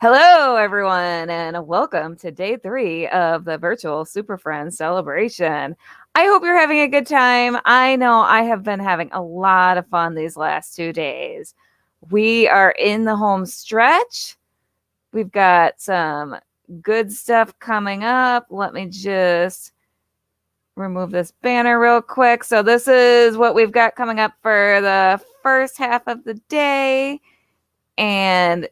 Hello, everyone, and welcome to day 3 of the virtual Superfriend celebration. I hope you're having a good time. I know I have been having a lot of fun these last 2 days. We are in the home stretch. We've got some good stuff coming up. Let me just remove this banner real quick. So, this is what we've got coming up for the first half of the day. And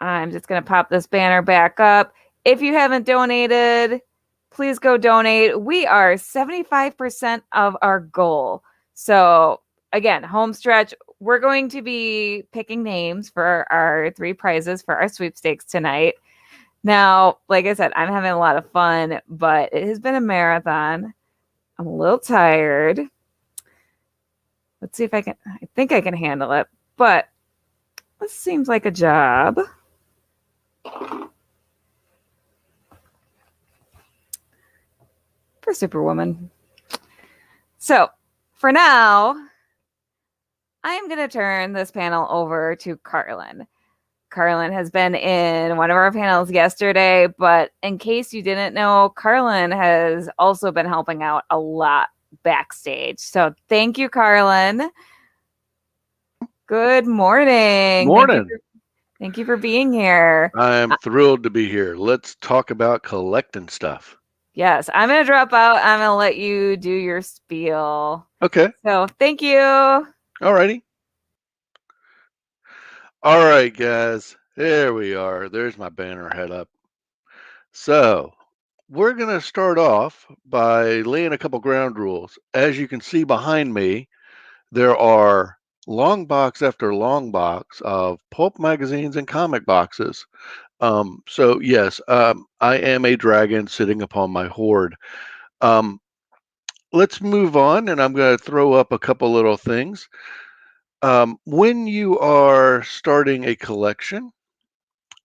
I'm just going to pop this banner back up. If you haven't donated, please go donate. We are 75% of our goal. So, again, home stretch, we're going to be picking names for our 3 prizes for our sweepstakes tonight. Now, like I said, I'm having a lot of fun, but it has been a marathon. I'm a little tired. Let's see if I think I can handle it, but this seems like a job. For Superwoman. So, for now, I'm going to turn this panel over to Carlin. Carlin has been in one of our panels yesterday, but in case you didn't know, Carlin has also been helping out a lot backstage. So, thank you, Carlin. Good morning. Morning. Thank you for being here. I am thrilled to be here. Let's talk about collecting stuff. Yes, I'm going to drop out. I'm going to let you do your spiel. Okay. So, thank you. Alrighty. All right, guys. There we are. There's my banner head up. So, we're going to start off by laying a couple ground rules. As you can see behind me, there are long box after long box of pulp magazines and comic boxes. So yes, I am a dragon sitting upon my hoard. Um, let's move on, and I'm going to throw up a couple little things. When you are starting a collection,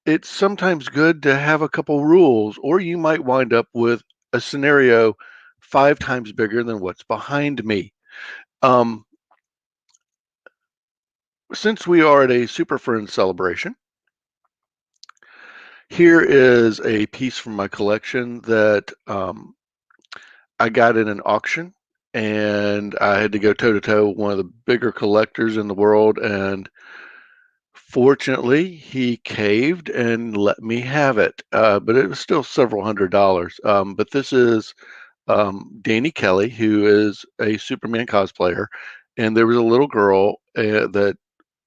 it's sometimes good to have a couple rules, or you might wind up with a scenario 5 times bigger than what's behind me. Um, since we are at a Super Friends celebration, here is a piece from my collection that I got in an auction, and I had to go toe to toe with one of the bigger collectors in the world, and fortunately, he caved and let me have it. But it was still several $100s. But this is Danny Kelly, who is a Superman cosplayer, and there was a little girl that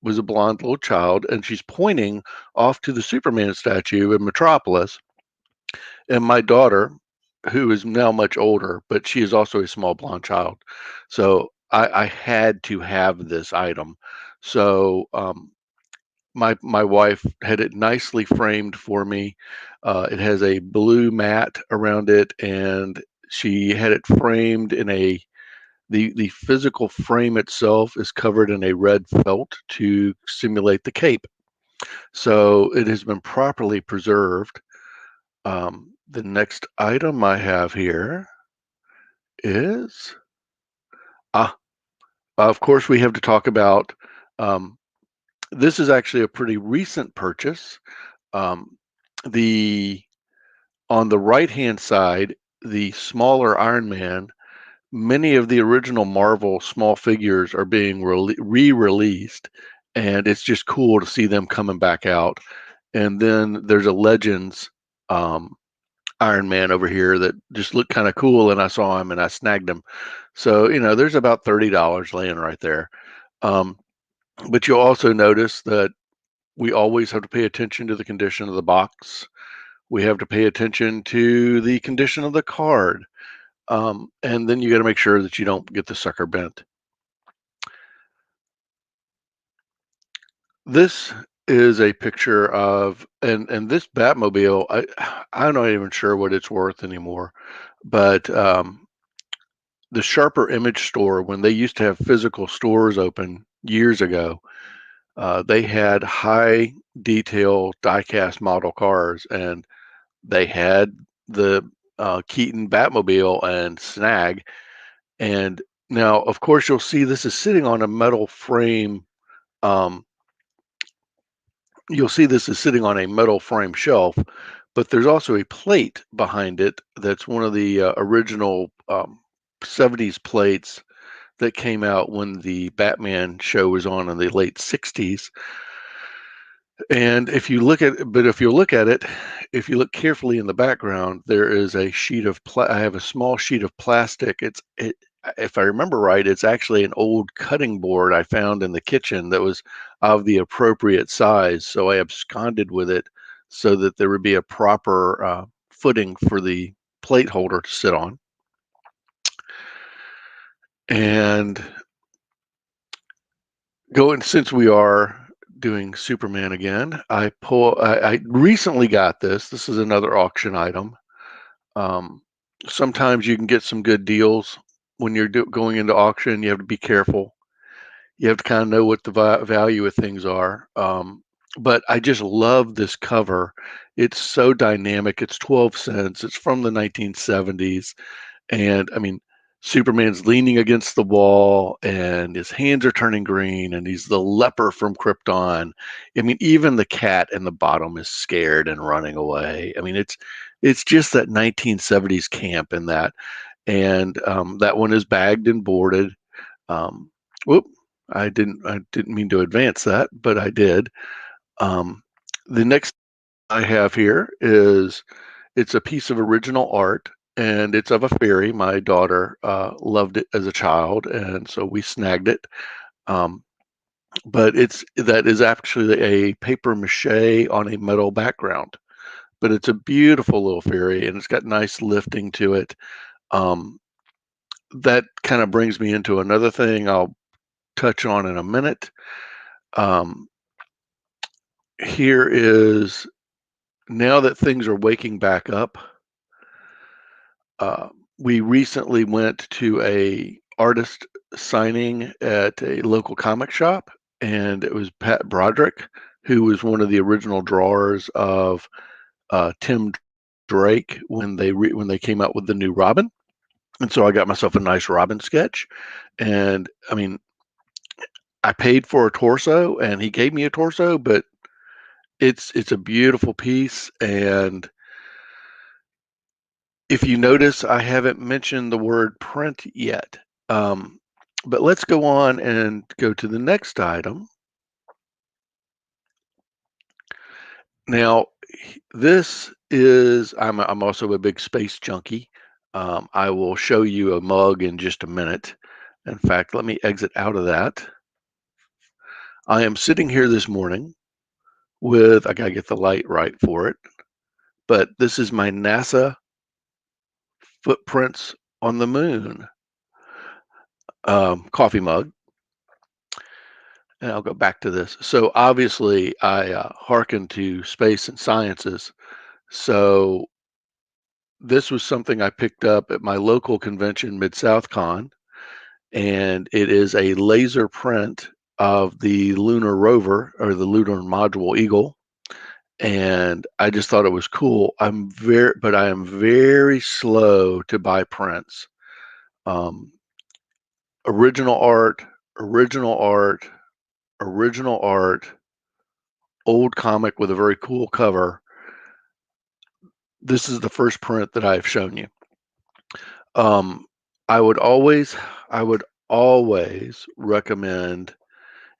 was a blonde little child, and she's pointing off to the Superman statue in Metropolis. And my daughter, who is now much older, but she is also a small blonde child. So I had to have this item. So my wife had it nicely framed for me. It has a blue mat around it, and she had it framed in the physical frame itself is covered in a red felt to simulate the cape. So it has been properly preserved. The next item I have here is, ah, of course, we have to talk about. Um, this is actually a pretty recent purchase. Um, the on the right hand side, the smaller Iron Man. Many of the original Marvel small figures are being re-released, and it's just cool to see them coming back out. And then there's a Legends um, Iron Man over here that just looked kind of cool, and I saw him and I snagged him. So, there's about $30 laying right there. Um, but you'll also notice that we always have to pay attention to the condition of the box. We have to pay attention to the condition of the card. And then you got to make sure that you don't get the sucker bent. This is a picture of, and this Batmobile, I'm not even sure what it's worth anymore, but the Sharper Image Store, when they used to have physical stores open years ago, they had high detail diecast model cars, and they had the Keaton Batmobile and Snag. And now, of course, you'll see this is sitting on a metal frame um, you'll see this is sitting on a metal frame shelf, but there's also a plate behind it that's one of the original 70s plates that came out when the Batman show was on in the late 60s. And if you look at it, if you look carefully in the background, there is a sheet of I have a small sheet of plastic. If I remember right, it's actually an old cutting board I found in the kitchen that was of the appropriate size. So I absconded with it so that there would be a proper footing for the plate holder to sit on. And going since we are doing Superman again, I recently got this. This is another auction item. Um, Sometimes you can get some good deals when you're going into auction. You have to be careful. You have to kind of know what the value of things are. But I just love this cover. It's so dynamic. It's 12 cents. It's from the 1970s. And I mean, Superman's leaning against the wall and his hands are turning green and he's the leper from Krypton. I mean, even the cat in the bottom is scared and running away. I mean, it's just that 1970s camp in that. And that one is bagged and boarded. Um, whoop, I didn't mean to advance that, but I did. Um, the next I have here is it's a piece of original art, and it's of a fairy. My daughter loved it as a child, and so we snagged it. Um, but that is actually a paper mache on a metal background. But it's a beautiful little fairy, and it's got nice lifting to it. Um, that kind of brings me into another thing I'll touch on in a minute. Um, Here is now that things are waking back up. Uh, we recently went to a artist signing at a local comic shop, and it was Pat Broderick, who was one of the original drawers of Tim Drake when they came out with the new Robin. And so I got myself a nice Robin sketch, and I mean, I paid for a torso, and he gave me a torso, but it's a beautiful piece. And if you notice, I haven't mentioned the word print yet. Um, but let's go on and go to the next item. Now, I'm also a big space junkie. I will show you a mug in just a minute. In fact, let me exit out of that. I am sitting here this morning I gotta get the light right for it, but this is my NASA footprints on the moon coffee mug. And I'll go back to this. So obviously, I hearken to space and sciences. So this was something I picked up at my local convention, Mid South Con, and it is a laser print of the lunar rover or the lunar module Eagle. And I just thought it was cool. But I am very slow to buy prints. Um, original art, original art, original art, old comic with a very cool cover. This is the first print that I've shown you. Um, I would always, I would always recommend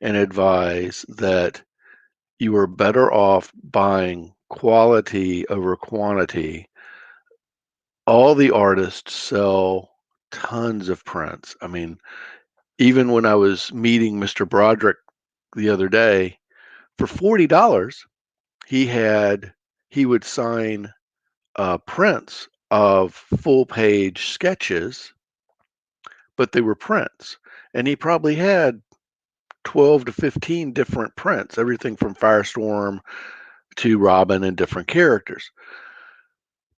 and advise that you are better off buying quality over quantity. All the artists sell tons of prints. I mean, even when I was meeting Mr. Broderick the other day, for $40, he had he would sign prints of full page sketches, but they were prints. And he probably had 12 to 15 different prints, everything from Firestorm to Robin and different characters.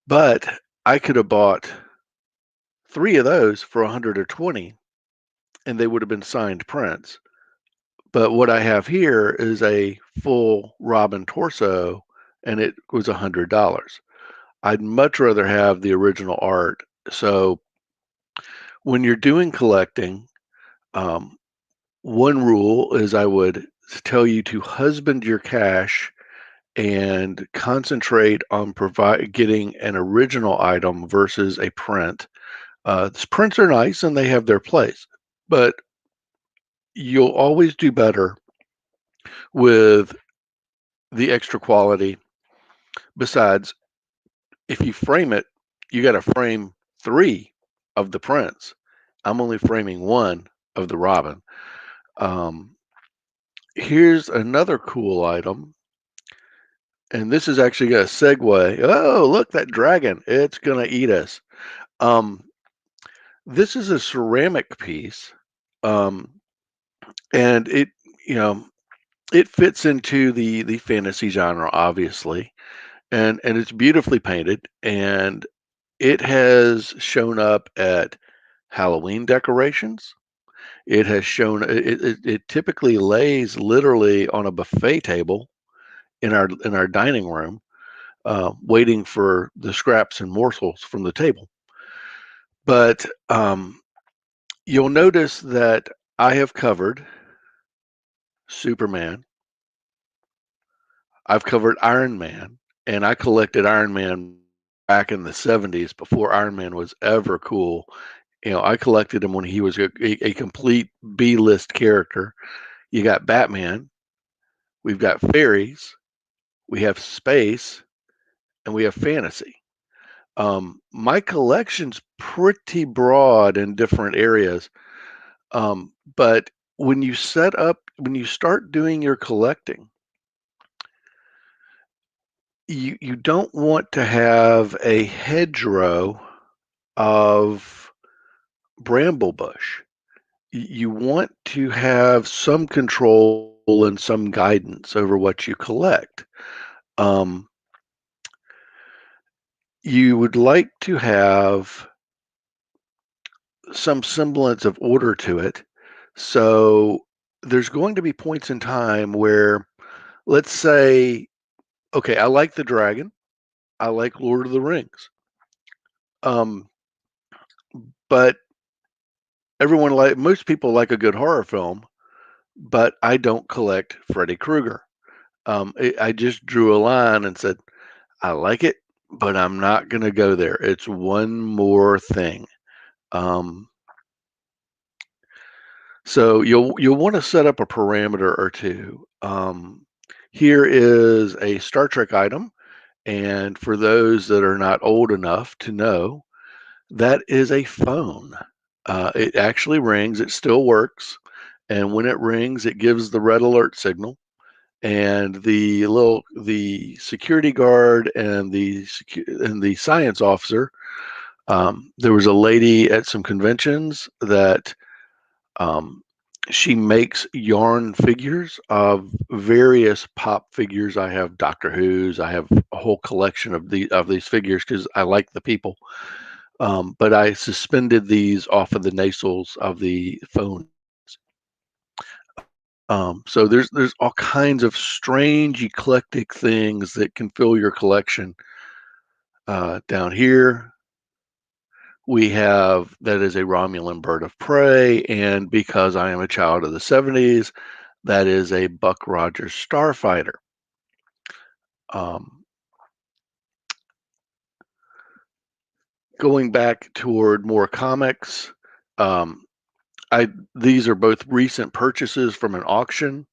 But I could have bought three of those for 120 and they would have been signed prints. But what I have here is a full Robin torso and it was $100. I'd much rather have the original art. So when you're doing collecting, um, one rule is I would tell you to husband your cash and concentrate on getting an original item versus a print. Prints are nice and they have their place, but you'll always do better with the extra quality. Besides, if you frame it, you got to frame 3 of the prints. I'm only framing 1 of the Robin. Um, Here's another cool item, and this is actually going to segue. Oh, look, that dragon! It's going to eat us. Um, this is a ceramic piece, um, and you know, it fits into the fantasy genre, obviously, and it's beautifully painted, and it has shown up at Halloween decorations. It has shown it typically lays literally on a buffet table in our dining room, waiting for the scraps and morsels from the table. But you'll notice that I have covered Superman, I've covered Iron Man, and I collected Iron Man back in the 70s before Iron Man was ever cool. I collected him when he was a complete B-list character. You got Batman, we've got fairies, we have space, and we have fantasy. My collection's pretty broad in different areas, but when you start doing your collecting, you don't want to have a hedgerow of bramble bush. You want to have some control and some guidance over what you collect. Um, you would like to have some semblance of order to it. So there's going to be points in time where, let's say, okay, I like the dragon, I like Lord of the Rings, um, but most people like a good horror film, but I don't collect Freddy Krueger. I just drew a line and said, I like it, but I'm not going to go there. It's one more thing. Um, so you'll want to set up a parameter or two. Here is a Star Trek item, and for those that are not old enough to know, that is a phone. It actually rings. It still works, and when it rings, it gives the red alert signal. And the security guard and the science officer. There was a lady at some conventions that um, she makes yarn figures of various pop figures. I have Doctor Who's. I have a whole collection of these figures because I like the people. But I suspended these off of the nacelles of the phone. So there's all kinds of strange, eclectic things that can fill your collection. Down here, we have that is a Romulan bird of prey, and because I am a child of the 70s, that is a Buck Rogers starfighter. Um, Going back toward more comics, um, I these are both recent purchases from an auction.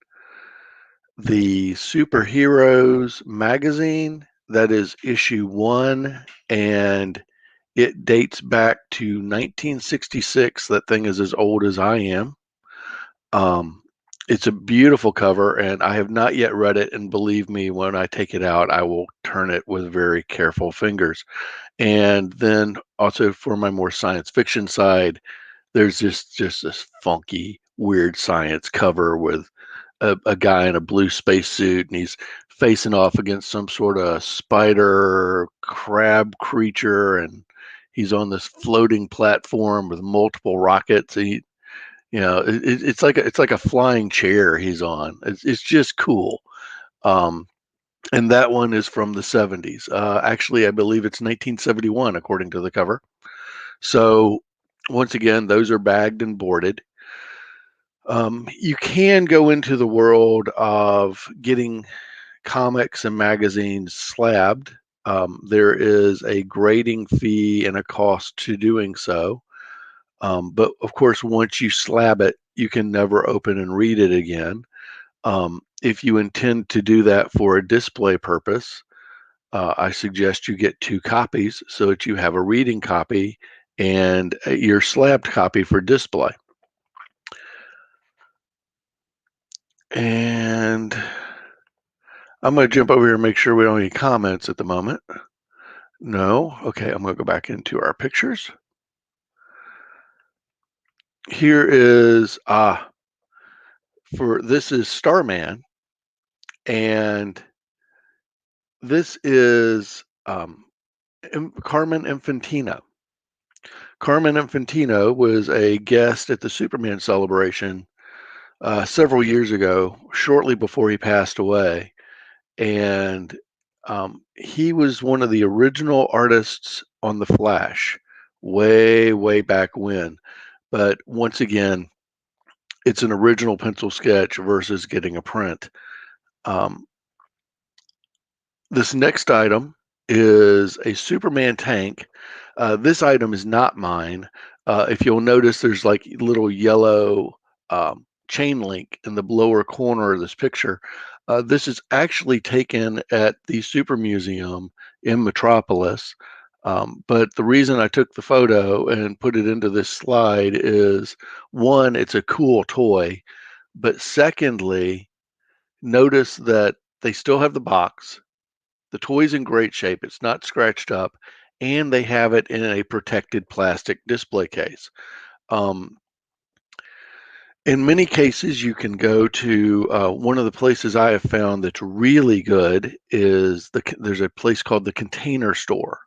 The Superheroes magazine, that is issue 1, and it dates back to 1966. That thing is as old as I am. Um, it's a beautiful cover, and I have not yet read it. And believe me, when I take it out, I will turn it with very careful fingers. And then also for my more science fiction side, there's just this funky, weird science cover with a guy in a blue spacesuit, and he's facing off against some sort of spider crab creature, and he's on this floating platform with multiple rockets. It's like a flying chair he's on. It's just cool. Um, and that one is from the 70s. Actually, I believe it's 1971 according to the cover. So once again, those are bagged and boarded. You can go into the world of getting comics and magazines slabbed, there is a grading fee and a cost to doing so. But of course, once you slab it, you can never open and read it again. If you intend to do that for a display purpose, I suggest you get 2 copies so that you have a reading copy and your slabbed copy for display. And I'm going to jump over here and make sure we don't have any comments at the moment. No. Okay, I'm going to go back into our pictures. Here is this is Starman, and this is Carmen Infantino. Carmen Infantino was a guest at the Superman celebration several years ago, shortly before he passed away, and he was one of the original artists on The Flash, way back when. But once again, it's an original pencil sketch versus getting a print. Um, this next item is a Superman tank. This item is not mine. If you'll notice, there's like little yellow chain link in the lower corner of this picture. This is actually taken at the Super Museum in Metropolis. But the reason I took the photo and put it into this slide is, one, it's a cool toy, but secondly, notice that they still have the box. The toy's in great shape. It's not scratched up, and they have it in a protected plastic display case. Um, in many cases, you can go to one of the places I have found that's really good is there's a place called the Container Store,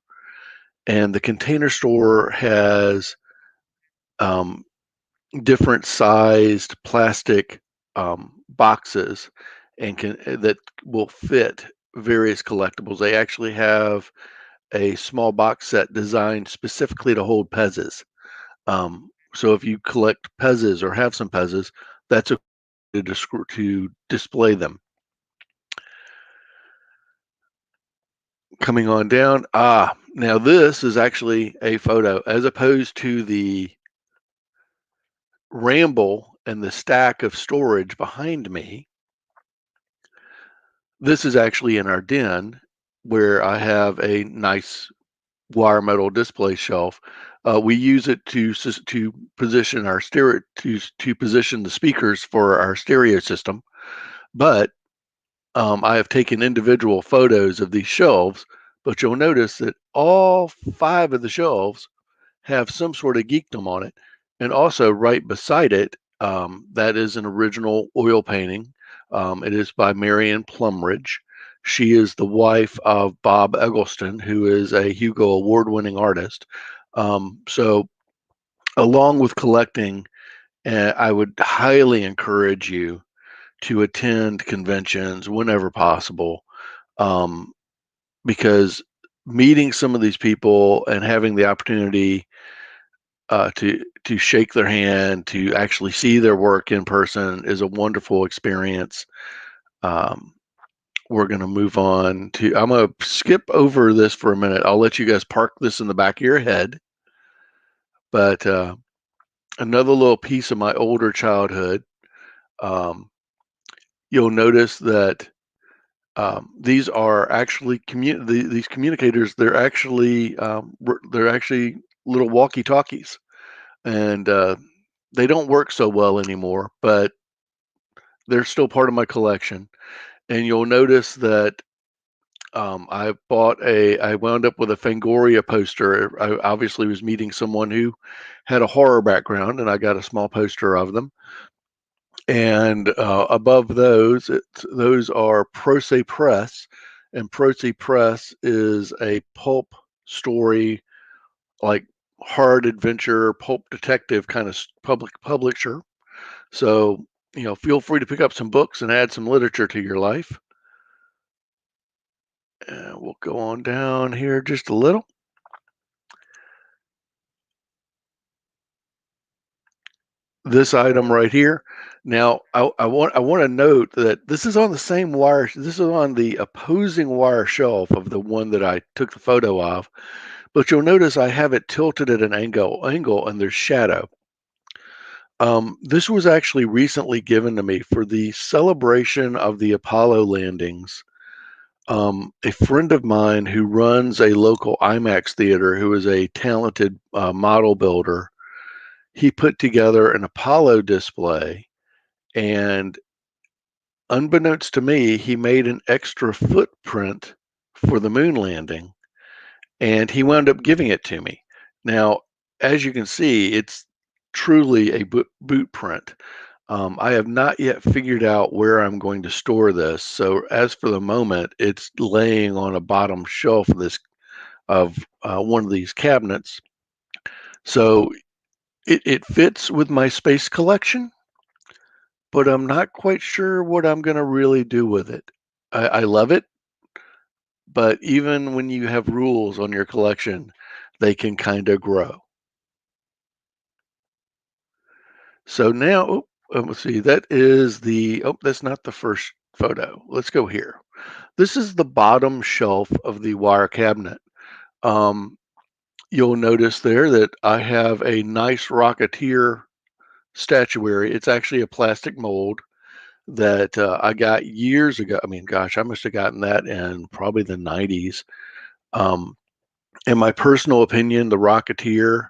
and the Container Store has um, different sized plastic boxes and that will fit various collectibles. They actually have a small box set designed specifically to hold Pezzes. So if you collect Pezzes or have some Pezzes, that's a to display them. Coming on down. Now this is actually a photo as opposed to the ramble and the stack of storage behind me. This is actually in our den where I have a nice wire metal display shelf. We use it to position our stereo to position the speakers for our stereo system. But I have taken individual photos of these shelves. But you'll notice that all 5 of the shelves have some sort of geekdom on it, and also right beside it, that is an original oil painting. It is by Marion Plumridge. She is the wife of Bob Eggleston, who is a Hugo Award-winning artist. So, along with collecting, I would highly encourage you to attend conventions whenever possible, um, because meeting some of these people and having the opportunity to shake their hand, to actually see their work in person is a wonderful experience. Um, we're going to move on to, I'm going to skip over this for a minute. I'll let you guys park this in the back of your head. But another little piece of my older childhood, um, you'll notice that these are actually these communicators. They're actually little walkie-talkies, and they don't work so well anymore, but they're still part of my collection. And you'll notice that I wound up with a Fangoria poster. I obviously was meeting someone who had a horror background, and I got a small poster of them. And above those are Proce Press, and Proce Press is a pulp story, like hard adventure, pulp detective kind of publisher. So, feel free to pick up some books and add some literature to your life. And we'll go on down here just a little. This item right here, Now, I want to note that this is on the same wire. This is on the opposing wire shelf of the one that I took the photo of. But you'll notice I have it tilted at an angle, and there's shadow. This was actually recently given to me for the celebration of the Apollo landings. A friend of mine who runs a local IMAX theater, who is a talented model builder, he put together an Apollo display, and unbeknownst to me, he made an extra footprint for the moon landing, and he wound up giving it to me. Now, as you can see, it's truly a boot print. I have not yet figured out where I'm going to store this. So as for the moment, it's laying on a bottom shelf of this of one of these cabinets. So it fits with my space collection, but I'm not quite sure what I'm going to really do with it. I love it, but even when you have rules on your collection, they can kind of grow. So now, let's see, that is that's not the first photo. Let's go here. This is the bottom shelf of the wire cabinet. Um, you'll notice there that I have a nice Rocketeer statuary. It's actually a plastic mold that I got years ago. I mean, gosh, I must have gotten that in probably the 90s. Um, in my personal opinion, the Rocketeer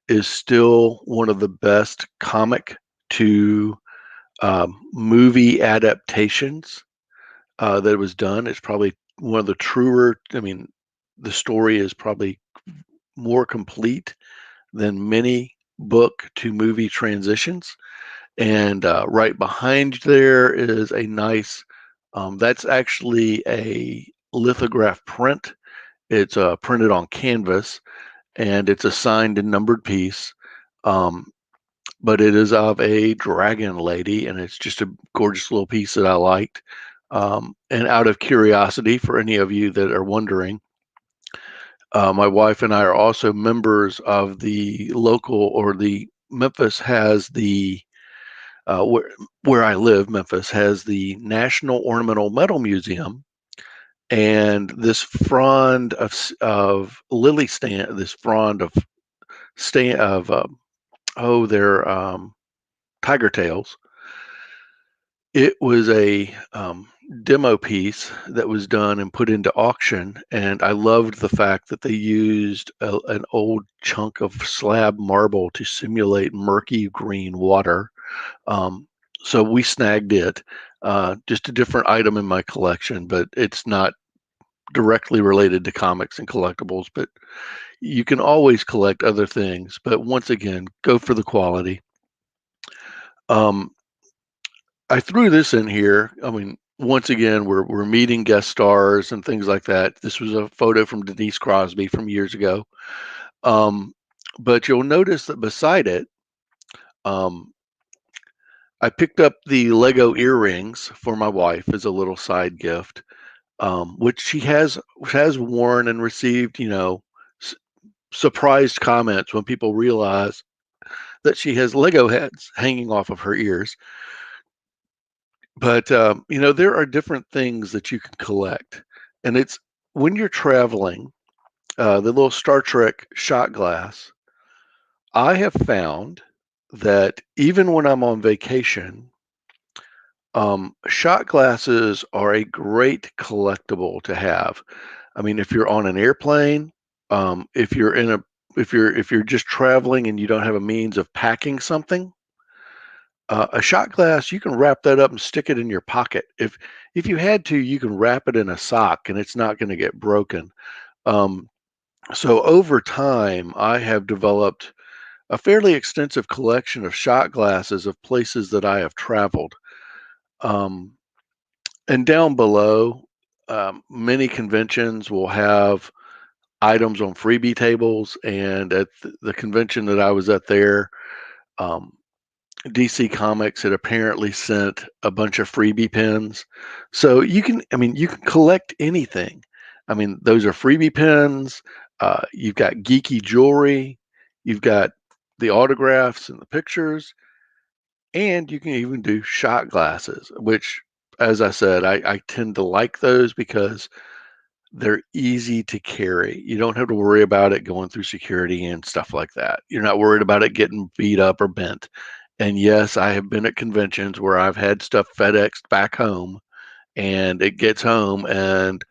is still one of the best comic to movie adaptations that was done. It's probably one of the truer. I mean, the story is probably more complete than many book to movie transitions. And right behind there is a nice. That's actually a lithograph print. It's printed on canvas, and it's a signed and numbered piece. Um, but it is of a dragon lady, and it's just a gorgeous little piece that I liked. And out of curiosity, for any of you that are wondering, my wife and I are also members of the local, or the Memphis has the where I live. Memphis has the National Ornamental Metal Museum, and this frond of lily stand, this frond of stand of they're tiger tails. It was a demo piece that was done and put into auction, and I loved the fact that they used an old chunk of slab marble to simulate murky green water. Um, so we snagged it. Just a different item in my collection, but it's not directly related to comics and collectibles. But you can always collect other things. But once again, go for the quality. Um, I threw this in here. I mean, once again, we're meeting guest stars and things like that. This was a photo from Denise Crosby from years ago. Um, but you'll notice that beside it, um, I picked up the Lego earrings for my wife as a little side gift, which she has worn and received, s- surprised comments when people realize that she has Lego heads hanging off of her ears. But there are different things that you can collect, and it's when you're traveling. The little Star Trek shot glass. I have found that even when I'm on vacation, shot glasses are a great collectible to have. I mean, if you're on an airplane, if you're in a if you're just traveling and you don't have a means of packing something, a shot glass, you can wrap that up and stick it in your pocket. If you had to, you can wrap it in a sock and it's not going to get broken. Um, so over time, I have developed a fairly extensive collection of shot glasses of places that I have traveled. Um, and down below, many conventions will have items on freebie tables. And at the convention that I was at there, um, DC Comics had apparently sent a bunch of freebie pins. So you can collect anything. I mean, those are freebie pins. You've got geeky jewelry. You've got the autographs and the pictures. And you can even do shot glasses, which, as I said, I tend to like those because they're easy to carry. You don't have to worry about it going through security and stuff like that. You're not worried about it getting beat up or bent. And yes, I have been at conventions where I've had stuff FedExed back home and it gets home and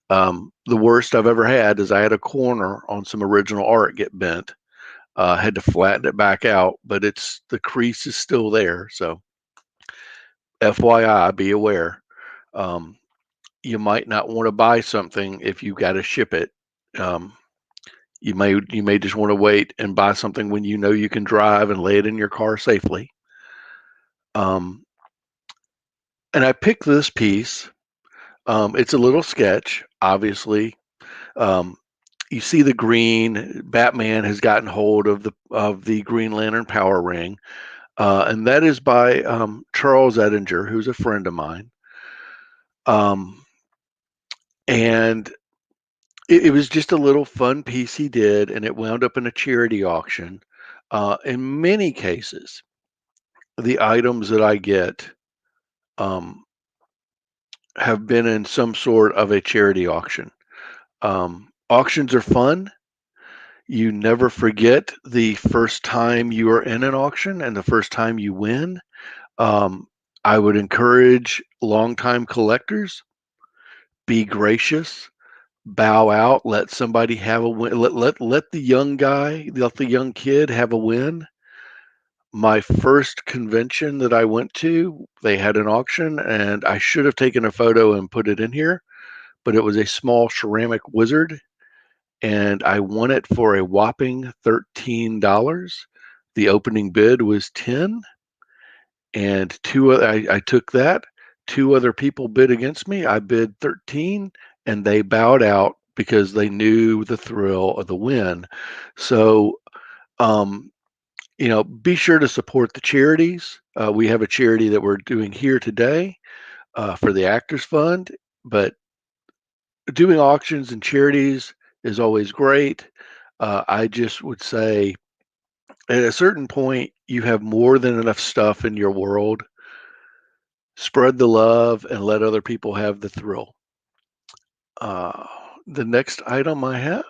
the worst I've ever had is I had a corner on some original art get bent. Had to flatten it back out, but it's the crease is still there. So FYI, be aware. Um, you might not want to buy something if you got to ship it. Um, you may just want to wait and buy something when you know you can drive and lay it in your car safely. Um, and I picked this piece. It's a little sketch, obviously. Um, you see the green. Batman has gotten hold of the Green Lantern power ring, and that is by Charles Ettinger, who's a friend of mine. Um, and it was just a little fun piece he did, and it wound up in a charity auction. In many cases, the items that I get um, have been in some sort of a charity auction. Auctions are fun. You never forget the first time you are in an auction and the first time you win. Um, I would encourage longtime collectors, be gracious, bow out, let somebody have a win. Let the young guy, let the young kid have a win. My first convention that I went to, they had an auction, and I should have taken a photo and put it in here, but it was a small ceramic wizard, and I won it for a whopping $13. The opening bid was 10, and I took that. Two other people bid against me. I bid 13, and they bowed out because they knew the thrill of the win. So, um, be sure to support the charities. We have a charity that we're doing here today for the Actors Fund, but doing auctions and charities is always great. I just would say at a certain point, you have more than enough stuff in your world. Spread the love and let other people have the thrill. Uh, the next item I have.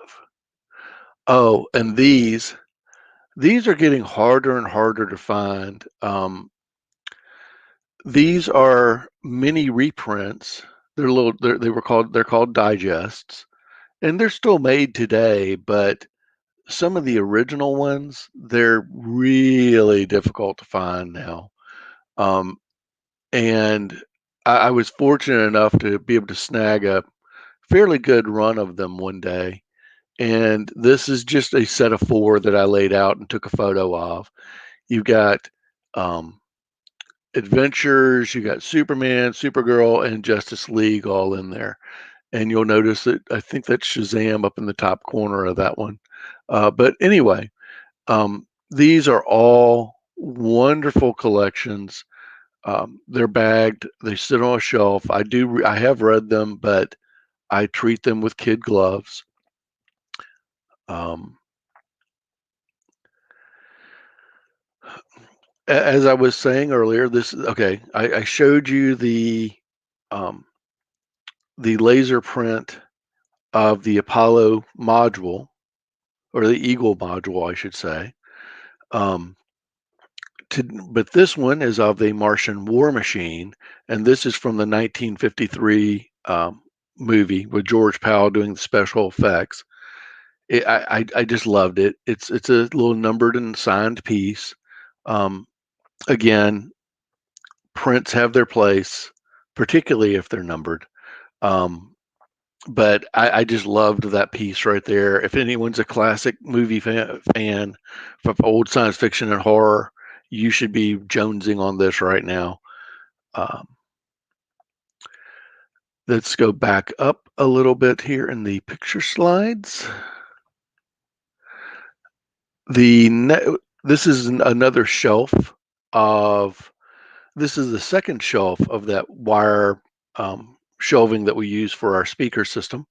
Oh, and these are getting harder and harder to find. These are mini reprints. They're called digests, and they're still made today. But some of the original ones, they're really difficult to find now. Um, and I was fortunate enough to be able to snag a fairly good run of them one day. And this is just a set of four that I laid out and took a photo of. You've got um, Adventures, you got Superman, Supergirl, and Justice League all in there. And you'll notice that I think that's Shazam up in the top corner of that one. But anyway, these are all wonderful collections. They're bagged. They sit on a shelf. I have read them, but I treat them with kid gloves. Um, as I was saying earlier, this okay. I showed you um, the laser print of the Apollo module, or the Eagle module, I should say. Um, but this one is of the Martian war machine, and this is from the 1953 movie with George Powell doing the special effects. I just loved it. It's a little numbered and signed piece. Um, Again, prints have their place, particularly if they're numbered. Um, but I just loved that piece right there. If anyone's a classic movie fan of old science fiction and horror, you should be jonesing on this right now. Um, let's go back up a little bit here in the picture slides. This is another shelf of. This is the second shelf of that wire shelving that we use for our speaker system.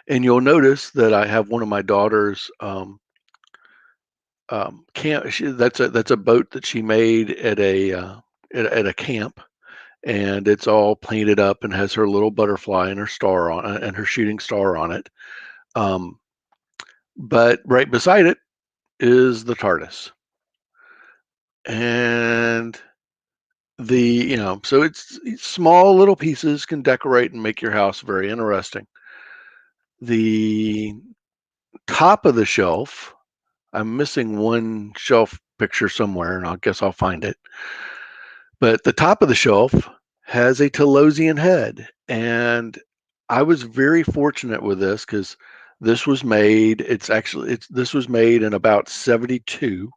And you'll notice that I have one of my daughter's camp. That's a boat that she made at a camp, and it's all painted up and has her little butterfly and her star on it and her shooting star on it. Um, but right beside it is the TARDIS, and so it's small little pieces can decorate and make your house very interesting. The top of the shelf, I'm missing one shelf picture somewhere, and I guess I'll find it. But the top of the shelf has a Telosian head, and I was very fortunate with this because this was made in about 72.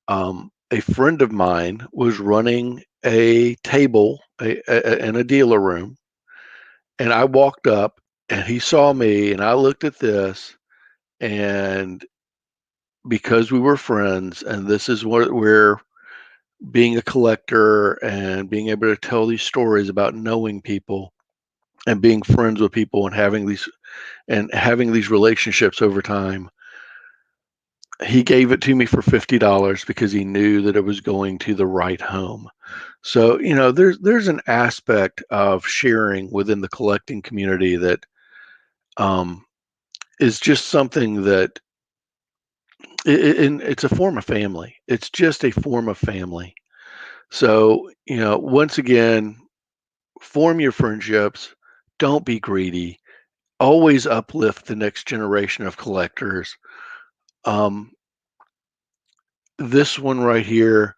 A friend of mine was running a table in a dealer room, and I walked up, and he saw me, and I looked at this, and because we were friends, and this is what where being a collector and being able to tell these stories about knowing people and being friends with people and having these relationships over time. He gave it to me for $50 because he knew that it was going to the right home. So, there's an aspect of sharing within the collecting community that um, is just something that it's a form of family. It's just a form of family. So, once again, form your friendships. Don't be greedy. Always uplift the next generation of collectors. Um, this one right here.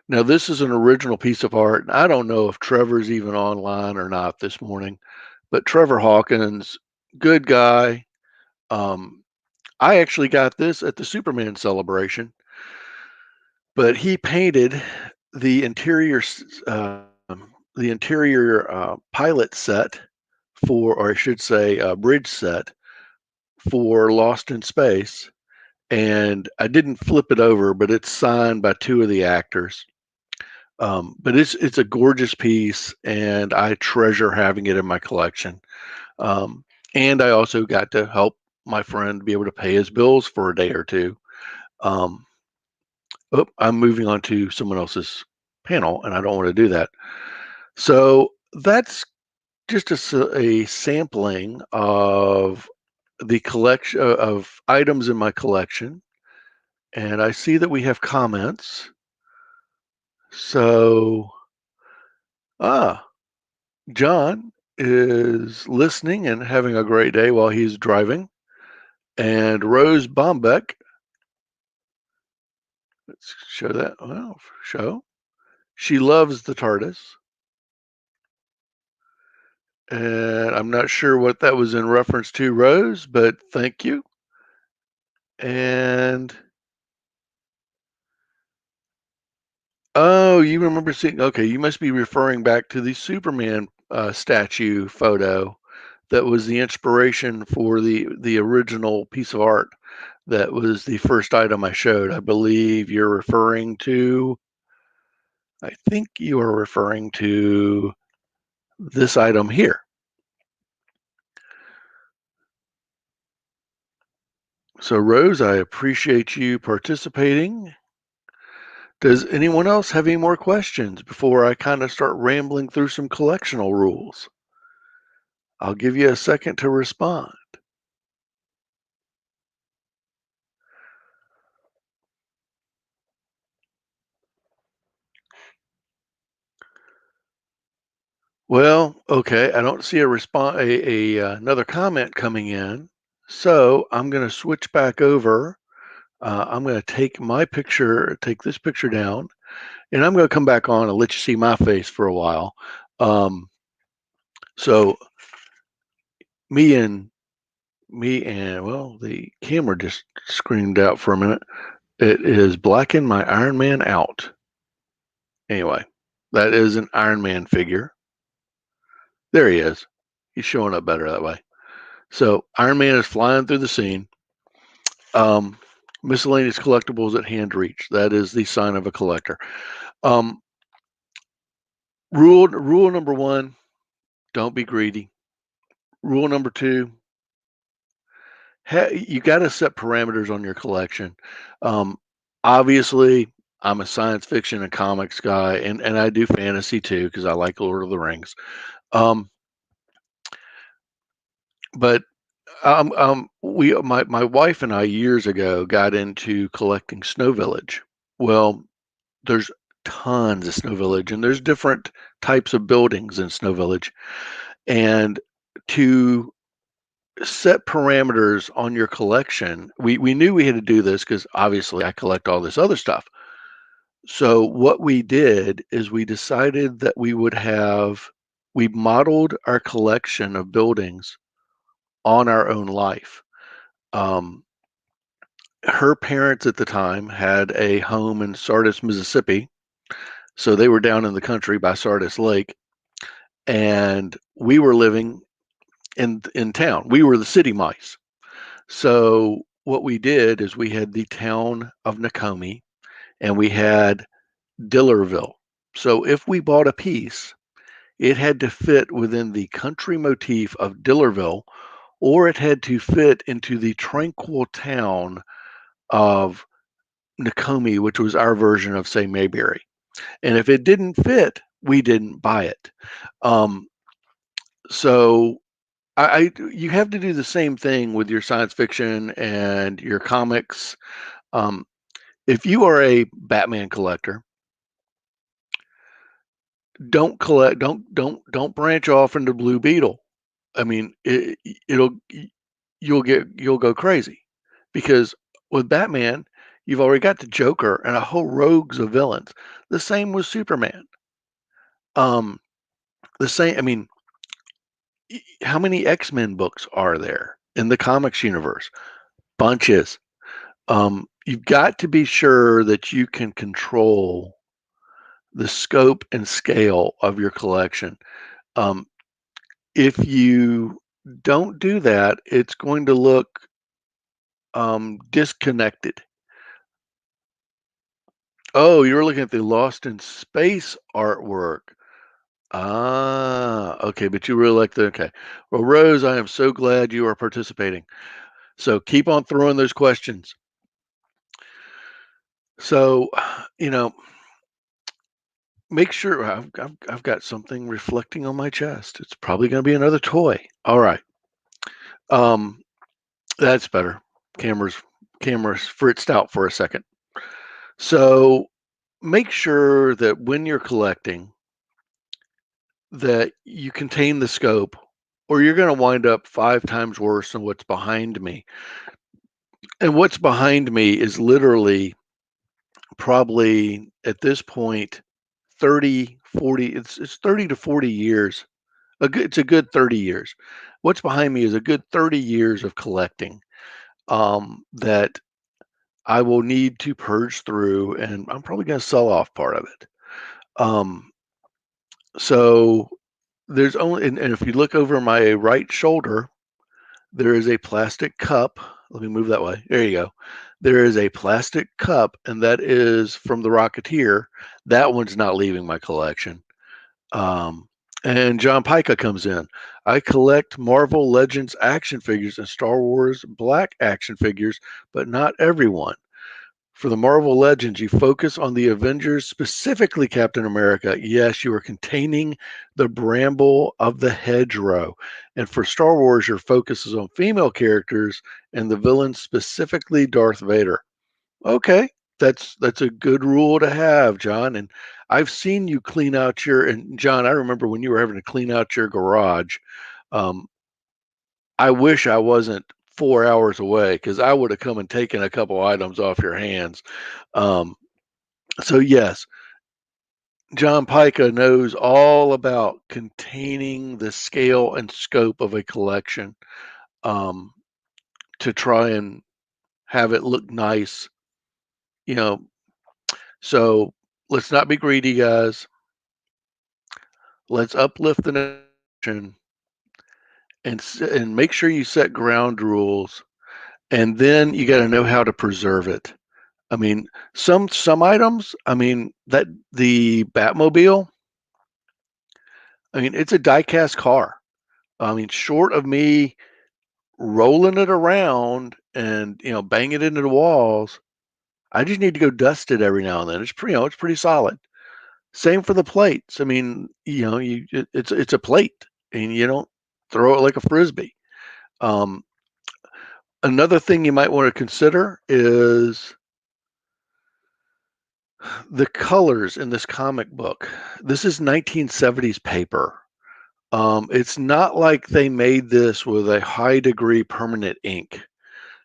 Now, this is an original piece of art. And I don't know if Trevor's even online or not this morning, but Trevor Hawkins, good guy. Um, I actually got this at the Superman celebration, but he painted the interior, pilot set or I should say, bridge set for Lost in Space. And I didn't flip it over, but it's signed by two of the actors. But it's a gorgeous piece, and I treasure having it in my collection. Um, and I also got to help my friend be able to pay his bills for a day or two. Um, I'm moving on to someone else's panel, and I don't want to do that. So that's just a sampling of the collection of items in my collection. And I see that we have comments. So, ah, John is listening and having a great day while he's driving. And Rose Bombeck, let's show that. Well, show. She loves the TARDIS. And I'm not sure what that was in reference to, Rose, but thank you. And oh, you remember seeing, okay, you must be referring back to the Superman statue photo that was the inspiration for the original piece of art that was the first item I showed. I believe you're referring to, I think you are referring to this item here. So, Rose, I appreciate you participating. Does anyone else have any more questions before I kind of start rambling through some collectional rules? I'll give you a second to respond. Well, okay, I don't see a response, another comment coming in, so I'm going to switch back over. I'm going to take this picture down, and I'm going to come back on and let you see my face for a while. Um, so me and well, the camera just screamed out for a minute. It is blacking my Iron Man out. Anyway, that is an Iron Man figure. There he is. He's showing up better that way. So Iron Man is flying through the scene. Um, miscellaneous collectibles at hand reach. That is the sign of a collector. Um, rule number one: don't be greedy. Rule number two: You got to set parameters on your collection. Um, Obviously, I'm a science fiction and comics guy, and I do fantasy too because I like Lord of the Rings. Um, but my wife and I years ago got into collecting Snow Village. Well, there's tons of Snow Village, and there's different types of buildings in Snow Village. And to set parameters on your collection, we knew we had to do this because obviously I collect all this other stuff. So what we did is we decided that we modeled our collection of buildings on our own life. Um, Her parents at the time had a home in Sardis, Mississippi. So they were down in the country by Sardis Lake, and we were living in town. We were the city mice. So what we did is we had the town of Nakomi and we had Dillerville. So if we bought a piece, it had to fit within the country motif of Dillerville, or it had to fit into the tranquil town of Nakomi, which was our version of, say, Mayberry. And if it didn't fit, we didn't buy it. Um, so you have to do the same thing with your science fiction and your comics. Um, if you are a Batman collector, don't branch off into Blue Beetle. I mean, it'll you'll go crazy because with Batman, you've already got the Joker and a whole rogues of villains. The same with Superman. Um, the same. I mean, how many X-Men books are there in the comics universe? Bunches. You've got to be sure that you can control the scope and scale of your collection. Um, if you don't do that, it's going to look disconnected. Oh, you're looking at the Lost in Space artwork. Ah, okay, but you really like the okay. Well, Rose, I am so glad you are participating. So keep on throwing those questions. So, you know, make sure I've got something reflecting on my chest. It's probably going to be another toy. All right. Um, that's better. Cameras cameras fritzed out for a second. So make sure that when you're collecting that you contain the scope or you're going to wind up 5 times worse than what's behind me. And what's behind me is literally probably at this point 30, 40, it's 30 to 40 years. It's a good 30 years. What's behind me is a good 30 years of collecting that I will need to purge through, and I'm probably going to sell off part of it. Um, so there's only, and if you look over my right shoulder, there is a plastic cup. Let me move that way. There you go. There is a plastic cup, and that is from the Rocketeer. That one's not leaving my collection. Um, and John Pica comes in. I collect Marvel Legends action figures and Star Wars Black action figures, but not everyone. For the Marvel Legends, you focus on the Avengers, specifically Captain America. Yes, you are containing the bramble of the hedgerow. And for Star Wars, your focus is on female characters and the villain, specifically Darth Vader. Okay, that's a good rule to have, John. And I've seen you clean out your and John, I remember when you were having to clean out your garage. Um, I wish I wasn't 4 hours away because I would have come and taken a couple items off your hands. Um, so yes, John Pica knows all about containing the scale and scope of a collection um, to try and have it look nice. You know, so let's not be greedy, guys. Let's uplift the nation and make sure you set ground rules, and then you got to know how to preserve it. I mean, some items. I mean, that the Batmobile. I mean, it's a diecast car. I mean, short of me rolling it around and, bang it into the walls. I just need to go dust it every now and then. It's pretty, it's pretty solid. Same for the plates. I mean, it's a plate, and you don't throw it like a frisbee. Um, Another thing you might want to consider is the colors in this comic book. This is 1970s paper. It's not like they made this with a high degree permanent ink.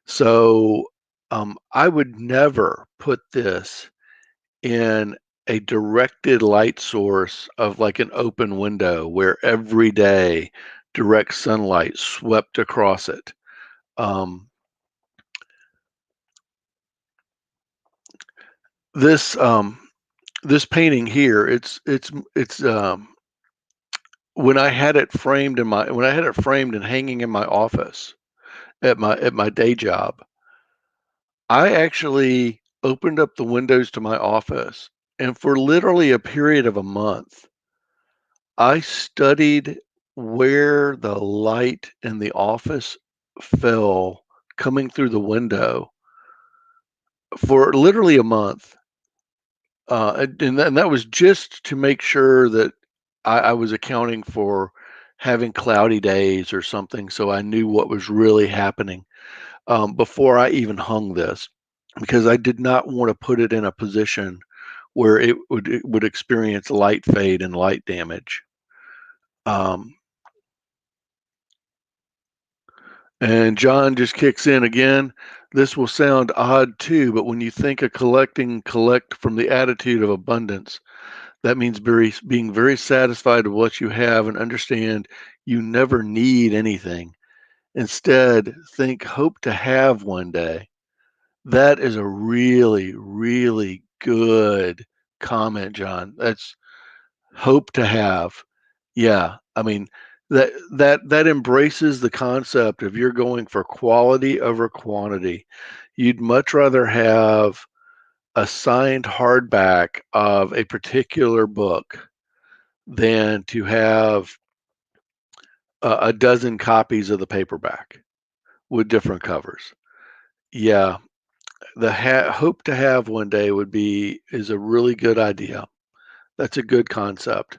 So I would never put this in a directed light source of like an open window where every day direct sunlight swept across it. Um, this this painting here, it's when I had it framed in my when I had it framed and hanging in my office at my day job, I actually opened up the windows to my office, and for literally a period of a month, I studied where the light in the office fell coming through the window for literally a month. And that was just to make sure that I was accounting for having cloudy days or something, so I knew what was really happening before I even hung this, because I did not want to put it in a position where it would experience light fade and light damage. Um, And John just kicks in again. This will sound odd too, but when you think of collecting, collect from the attitude of abundance. That means being very satisfied with what you have and understand you never need anything. Instead, think hope to have one day. That is a really, really good comment, John. That's hope to have. Yeah, I mean that embraces the concept of you're going for quality over quantity. You'd much rather have a signed hardback of a particular book than to have a dozen copies of the paperback with different covers. Yeah, the hope to have one day would be is a really good idea. That's a good concept.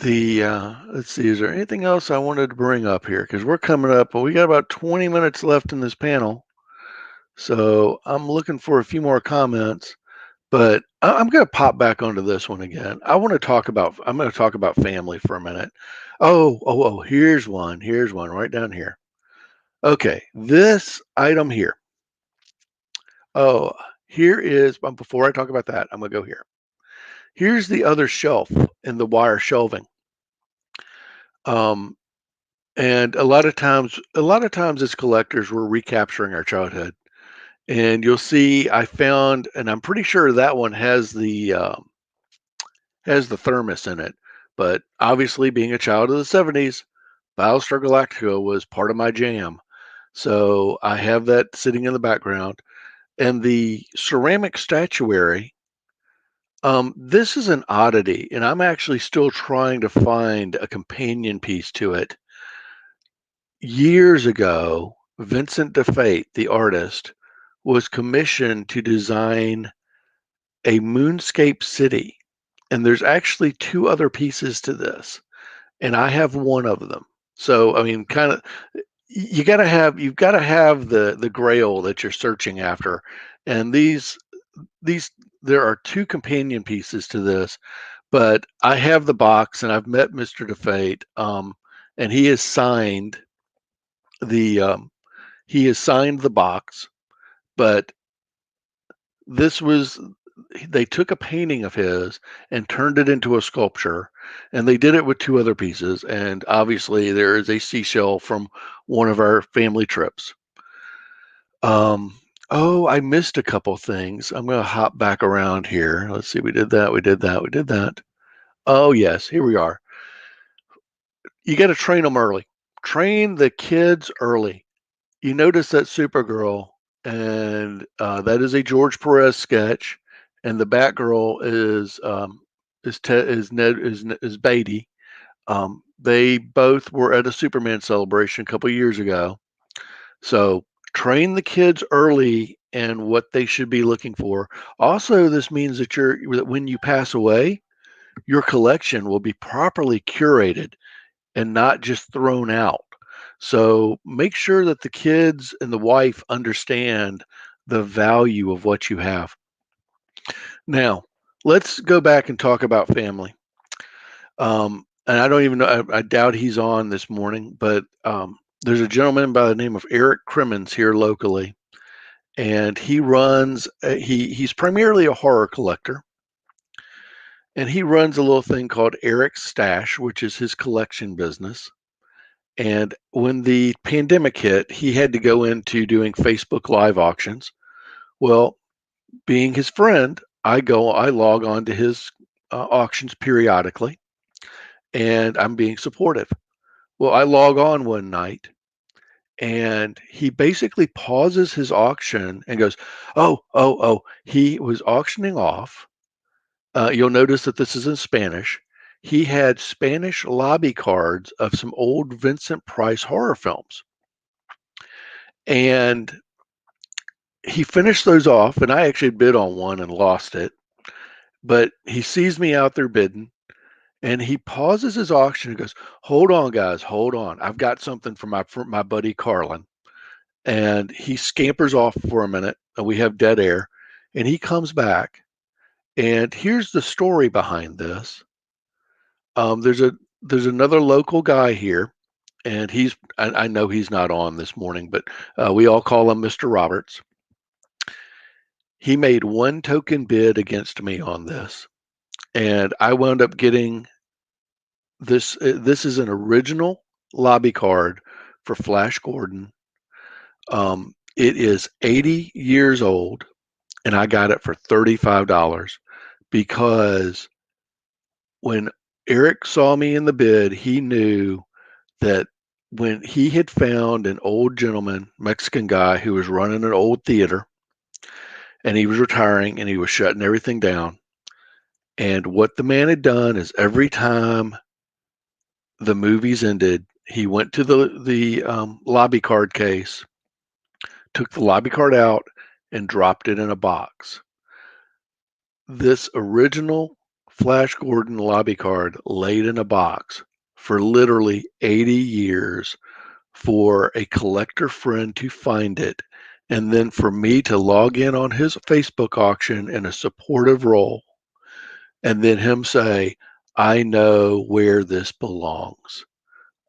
Let's see, is there anything else I wanted to bring up here? Because we're coming up, we got about 20 minutes left in this panel. So I'm looking for a few more comments, but I'm going to pop back onto this one again. I'm going to talk about family for a minute. Oh, here's one. Here's one right down here. Okay, this item here. Oh, here is, before I talk about that, I'm going to go here. Here's the other shelf in the wire shelving. Um, And a lot of times as collectors, we're recapturing our childhood. And you'll see I found, and I'm pretty sure that one has the thermos in it. But obviously, being a child of the '70s, Battlestar Galactica was part of my jam. So I have that sitting in the background. And the ceramic statuary, this is an oddity, and I'm actually still trying to find a companion piece to it. Years ago, Vincent DeFate, the artist, was commissioned to design a moonscape city. And there's actually two other pieces to this, and I have one of them. So, I mean, kind of you've got to have the grail that you're searching after. And these there are two companion pieces to this, but I have the box and I've met Mr. DeFate, and the he has signed the box, but this was they took a painting of his and turned it into a sculpture, and they did it with two other pieces, and obviously there is a seashell from one of our family trips. um oh, I missed a couple things. I'm going to hop back around here. Let's see, we did that. Oh yes, here we are. You got to train them early. Train the kids early. You notice that Supergirl, and that is a George Perez sketch, and the Batgirl is Ned is Beatty. They both were at a Superman celebration a couple years ago. So train the kids early and what they should be looking for. Also, this means that when you pass away, your collection will be properly curated and not just thrown out. So make sure that the kids and the wife understand the value of what you have. Now, let's go back and talk about family. And I don't even know, I doubt he's on this morning, but there's a gentleman by the name of Eric Crimmins here locally, and he's primarily a horror collector, and he runs a little thing called Eric's Stash, which is his collection business. And when the pandemic hit, he had to go into doing Facebook Live auctions. Well, being his friend, I log on to his auctions periodically, and I'm being supportive. Well, I log on one night, and he basically pauses his auction and goes, "Oh, oh, oh!" He was auctioning off. You'll notice that this is in Spanish. He had Spanish lobby cards of some old Vincent Price horror films, and he finished those off. And I actually bid on one and lost it. But he sees me out there bidding, and he pauses his auction and goes, "Hold on, guys, hold on. I've got something for my buddy Carlin." And he scampers off for a minute, and we have dead air. And he comes back, and here's the story behind this. There's another local guy here, and I know he's not on this morning, but we all call him Mr. Roberts. He made one token bid against me on this, and I wound up getting this. This is an original lobby card for Flash Gordon. It is 80 years old, and I got it for $35 because when Eric saw me in the bid, he knew that when he had found an old gentleman, Mexican guy, who was running an old theater, and he was retiring and he was shutting everything down. And what the man had done is every time the movies ended, he went to the lobby card case, took the lobby card out, and dropped it in a box. This original Flash Gordon lobby card laid in a box for literally 80 years for a collector friend to find it, and then for me to log in on his Facebook auction in a supportive role, and then him say, "I know where this belongs."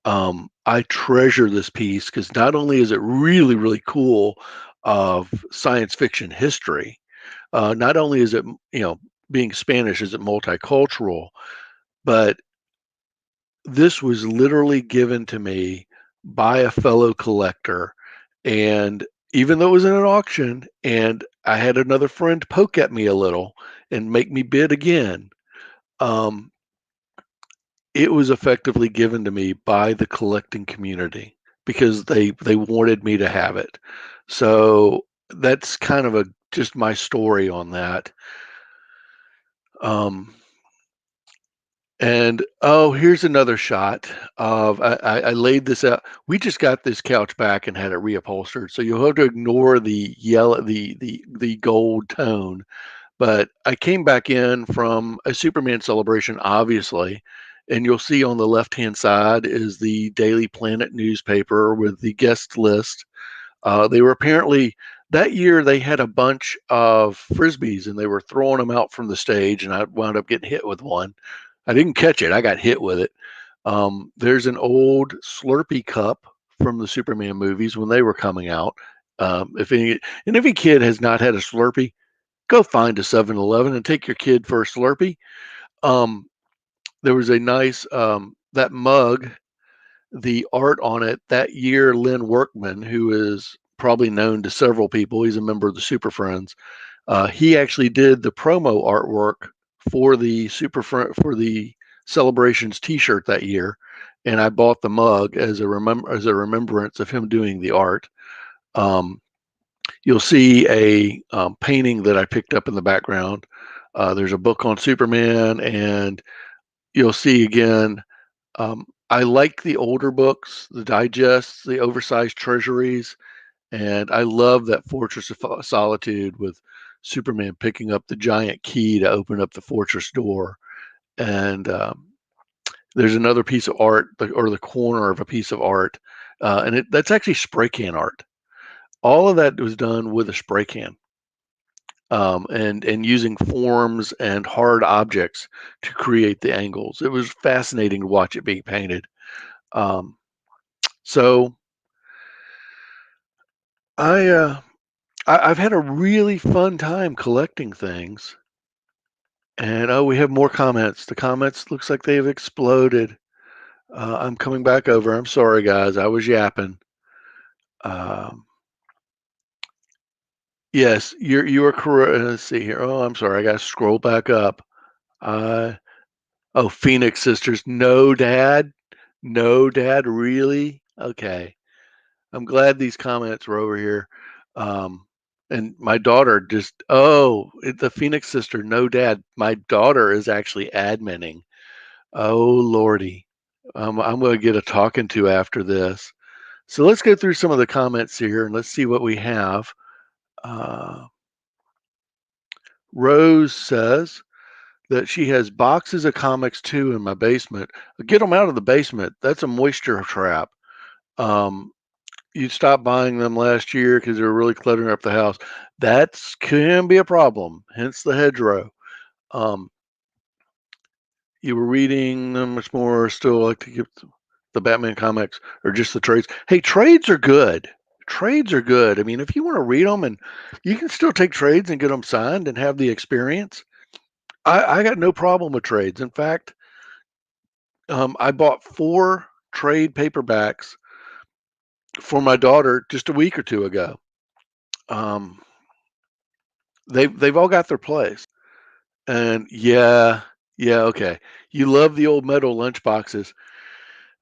I treasure this piece because not only is it really, really cool of science fiction history, not only is it, being Spanish, is it multicultural, but this was literally given to me by a fellow collector. And even though it was in an auction and I had another friend poke at me a little and make me bid again, um, it was effectively given to me by the collecting community because they wanted me to have it. So that's kind of a just my story on that. Um, And oh, here's another shot of I laid this out. We just got this couch back and had it reupholstered, so you'll have to ignore the yellow, the gold tone. But I came back in from a Superman celebration, obviously, and you'll see on the left-hand side is the Daily Planet newspaper with the guest list. They were apparently that year they had a bunch of frisbees and they were throwing them out from the stage, and I wound up getting hit with one. I didn't catch it. I got hit with it. There's an old Slurpee cup from the Superman movies when they were coming out. If any kid has not had a Slurpee, go find a 7-Eleven and take your kid for a Slurpee. Um, there was a nice that mug. The art on it that year, Lynn Workman, who is probably known to several people, he's a member of the Super Friends. He actually did the promo artwork for the for the celebrations T-shirt that year, and I bought the mug as a remembrance of him doing the art. Um, you'll see a painting that I picked up in the background. There's a book on Superman, and you'll see again. I like the older books, the digests, the oversized treasuries, and I love that Fortress of Solitude with Superman picking up the giant key to open up the fortress door. And there's another piece of art, or the corner of a piece of art, and that's actually spray can art. All of that was done with a spray can, and using forms and hard objects to create the angles. It was fascinating to watch it being painted. Um, so I, uh, I've had a really fun time collecting things. And oh, we have more comments. The comments looks like they've exploded. I'm coming back over. I'm sorry, guys. I was yapping. Um, yes, you are correct. Let's see here. Oh, I'm sorry. I got to scroll back up. Uh, oh, Phoenix Sisters. No, Dad. No, Dad. Really? Okay. I'm glad these comments were over here. Um, and my daughter just, oh, the Phoenix Sister. No, Dad. My daughter is actually adminning. Oh, Lordy. I'm going to get a talking to after this. So let's go through some of the comments here and let's see what we have. Uh, Rose says that she has boxes of comics too in my basement. Get them out of the basement. That's a moisture trap. Um, you stopped buying them last year because they were really cluttering up the house. That can be a problem, hence the hedgerow. Um, you were reading them much more, still like to get the Batman comics or just the trades. Hey, trades are good. Trades are good. I mean, if you want to read them and you can still take trades and get them signed and have the experience, I got no problem with trades. In fact, I bought 4 trade paperbacks for my daughter just a week or two ago. Um, they've all got their place. And yeah, yeah, okay. You love the old metal lunchboxes.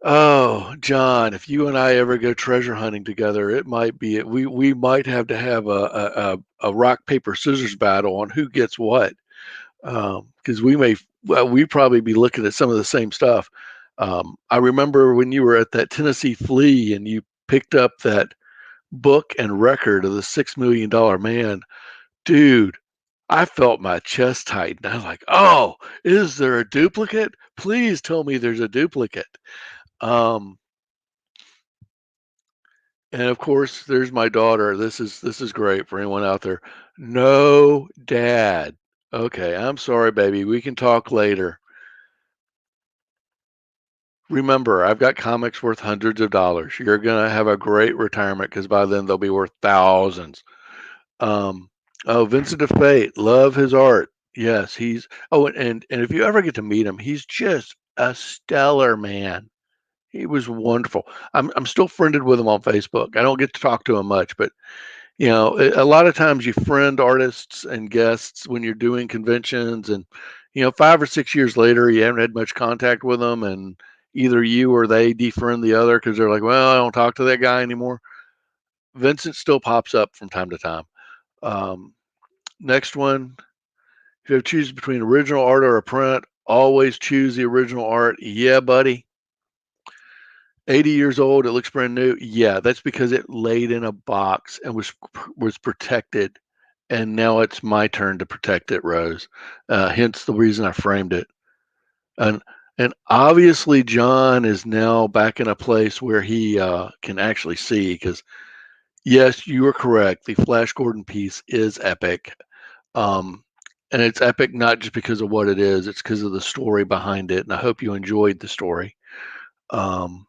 Oh, John, if you and I ever go treasure hunting together, it might be we might have to have a rock paper scissors battle on who gets what, because we probably be looking at some of the same stuff. I remember when you were at that Tennessee Flea and you picked up that book and record of the $6 Million Man, dude. I felt my chest tighten. I was like, "Oh, is there a duplicate? Please tell me there's a duplicate." Um, And of course, there's my daughter. This is great for anyone out there. No, dad. Okay, I'm sorry, baby. We can talk later. Remember, I've got comics worth hundreds of dollars. You're gonna have a great retirement because by then they'll be worth thousands. Um, oh, Vincent of Fate, love his art. Yes, he's. Oh, and if you ever get to meet him, he's just a stellar man. He was wonderful. I'm still friended with him on Facebook. I don't get to talk to him much, but a lot of times you friend artists and guests when you're doing conventions, and 5 or 6 years later, you haven't had much contact with them, and either you or they defriend the other because they're like, well, I don't talk to that guy anymore. Vincent still pops up from time to time. Um, Next one, if you have to choose between original art or a print, always choose the original art. Yeah, buddy. 80 years old, it looks brand new. Yeah, that's because it laid in a box and was protected, and now it's my turn to protect it, Rose. Hence the reason I framed it. And and obviously John is now back in a place where he can actually see because yes, you are correct. The Flash Gordon piece is epic. Um, and it's epic not just because of what it is, it's because of the story behind it. And I hope you enjoyed the story. Um,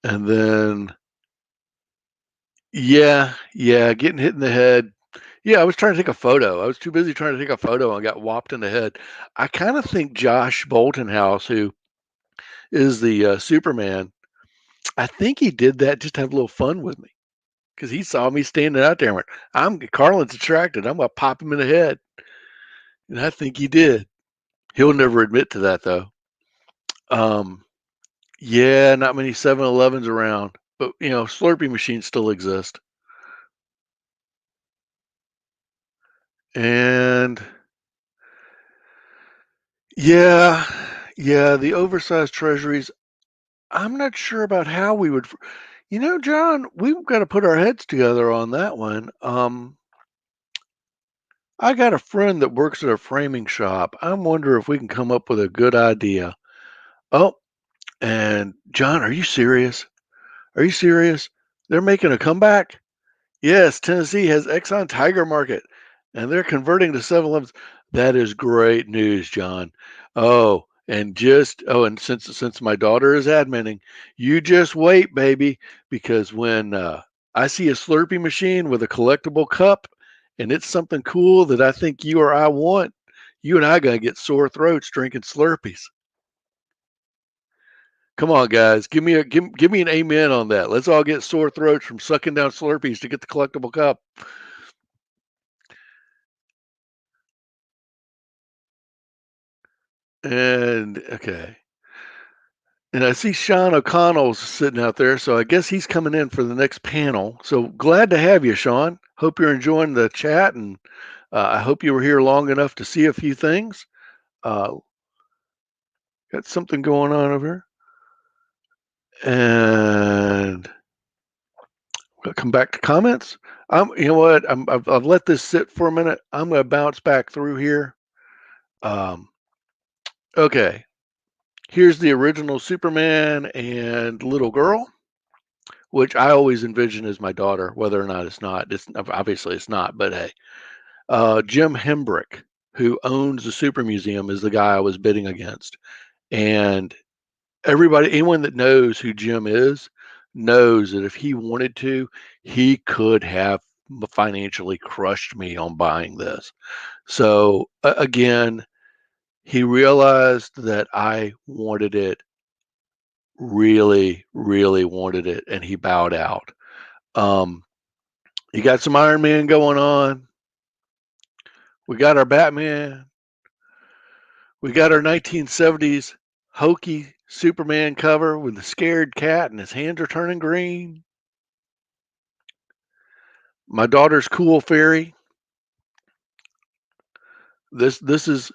and then yeah, yeah, getting hit in the head. Yeah, I was trying to take a photo. I was too busy trying to take a photo and got whopped in the head. I kind of think Josh Boltonhouse, who is the Superman, I think he did that just to have a little fun with me because he saw me standing out there and went, "I'm Carlin's attracted. I'm gonna pop him in the head," and I think he did. He'll never admit to that though. Um, yeah, not many 7-Elevens around, but Slurpee machines still exist. And Yeah, yeah, the oversized treasuries. I'm not sure about how we would. John, we've got to put our heads together on that one. I got a friend that works at a framing shop. I'm wondering if we can come up with a good idea. Oh, and John, are you serious? Are you serious? They're making a comeback? Yes, Tennessee has Exxon Tiger Market, and they're converting to 7-Elevens. That is great news, John. And since my daughter is adminning, you just wait, baby, because when I see a Slurpee machine with a collectible cup, and it's something cool that I think you or I want, you and I gonna get sore throats drinking Slurpees. Come on, guys, give me an amen on that. Let's all get sore throats from sucking down Slurpees to get the collectible cup. And okay. And I see Sean O'Connell's sitting out there, so I guess he's coming in for the next panel. So glad to have you, Sean. Hope you're enjoying the chat, and I hope you were here long enough to see a few things. Uh, got something going on over here, and we'll come back to comments. You know what? I've let this sit for a minute. I'm going to bounce back through here. Um, okay, here's the original Superman and little girl, which I always envision as my daughter, whether or not it's not. It's obviously it's not, but hey, Jim Hembrick, who owns the Super Museum, is the guy I was bidding against, and anyone that knows who Jim is, knows that if he wanted to, he could have financially crushed me on buying this. So again, he realized that I wanted it, really, really wanted it, and he bowed out. Um, You got some Iron Man going on. We got our Batman. We got our 1970s hokey Superman cover with the scared cat and his hands are turning green. My daughter's cool fairy. This this is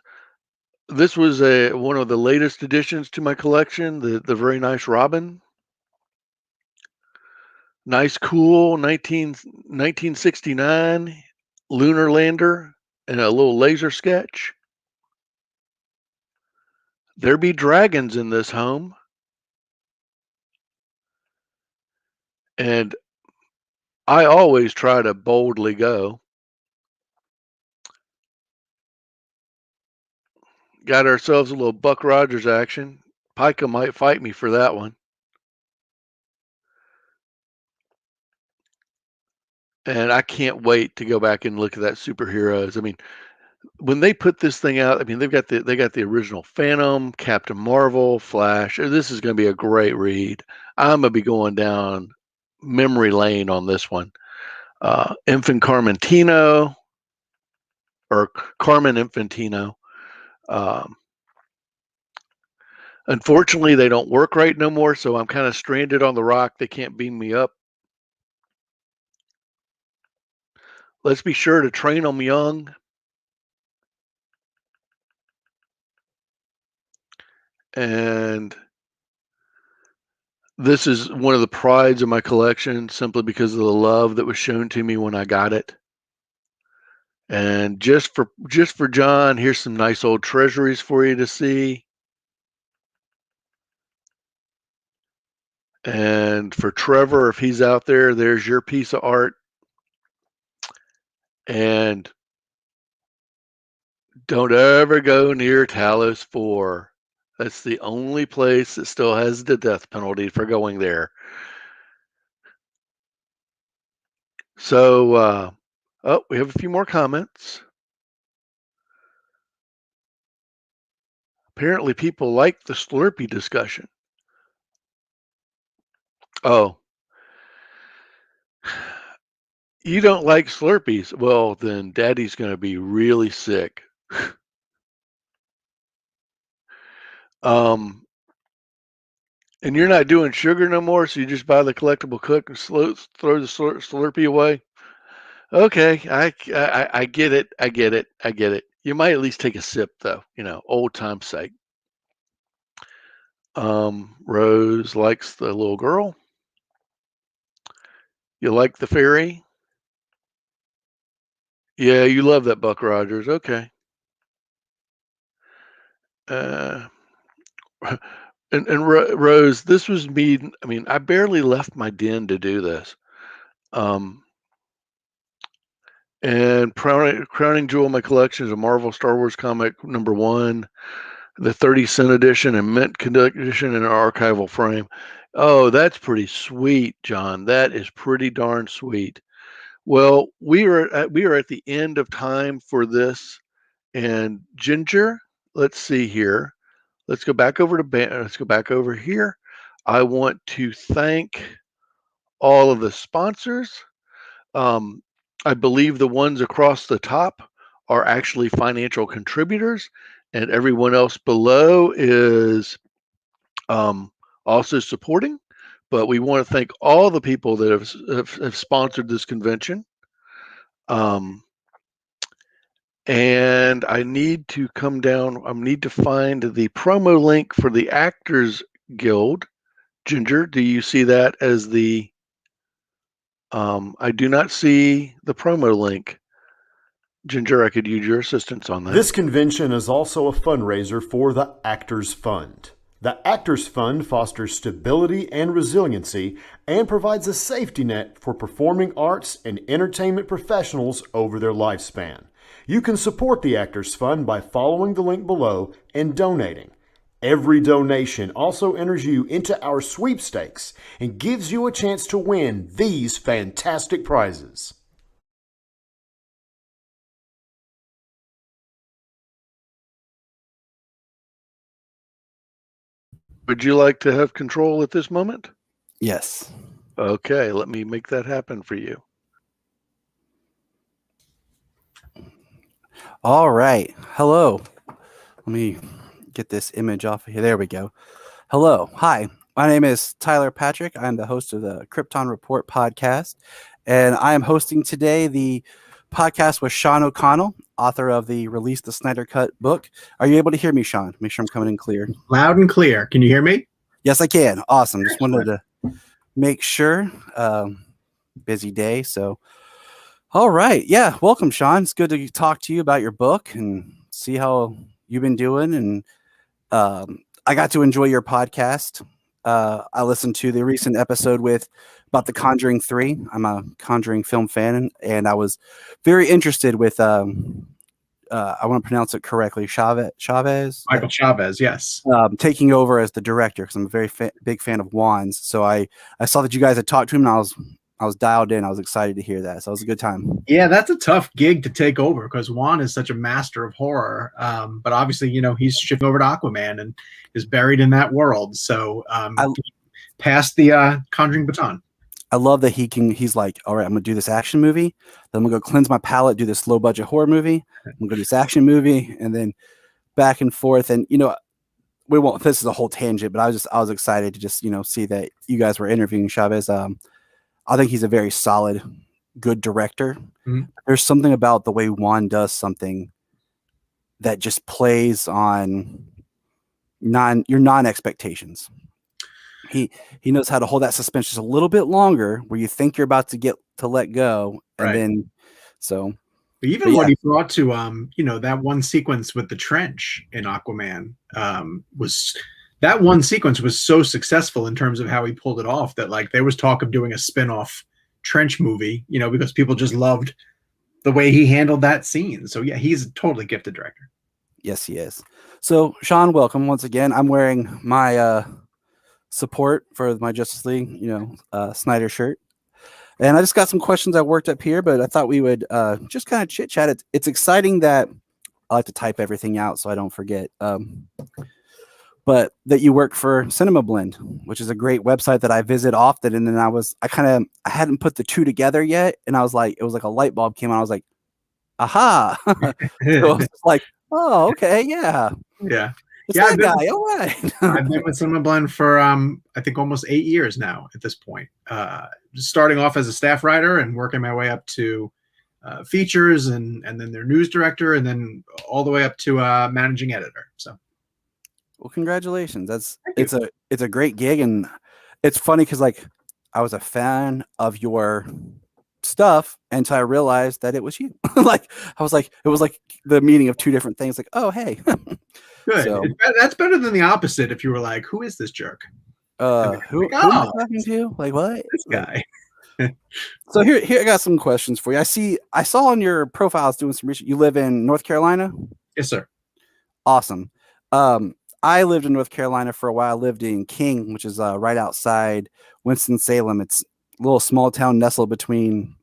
this was a one of the latest additions to my collection. The very nice Robin. Nice cool 1969 lunar lander and a little laser sketch. There be dragons in this home. And I always try to boldly go. Got ourselves a little Buck Rogers action. Pika might fight me for that one. And I can't wait to go back and look at that superheroes. I mean, when they put this thing out, I mean they got the original Phantom, Captain Marvel, Flash. This is going to be a great read. I'm gonna be going down memory lane on this one. Infant Carmentino or Carmen Infantino. Um, Unfortunately, they don't work right no more, so I'm kind of stranded on the rock. They can't beam me up. Let's be sure to train them young. And this is one of the prides of my collection simply because of the love that was shown to me when I got it. And just for John, here's some nice old treasuries for you to see. And for Trevor, if he's out there, there's your piece of art. And don't ever go near Talos 4. That's the only place that still has the death penalty for going there. So, oh, we have a few more comments. Apparently, people like the Slurpee discussion. Oh, you don't like Slurpees? Well, then Daddy's going to be really sick. um, and you're not doing sugar no more, so you just buy the collectible cook and throw the Slurpee away. Okay, I get it. I get it. I get it. You might at least take a sip, though, old time's sake. Rose likes the little girl. You like the fairy? Yeah, you love that Buck Rogers. Okay. Uh, and Rose, this was me. I mean, I barely left my den to do this. And crowning jewel of my collection is a Marvel Star Wars comic #1, the 30-cent edition and mint condition in an archival frame. Oh, that's pretty sweet, John. That is pretty darn sweet. Well, we are at the end of time for this. And Ginger, let's see here. Let's go back over to let's go back over here. I want to thank all of the sponsors. I believe the ones across the top are actually financial contributors, and everyone else below is also supporting. But we want to thank all the people that have sponsored this convention. And I need to come down. I need to find the promo link for the Actors Guild. Ginger, do you see that as the? I do not see the promo link. Ginger, I could use your assistance on that. This convention is also a fundraiser for the Actors Fund. The Actors Fund fosters stability and resiliency and provides a safety net for performing arts and entertainment professionals over their lifespan. You can support the Actors Fund by following the link below and donating. Every donation also enters you into our sweepstakes and gives you a chance to win these fantastic prizes. Would you like to have control at this moment? Yes. Okay, let me make that happen for you. All right. Hello. Let me get this image off of here. There we go. Hello. Hi. My name is Tyler Patrick. I'm the host of the Krypton Report podcast, and I am hosting today the podcast with Sean O'Connell, author of the Release the Snyder Cut book. Are you able to hear me, Sean? Make sure I'm coming in clear. Loud and clear. Can you hear me? Yes, I can. Awesome. Just wanted to make sure. Busy day. So, all right. Yeah. Welcome, Sean. It's good to talk to you about your book and see how you've been doing. And I got to enjoy your podcast. I listened to the recent episode about The Conjuring 3. I'm a Conjuring film fan, and I was very interested with, I want to pronounce it correctly, Chavez? Michael Chavez, yes. Taking over as the director, because I'm a very big fan of Juan's. So I saw that you guys had talked to him, and I was dialed in. I was excited to hear that. So it was a good time. Yeah, that's a tough gig to take over because Juan is such a master of horror. But obviously, he's shifting over to Aquaman and is buried in that world. So passed the Conjuring baton. I love that he's like, all right, I'm going to do this action movie. Then I'm going to go cleanse my palate, do this low budget horror movie. I'm going to do this action movie, and then back and forth. And, we won't, this is a whole tangent, but I was excited to just, see that you guys were interviewing Chavez. I think he's a very solid, good director. Mm-hmm. There's something about the way Juan does something that just plays on your non-expectations. He knows how to hold that suspense just a little bit longer where you think you're about to get to let go. And then, what he brought to, that one sequence with the trench in Aquaman that one sequence was so successful in terms of how he pulled it off that there was talk of doing a spin-off trench movie, because people just loved the way he handled that scene. So yeah, he's a totally gifted director. Yes, he is. So Sean, welcome once again. I'm wearing my, support for my Justice League, Snyder shirt. And I just got some questions I worked up here, but I thought we would just kind of chit chat. It's exciting that I like to type everything out so I don't forget. But that you work for Cinema Blend, which is a great website that I visit often. And then I hadn't put the two together yet. And I was like, it was like a light bulb came on. I was like, aha. So I was like, oh, okay. Yeah. Yeah. It's that guy. All right. I've been with Cinema Blend for I think almost 8 years now at this point. Starting off as a staff writer and working my way up to features, and then their news director, and then all the way up to managing editor. So, well, congratulations. Thank It's a great gig, and it's funny because like I was a fan of your stuff until I realized that it was you. Like I was like, it was like the meaning of two different things. Like, oh hey, good. So- That's better than the opposite. If you were like, "Who is this jerk?" who like, am I oh, talking to? Like what? This guy. So here I got some questions for you. I saw on your profiles doing some research. You live in North Carolina? Yes, sir. Awesome. I lived in North Carolina for a while. I lived in King, which is right outside Winston-Salem. It's a little small town nestled between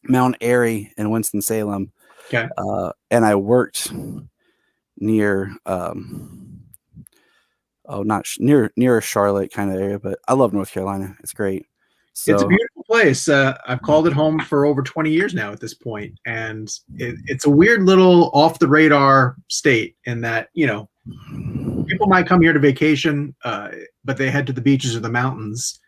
Mount Airy and Winston-Salem. Okay. And I worked near near Charlotte kind of area, but I love North Carolina. It's great. So It's a beautiful place. I've called it home for over 20 years now at this point, and it's a weird little off the radar state in that, you know, people might come here to vacation, but they head to the beaches or the mountains.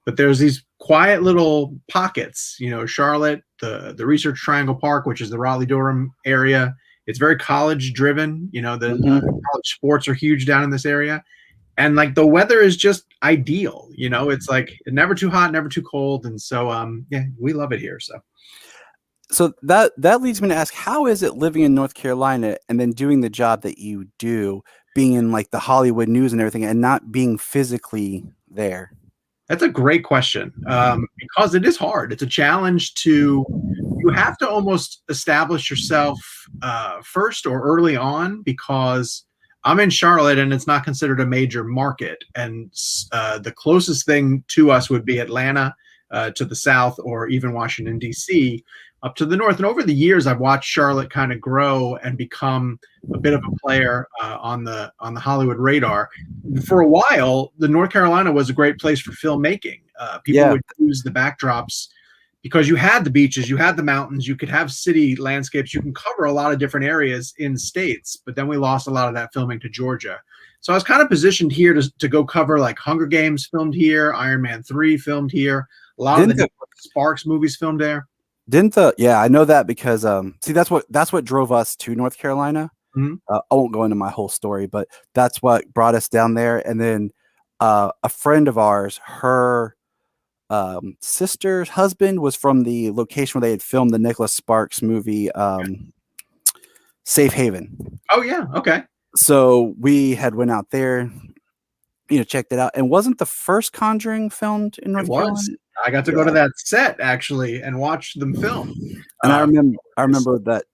But there's these quiet little pockets, you know, Charlotte, the Research Triangle Park, which is the Raleigh-Durham area. It's very college driven. You know, the college sports are huge down in this area. And like the weather is just ideal, you know, it's like never too hot, never too cold. And so, yeah, we love it here. So that leads me to ask, how is it living in North Carolina and then doing the job that you do, being in like the Hollywood news and everything and not being physically there? That's a great question, because it is hard. It's a challenge you have to almost establish yourself first or early on, because I'm in Charlotte and it's not considered a major market. And the closest thing to us would be Atlanta to the south, or even Washington, D.C. up to the north. And over the years, I've watched Charlotte kind of grow and become a bit of a player on the Hollywood radar. For a while, the North Carolina was a great place for filmmaking. People would use the backdrops because you had the beaches, you had the mountains, you could have city landscapes, you can cover a lot of different areas in states, but then we lost a lot of that filming to Georgia. So I was kind of positioned here to go cover like Hunger Games filmed here, Iron Man 3 filmed here, a lot of the Sparks movies filmed there. I know that because see that's what drove us to North Carolina. Mm-hmm. I won't go into my whole story, but that's what brought us down there. And then a friend of ours, her sister's husband was from the location where they had filmed the Nicholas Sparks movie, Safe Haven. Oh yeah, okay. So we had went out there, you know, checked it out. And wasn't the first Conjuring filmed in North Carolina? I got to go to that set actually and watch them film. And I remember that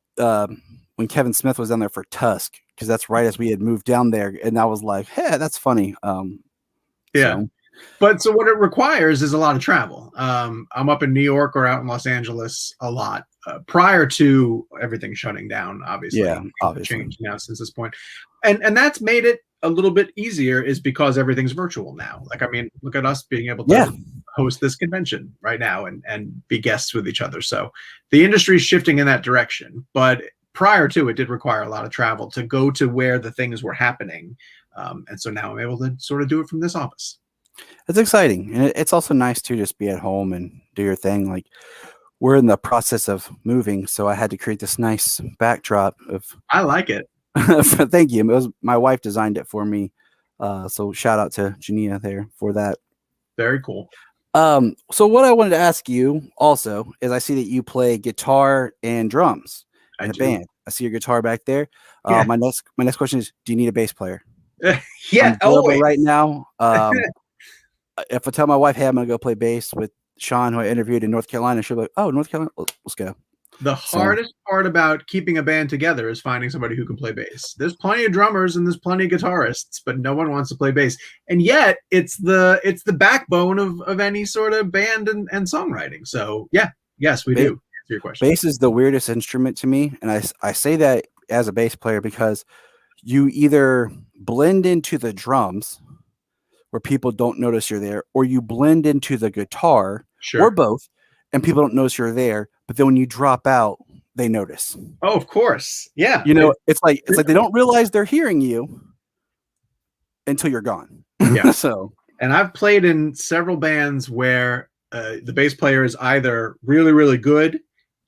when Kevin Smith was down there for Tusk, because that's right as we had moved down there, and I was like, hey, that's funny. Yeah. But so what it requires is a lot of travel. I'm up in New York or out in Los Angeles a lot prior to everything shutting down, obviously. Yeah, obviously. Changed now since this point. And that's made it a little bit easier is because everything's virtual now. Like, I mean, look at us being able to host this convention right now and be guests with each other. So the industry is shifting in that direction. But prior to it did require a lot of travel to go to where the things were happening. And so now I'm able to sort of do it from this office. It's exciting. And it's also nice to just be at home and do your thing. Like we're in the process of moving, so I had to create this nice backdrop of. I like it. Thank you. It was my wife designed it for me. So shout out to Jania there for that. Very cool. So what I wanted to ask you also is I see that you play guitar and drums in a band. I see your guitar back there. Yeah. My next question is, do you need a bass player? Yeah. Always. Right now. If I tell my wife, hey, I'm going to go play bass with Sean, who I interviewed in North Carolina, she'll be like, oh, North Carolina, let's go. The hardest part about keeping a band together is finding somebody who can play bass. There's plenty of drummers and there's plenty of guitarists, but no one wants to play bass. And yet it's the backbone of any sort of band and songwriting. So yes, we do. To answer your question. Bass is the weirdest instrument to me. And I say that as a bass player because you either blend into the drums where people don't notice you're there, or you blend into the guitar, or both, and people don't notice you're there. But then when you drop out, they notice. Oh, of course. Yeah. You know, it's like they don't realize they're hearing you until you're gone. Yeah. And I've played in several bands where the bass player is either really, really good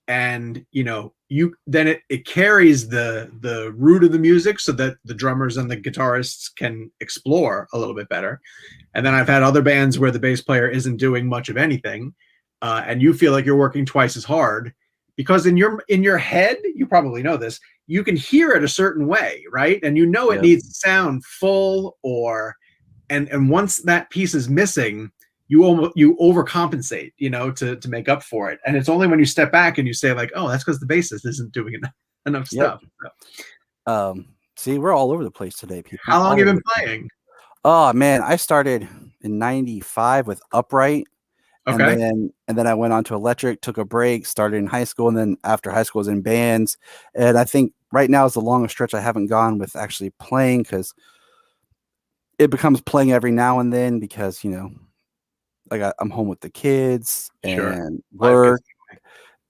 and you then it carries the root of the music so that the drummers and the guitarists can explore a little bit better. And then I've had other bands where the bass player isn't doing much of anything, and you feel like you're working twice as hard because in your head, you probably know this, you can hear it a certain way, right? And it needs to sound full, and once that piece is missing, you overcompensate, to make up for it. And it's only when you step back and you say like, oh, that's because the bassist isn't doing enough stuff. See, we're all over the place today, people. How long have you been playing? Oh man, I started in '95 with upright. Okay. And then I went on to electric, took a break, started in high school, and then after high school I was in bands. And I think right now is the longest stretch I haven't gone with actually playing, because it becomes playing every now and then because, I'm home with the kids and work.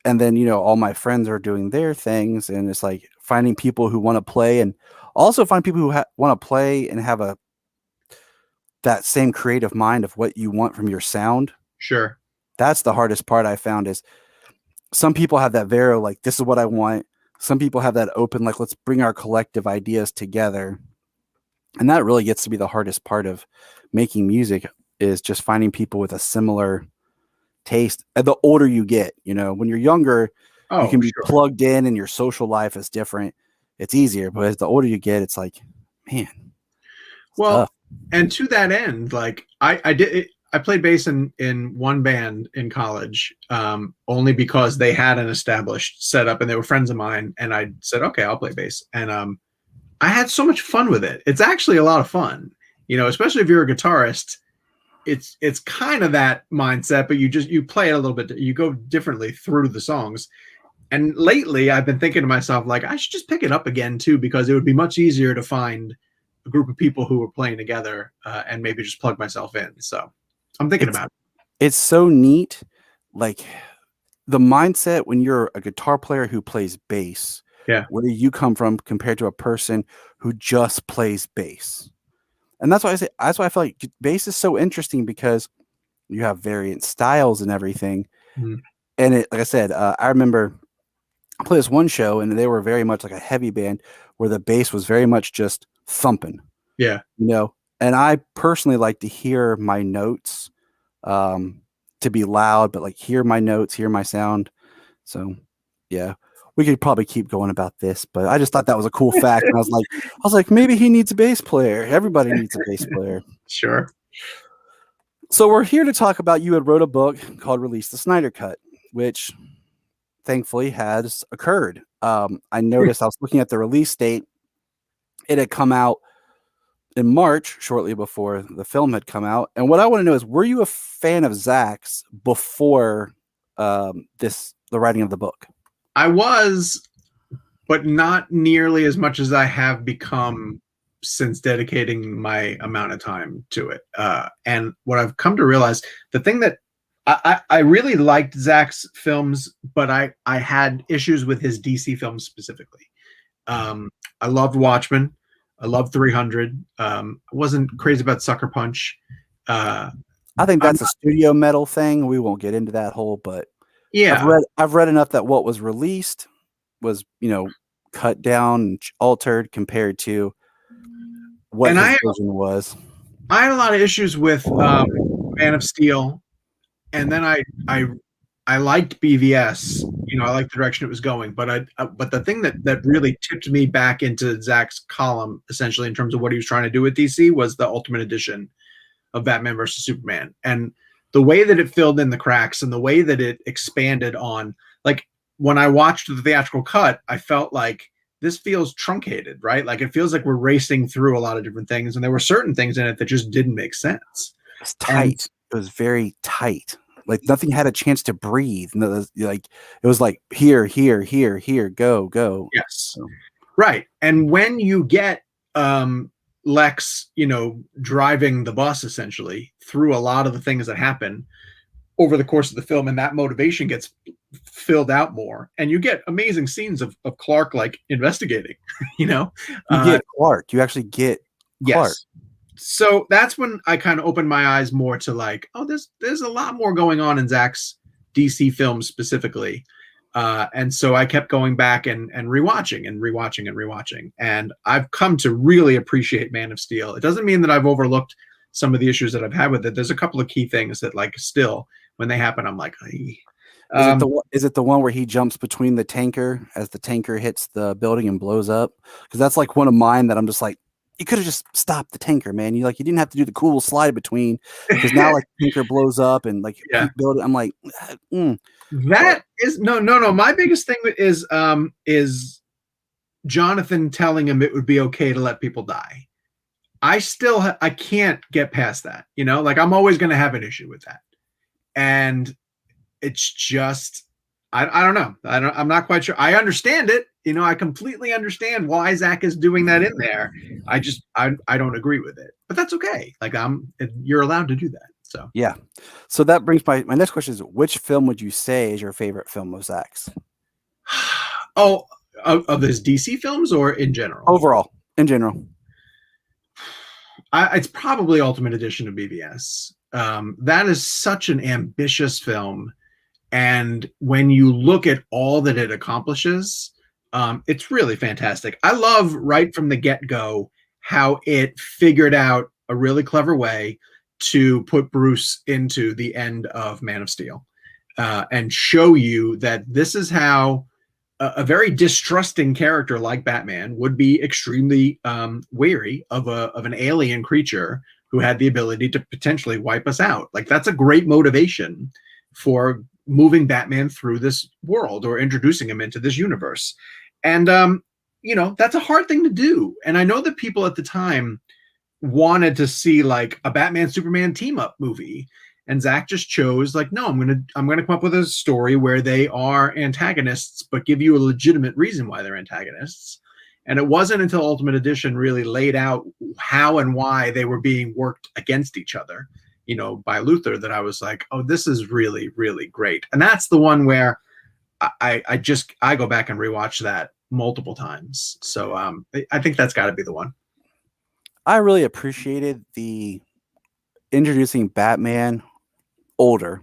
And then, all my friends are doing their things, and it's like finding people who want to play, and also find people who want to play and have that same creative mind of what you want from your sound. Sure. That's the hardest part I found, is some people have that very like, this is what I want. Some people have that open, like, let's bring our collective ideas together. And that really gets to be the hardest part of making music, is just finding people with a similar taste. And the older you get, when you're younger, you can be plugged in and your social life is different. It's easier. But as the older you get, it's like, man. Well, tough. And to that end, like I played bass in one band in college, only because they had an established setup and they were friends of mine. And I said, okay, I'll play bass. And I had so much fun with it. It's actually a lot of fun, especially if you're a guitarist. It's kind of that mindset, but you play it a little bit. You go differently through the songs. And lately I've been thinking to myself, like, I should just pick it up again too, because it would be much easier to find a group of people who were playing together, and maybe just plug myself in. So I'm thinking about it. It's so neat. Like the mindset when you're a guitar player who plays bass, where you come from compared to a person who just plays bass. And that's why I feel like bass is so interesting, because you have variant styles and everything. Mm-hmm. And like I said, I remember I played this one show and they were very much like a heavy band where the bass was very much just thumping. Yeah. And I personally like to hear my notes, to be loud, but like hear my notes, hear my sound. So yeah, we could probably keep going about this, but I just thought that was a cool fact. And I was like, maybe he needs a bass player. Everybody needs a bass player. Sure. So we're here to talk about, you had wrote a book called Release the Snyder Cut, which thankfully has occurred. I noticed I was looking at the release date. It had come out in March, shortly before the film had come out. And what I want to know is, were you a fan of Zach's before the writing of the book? I was, but not nearly as much as I have become since dedicating my amount of time to it. And what I've come to realize, the thing that I really liked Zach's films, but I had issues with his DC films specifically. I loved Watchmen. I loved 300. I wasn't crazy about Sucker Punch. I think that's a studio metal thing. We won't get into that whole, but yeah, I've read enough that what was released was, cut down and altered compared to what his version was. I had a lot of issues with Man of Steel, and then I liked BVS. I liked the direction it was going, but but the thing that really tipped me back into Zach's column, essentially in terms of what he was trying to do with DC, was the Ultimate Edition of Batman versus Superman, and the way that it filled in the cracks and the way that it expanded on, like, when I watched the theatrical cut, I felt like this feels truncated, right? Like it feels like we're racing through a lot of different things, and there were certain things in it that just didn't make sense. It's tight. It was very tight. Like nothing had a chance to breathe. Like it was like here, go. Yes, so. Right. And when you get Lex, driving the bus essentially through a lot of the things that happen over the course of the film, and that motivation gets filled out more, and you get amazing scenes of Clark like investigating. You get Clark. You actually get Clark. Yes. So that's when I kind of opened my eyes more to like, oh, there's a lot more going on in Zach's DC films specifically. And so I kept going back and rewatching and rewatching and rewatching. And I've come to really appreciate Man of Steel. It doesn't mean that I've overlooked some of the issues that I've had with it. There's a couple of key things that, like, still when they happen, I'm like, is it the one where he jumps between the tanker as the tanker hits the building and blows up? Because that's like one of mine that I'm just like, you could have just stopped the tanker, man. You didn't have to do the cool slide between, because now like the tanker blows up and like keep building. I'm like, that is no. My biggest thing is Jonathan telling him it would be okay to let people die. I can't get past that. Like, I'm always going to have an issue with that, and it's just I don't know. I'm not quite sure. I understand it. I completely understand why Zach is doing that in there. I don't agree with it, but that's okay. Like, you're allowed to do that. So yeah. So that brings my next question is, which film would you say is your favorite film of Zach's? Oh, of his DC films or in general? Overall, in general. It's probably Ultimate Edition of BVS. That is such an ambitious film. And when you look at all that it accomplishes, it's really fantastic. I love right from the get-go how it figured out a really clever way to put Bruce into the end of Man of Steel, and show you that this is how a very distrusting character like Batman would be extremely wary of an alien creature who had the ability to potentially wipe us out. Like, that's a great motivation for moving Batman through this world or introducing him into this universe. And, that's a hard thing to do. And I know that people at the time wanted to see like a Batman Superman team up movie. And Zach just chose like, no, I'm going to come up with a story where they are antagonists, but give you a legitimate reason why they're antagonists. And it wasn't until Ultimate Edition really laid out how and why they were being worked against each other, by Luthor, that I was like, oh, this is really, really great. And that's the one where I go back and rewatch that multiple times. So I think that's got to be the one. I really appreciated the introducing Batman older.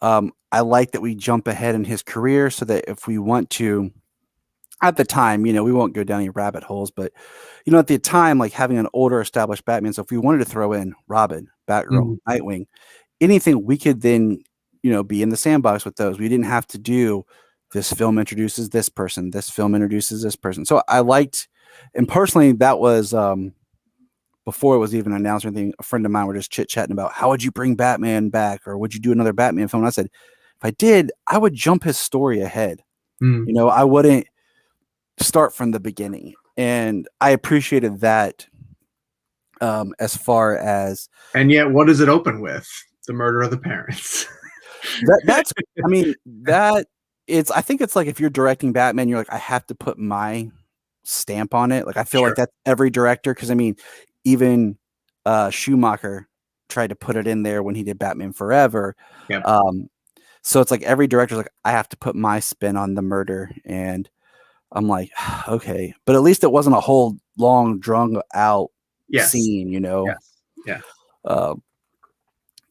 I like that we jump ahead in his career so that if we want to, at the time, we won't go down any rabbit holes, but at the time, like having an older established Batman. So if we wanted to throw in Robin, Batgirl, Nightwing, anything, we could then, be in the sandbox with those. We didn't have to do this film introduces this person, this film introduces this person. So I liked, and personally, that was, before it was even announced or anything, a friend of mine were just chit-chatting about how would you bring Batman back, or would you do another Batman film? And I said, if I did, I would jump his story ahead. I wouldn't start from the beginning. And I appreciated that, as far as... And yet, what does it open with? The murder of the parents. that's, I think it's like if you're directing Batman, you're like, I have to put my stamp on it. Like, I feel like that's every director. Because, even Schumacher tried to put it in there when he did Batman Forever. Yep. So it's like every director's like, I have to put my spin on the murder. And I'm like, okay. But at least it wasn't a whole long, drawn out scene, Yes. Yeah.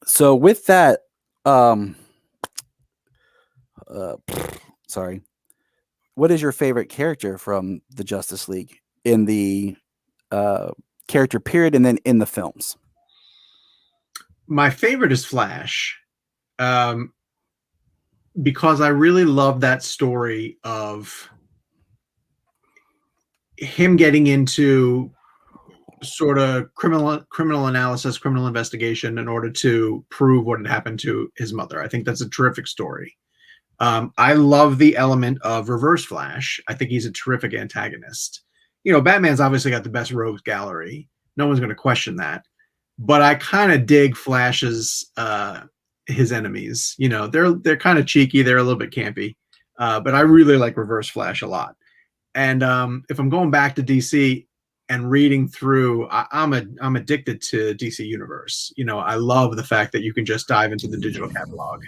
So with that, sorry. What is your favorite character from the Justice League in the character period and then in the films? My favorite is Flash, because I really love that story of him getting into sort of criminal analysis, criminal investigation in order to prove what had happened to his mother. I think that's a terrific story. I love the element of Reverse Flash. I think he's a terrific antagonist. Batman's obviously got the best rogues gallery. No one's going to question that. But I kind of dig Flash's his enemies. They're kind of cheeky. They're a little bit campy. But I really like Reverse Flash a lot. And if I'm going back to DC and reading through, I'm addicted to DC Universe. I love the fact that you can just dive into the digital catalog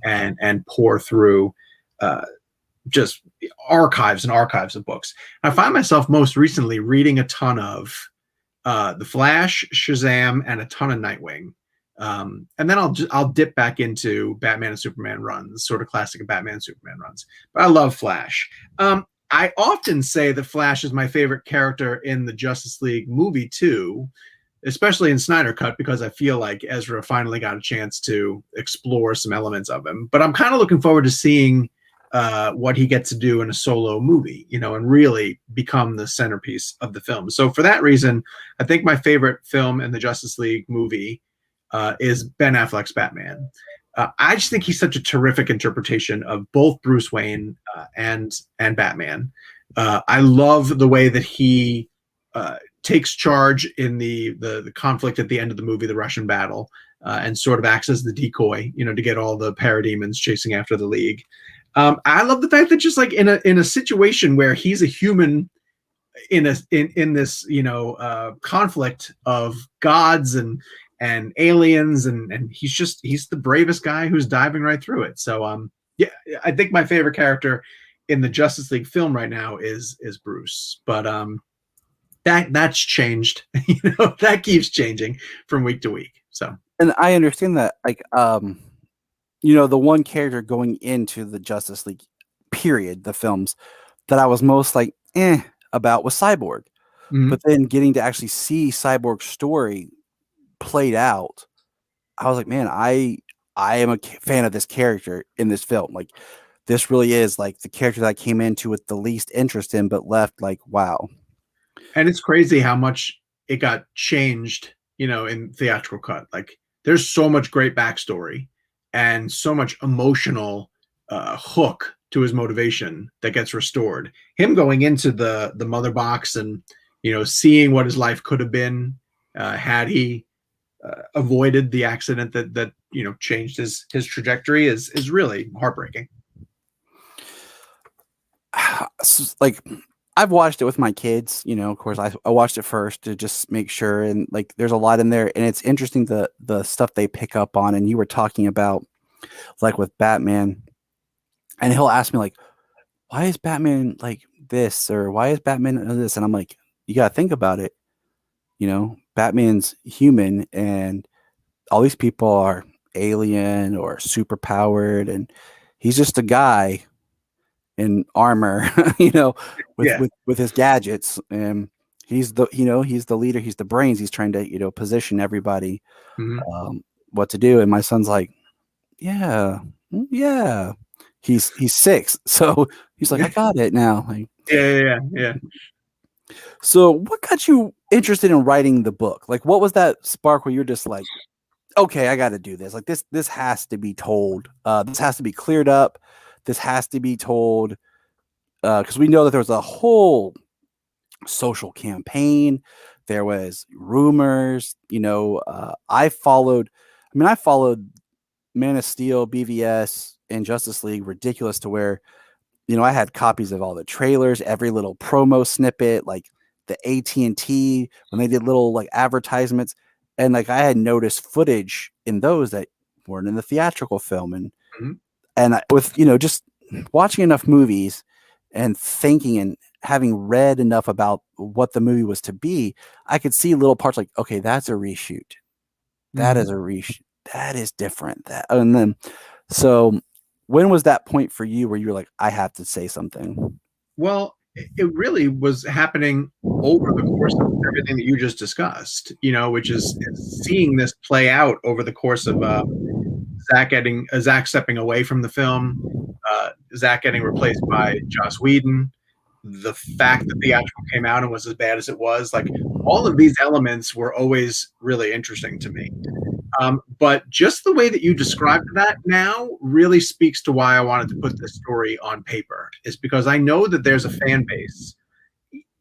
and pour through just archives and archives of books. I find myself most recently reading a ton of The Flash, Shazam, and a ton of Nightwing. And then I'll dip back into Batman and Superman runs, sort of classic Batman and Superman runs. But I love Flash. I often say that Flash is my favorite character in the Justice League movie too, especially in Snyder Cut, because I feel like Ezra finally got a chance to explore some elements of him. But I'm kind of looking forward to seeing what he gets to do in a solo movie, and really become the centerpiece of the film. So for that reason, I think my favorite film in the Justice League movie is Ben Affleck's Batman. I just think he's such a terrific interpretation of both Bruce Wayne and Batman. I love the way that he takes charge in the conflict at the end of the movie, the Russian battle, and sort of acts as the decoy, to get all the parademons chasing after the League. I love the fact that just like in a situation where he's a human in this conflict of gods and aliens, and he's the bravest guy who's diving right through it. So yeah, I think my favorite character in the Justice League film right now is Bruce, but that's changed. That keeps changing from week to week. So, and I understand that, like, the one character going into the Justice League period, the films, that I was most like about was Cyborg. Mhm. But then getting to actually see Cyborg's story played out, I was like, man, I am a fan of this character in this film. Like, this really is like the character that I came into with the least interest in, but left like, wow. And it's crazy how much it got changed, in theatrical cut. Like, there's so much great backstory and so much emotional hook to his motivation that gets restored. Him going into the mother box and seeing what his life could have been had he avoided the accident that changed his trajectory is really heartbreaking. Like, I've watched it with my kids, of course I watched it first to just make sure, and like there's a lot in there, and it's interesting the stuff they pick up on. And you were talking about, like, with Batman, and he'll ask me like, why is Batman like this, or why is Batman this? And I'm like, you got to think about it. Batman's human, and all these people are alien or super powered, and he's just a guy in armor, with his gadgets, and he's the leader, he's the brains, he's trying to position everybody what to do. And my son's like, yeah, he's 6, so he's like, I got it now. Like, yeah. So what got you interested in writing the book? Like, what was that spark where you're just like, okay, I got to do this. Like, this has to be told. This has to be cleared up. This has to be told, because we know that there was a whole social campaign. There was rumors. I followed Man of Steel, BVS, and Justice League ridiculous to where, I had copies of all the trailers, every little promo snippet, like the AT&T when they did little like advertisements, and like I had noticed footage in those that weren't in the theatrical film, and with just watching enough movies and thinking and having read enough about what the movie was to be, I could see little parts like, okay, that's a reshoot, that is a reshoot, that is different, and then so. When was that point for you where you were like, I have to say something? Well, it really was happening over the course of everything that you just discussed, which is seeing this play out over the course of Zach stepping away from the film, Zach getting replaced by Joss Whedon, the fact that the theatrical came out and was as bad as it was. Like, all of these elements were always really interesting to me. But just the way that you described that now really speaks to why I wanted to put this story on paper, is because I know that there's a fan base.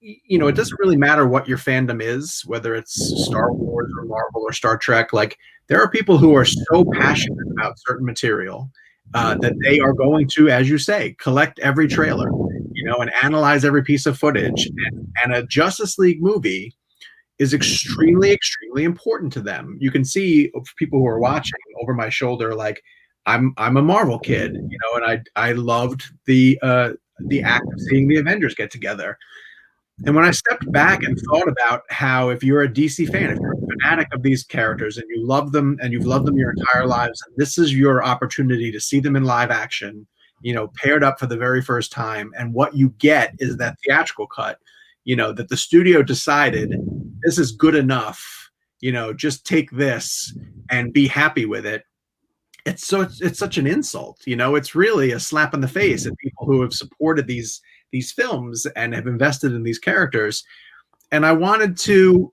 It doesn't really matter what your fandom is, whether it's Star Wars or Marvel or Star Trek. Like, there are people who are so passionate about certain material that they are going to, as you say, collect every trailer, and analyze every piece of footage. And a Justice League movie is extremely, extremely important to them. You can see people who are watching over my shoulder, like, I'm a Marvel kid, and I loved the act of seeing the Avengers get together. And when I stepped back and thought about how, if you're a DC fan, if you're a fanatic of these characters and you love them and you've loved them your entire lives, and this is your opportunity to see them in live action, paired up for the very first time, and what you get is that theatrical cut, that the studio decided this is good enough, just take this and be happy with it. It's such an insult. It's really a slap in the face at people who have supported these films and have invested in these characters. And I wanted to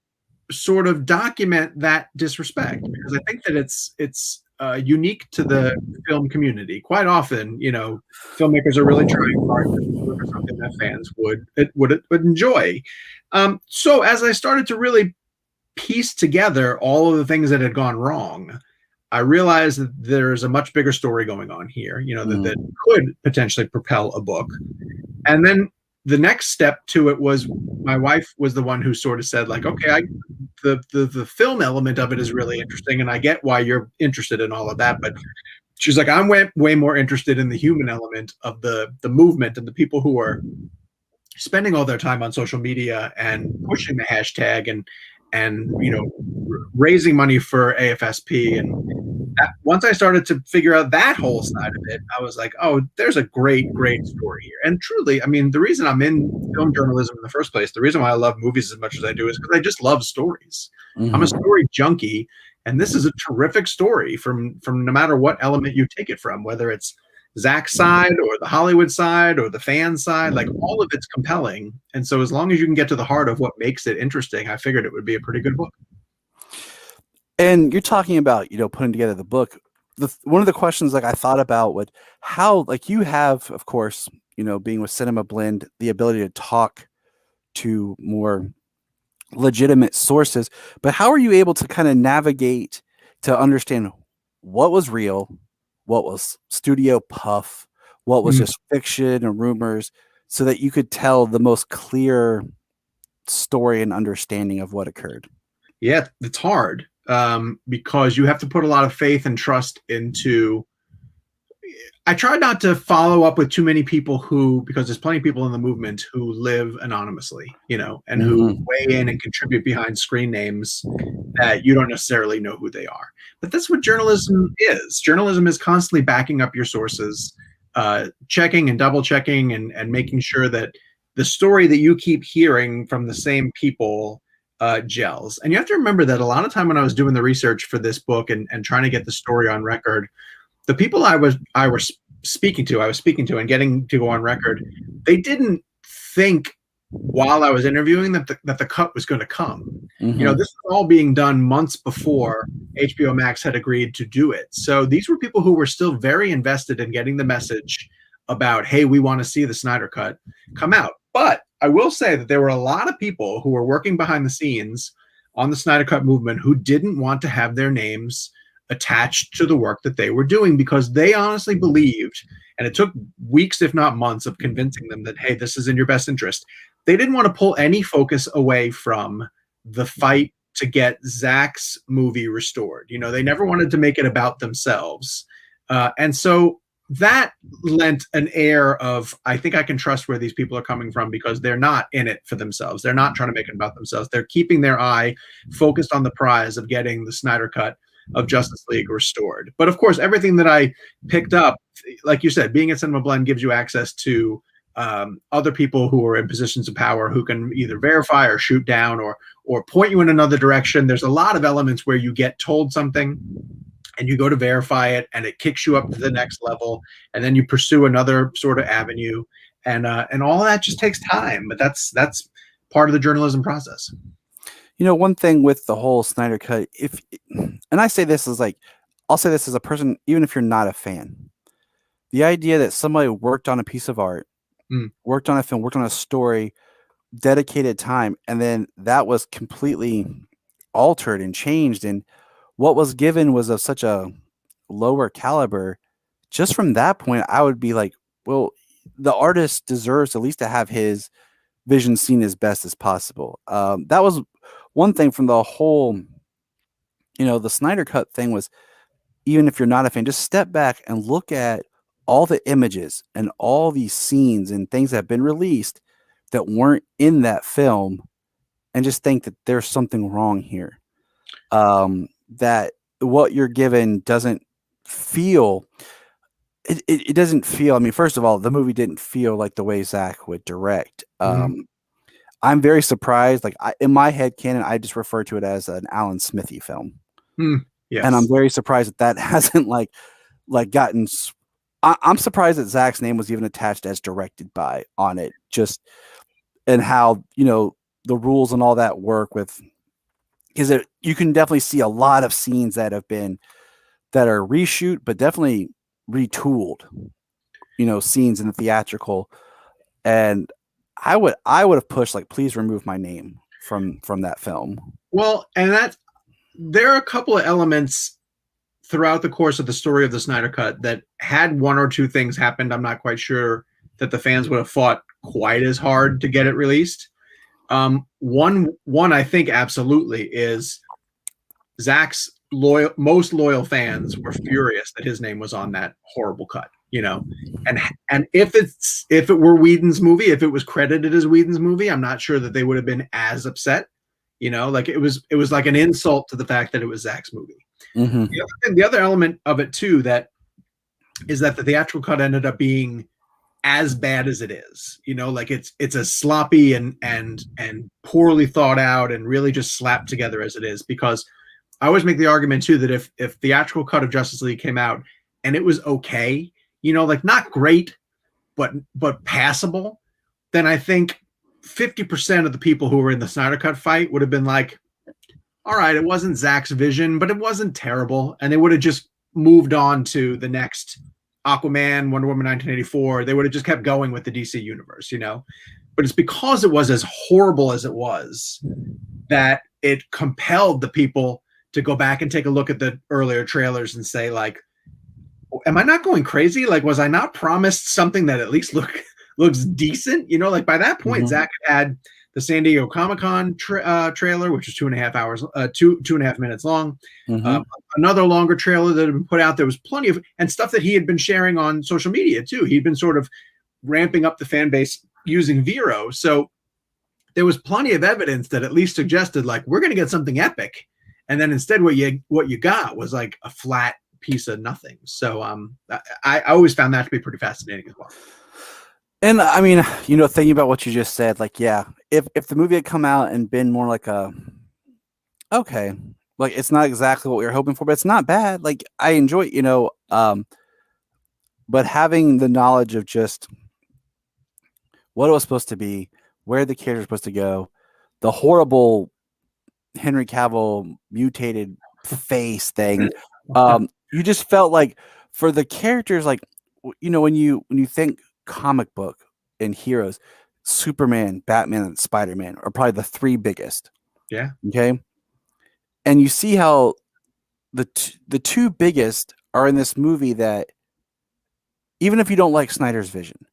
sort of document that disrespect, because I think that it's unique to the film community. Quite often, filmmakers are really trying hard to deliver something that fans would enjoy. So as I started to really piece together all of the things that had gone wrong, I realized that there's a much bigger story going on here, that could potentially propel a book. And then the next step to it was, my wife was the one who sort of said, like, okay, the film element of it is really interesting, and I get why you're interested in all of that, but she's like, I'm way more interested in the human element of the movement and the people who are spending all their time on social media and pushing the hashtag and raising money for AFSP. And once I started to figure out that whole side of it, I was like, oh, there's a great story here. And truly, I mean, the reason I'm in film journalism in the first place, the reason why I love movies as much as I do, is because I just love stories. I'm a story junkie, and this is a terrific story from no matter what element you take it from, whether it's Zach's side or the Hollywood side or the fan side, like, all of it's compelling. And so as long as you can get to the heart of what makes it interesting, I figured it would be a pretty good book. And you're talking about, putting together the book. One of the questions, like, I thought about would how, like, you have, of course, being with Cinema Blend, the ability to talk to more legitimate sources, but how are you able to kind of navigate to understand what was real, what was studio puff, what was just fiction and rumors, so that you could tell the most clear story and understanding of what occurred? Yeah, it's hard. Because you have to put a lot of faith and trust into. I try not to follow up with too many people because there's plenty of people in the movement who live anonymously, and who weigh in and contribute behind screen names that you don't necessarily know who they are. But that's what journalism is. Journalism is constantly backing up your sources, checking and double checking and making sure that the story that you keep hearing from the same people gels. And you have to remember that a lot of time when I was doing the research for this book and trying to get the story on record, the people I was speaking to and getting to go on record, they didn't think while I was interviewing that the cut was going to come. This was all being done months before HBO Max had agreed to do it. So these were people who were still very invested in getting the message about, hey, we want to see the Snyder Cut come out. But I will say that there were a lot of people who were working behind the scenes on the Snyder Cut movement who didn't want to have their names attached to the work that they were doing, because they honestly believed, and it took weeks, if not months, of convincing them that, hey, this is in your best interest. They didn't want to pull any focus away from the fight to get Zach's movie restored. They never wanted to make it about themselves. And so that lent an air of, I think I can trust where these people are coming from, because they're not in it for themselves. They're not trying to make it about themselves. They're keeping their eye focused on the prize of getting the Snyder Cut of Justice League restored. But of course, everything that I picked up, like you said, being at Cinema Blend gives you access to other people who are in positions of power who can either verify or shoot down or point you in another direction. There's a lot of elements where you get told something and you go to verify it, and it kicks you up to the next level, and then you pursue another sort of avenue, and all that just takes time. But that's part of the journalism process. One thing with the whole Snyder Cut, and I say this as I'll say this as a person, even if you're not a fan, the idea that somebody worked on a piece of art, worked on a film, worked on a story, dedicated time, and then that was completely altered and changed, and what was given was of such a lower caliber. Just from that point, I would be like, well, the artist deserves at least to have his vision seen as best as possible. That was one thing from the whole, the Snyder Cut thing was, even if you're not a fan, just step back and look at all the images and all these scenes and things that have been released that weren't in that film and just think that there's something wrong here. That what you're given doesn't feel it doesn't feel. I mean, first of all, the movie didn't feel like the way Zach would direct. I'm very surprised. Like in my head canon, I just refer to it as an Alan Smithy film. Yes. And I'm very surprised that hasn't like gotten. I'm surprised that Zach's name was even attached as directed by on it. Just and how the rules and all that work with, because you can definitely see a lot of scenes that are reshoot, but definitely retooled. Scenes in the theatrical, and I would have pushed like, please remove my name from that film. Well, and there are a couple of elements throughout the course of the story of the Snyder Cut that had one or two things happened, I'm not quite sure that the fans would have fought quite as hard to get it released. One I think absolutely is Zach's most loyal fans were furious that his name was on that horrible cut, and if it were Whedon's movie, if it was credited as Whedon's movie, I'm not sure that they would have been as upset. Like it was like an insult to the fact that it was Zach's movie. The other element of it too is that the theatrical cut ended up being as bad as it is. Like it's as sloppy and poorly thought out and really just slapped together as it is. Because I always make the argument too that if theatrical cut of Justice League came out and it was okay, like not great, but passable, then I think 50% of the people who were in the Snyder Cut fight would have been like, all right, it wasn't Zach's vision, but it wasn't terrible. And they would have just moved on to the next Aquaman, Wonder Woman 1984. They would have just kept going with the DC universe, But it's because it was as horrible as it was that it compelled the people to go back and take a look at the earlier trailers and say, like, am I not going crazy? Like, was I not promised something that at least looks decent? Like by that point, Zach had the San Diego Comic-Con trailer, which was 2.5 hours, 2.5 minutes long. Another longer trailer that had been put out. There was plenty of and stuff that he had been sharing on social media too. He'd been sort of ramping up the fan base using Vero. So there was plenty of evidence that at least suggested like, we're going to get something epic. And then instead what you got was like a flat piece of nothing. So I always found that to be pretty fascinating as well. And I mean, thinking about what you just said, like, yeah, if the movie had come out and been more like okay, like it's not exactly what we were hoping for, but it's not bad. Like I enjoy it, but having the knowledge of just what it was supposed to be, where the character was supposed to go, the horrible Henry Cavill mutated face thing, you just felt like for the characters, like, when you think comic book and heroes, Superman, Batman, and Spider-Man are probably the three biggest. Yeah. Okay. And you see how the two biggest are in this movie that even if you don't like Snyder's vision,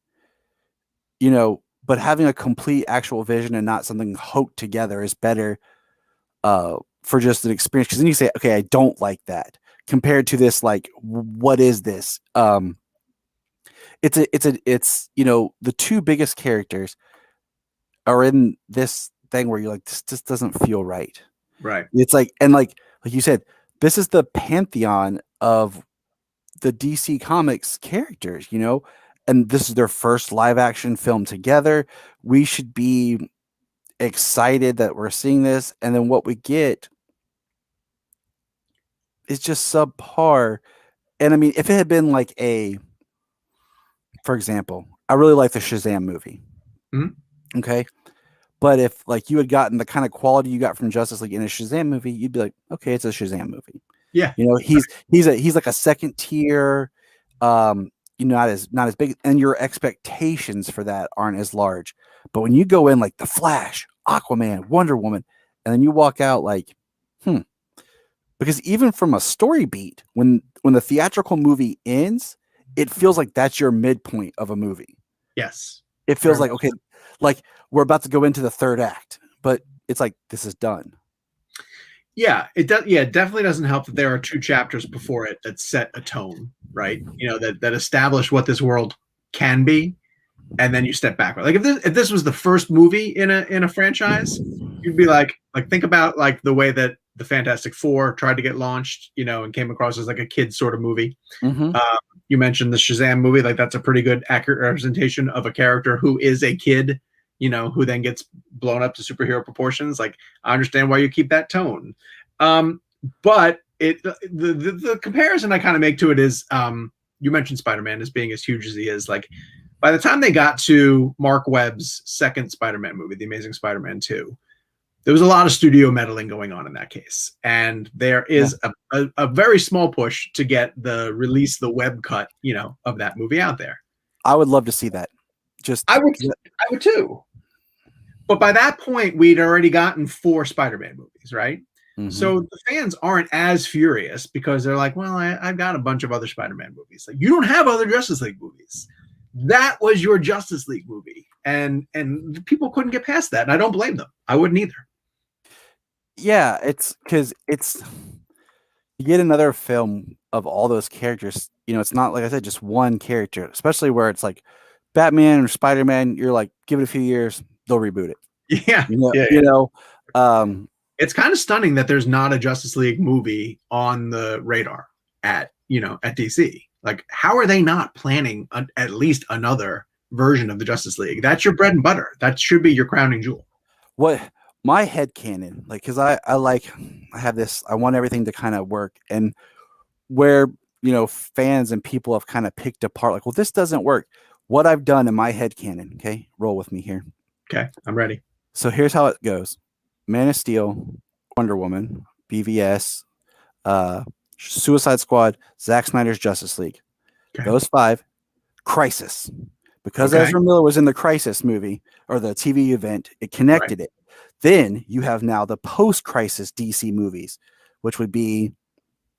but having a complete actual vision and not something hooked together is better for just an experience. Because then you say, okay, I don't like that compared to this, like, what is this? It's the two biggest characters are in this thing where you're like, this just doesn't feel right. Right. It's like, and like you said, this is the pantheon of the DC Comics characters, and this is their first live action film together. We should be excited that we're seeing this. And then what we get is just subpar. And I mean, if it had been like for example, I really like the Shazam movie. Okay. But if like you had gotten the kind of quality you got from Justice League in a Shazam movie, you'd be like, okay, it's a Shazam movie. Yeah. He's like a second tier, not as big, and your expectations for that aren't as large. But when you go in like The Flash, Aquaman, Wonder Woman, and then you walk out like, because even from a story beat, when the theatrical movie ends, it feels like that's your midpoint of a movie. Yes. It feels like, okay, like we're about to go into the third act, but it's like, this is done. Yeah, it does. Yeah, it definitely doesn't help that there are two chapters before it that set a tone, right? That establish what this world can be, and then you step back. Like if this was the first movie in a franchise, you'd be like think about like the way that the Fantastic Four tried to get launched, and came across as like a kid sort of movie. Mm-hmm. You mentioned the Shazam movie, like that's a pretty good accurate representation of a character who is a kid, who then gets blown up to superhero proportions. Like I understand why you keep that tone, but the comparison I kind of make to it is you mentioned Spider-Man as being as huge as he is. Like by the time they got to Mark Webb's second Spider-Man movie, The Amazing Spider-Man 2, there was a lot of studio meddling going on in that case. And there is a very small push to get the release, the web cut, of that movie out there. I would love to see that. I would too. But by that point, we'd already gotten 4 Spider-Man movies, right? Mm-hmm. So the fans aren't as furious because they're like, well, I've got a bunch of other Spider-Man movies. Like, you don't have other Justice League movies. That was your Justice League movie. And people couldn't get past that. And I don't blame them. I wouldn't either. Yeah, it's because you get another film of all those characters. It's not, like I said, just one character, especially where it's like Batman or Spider-Man. You're like, give it a few years, they'll reboot it. Yeah. It's kind of stunning that there's not a Justice League movie on the radar at DC. Like, how are they not planning at least another version of the Justice League? That's your bread and butter. That should be your crowning jewel. What my headcanon, like, because I have this, I want everything to kind of work, and where fans and people have kind of picked apart, like, well, this doesn't work. What I've done in my headcanon, okay, roll with me here. Okay, I'm ready. So here's how it goes: Man of Steel, Wonder Woman, BVS, Suicide Squad, Zack Snyder's Justice League. Okay. Those 5, Crisis. Because Ezra Miller was in the Crisis movie or the TV event, it connected it. Then you have now the post-Crisis DC movies, which would be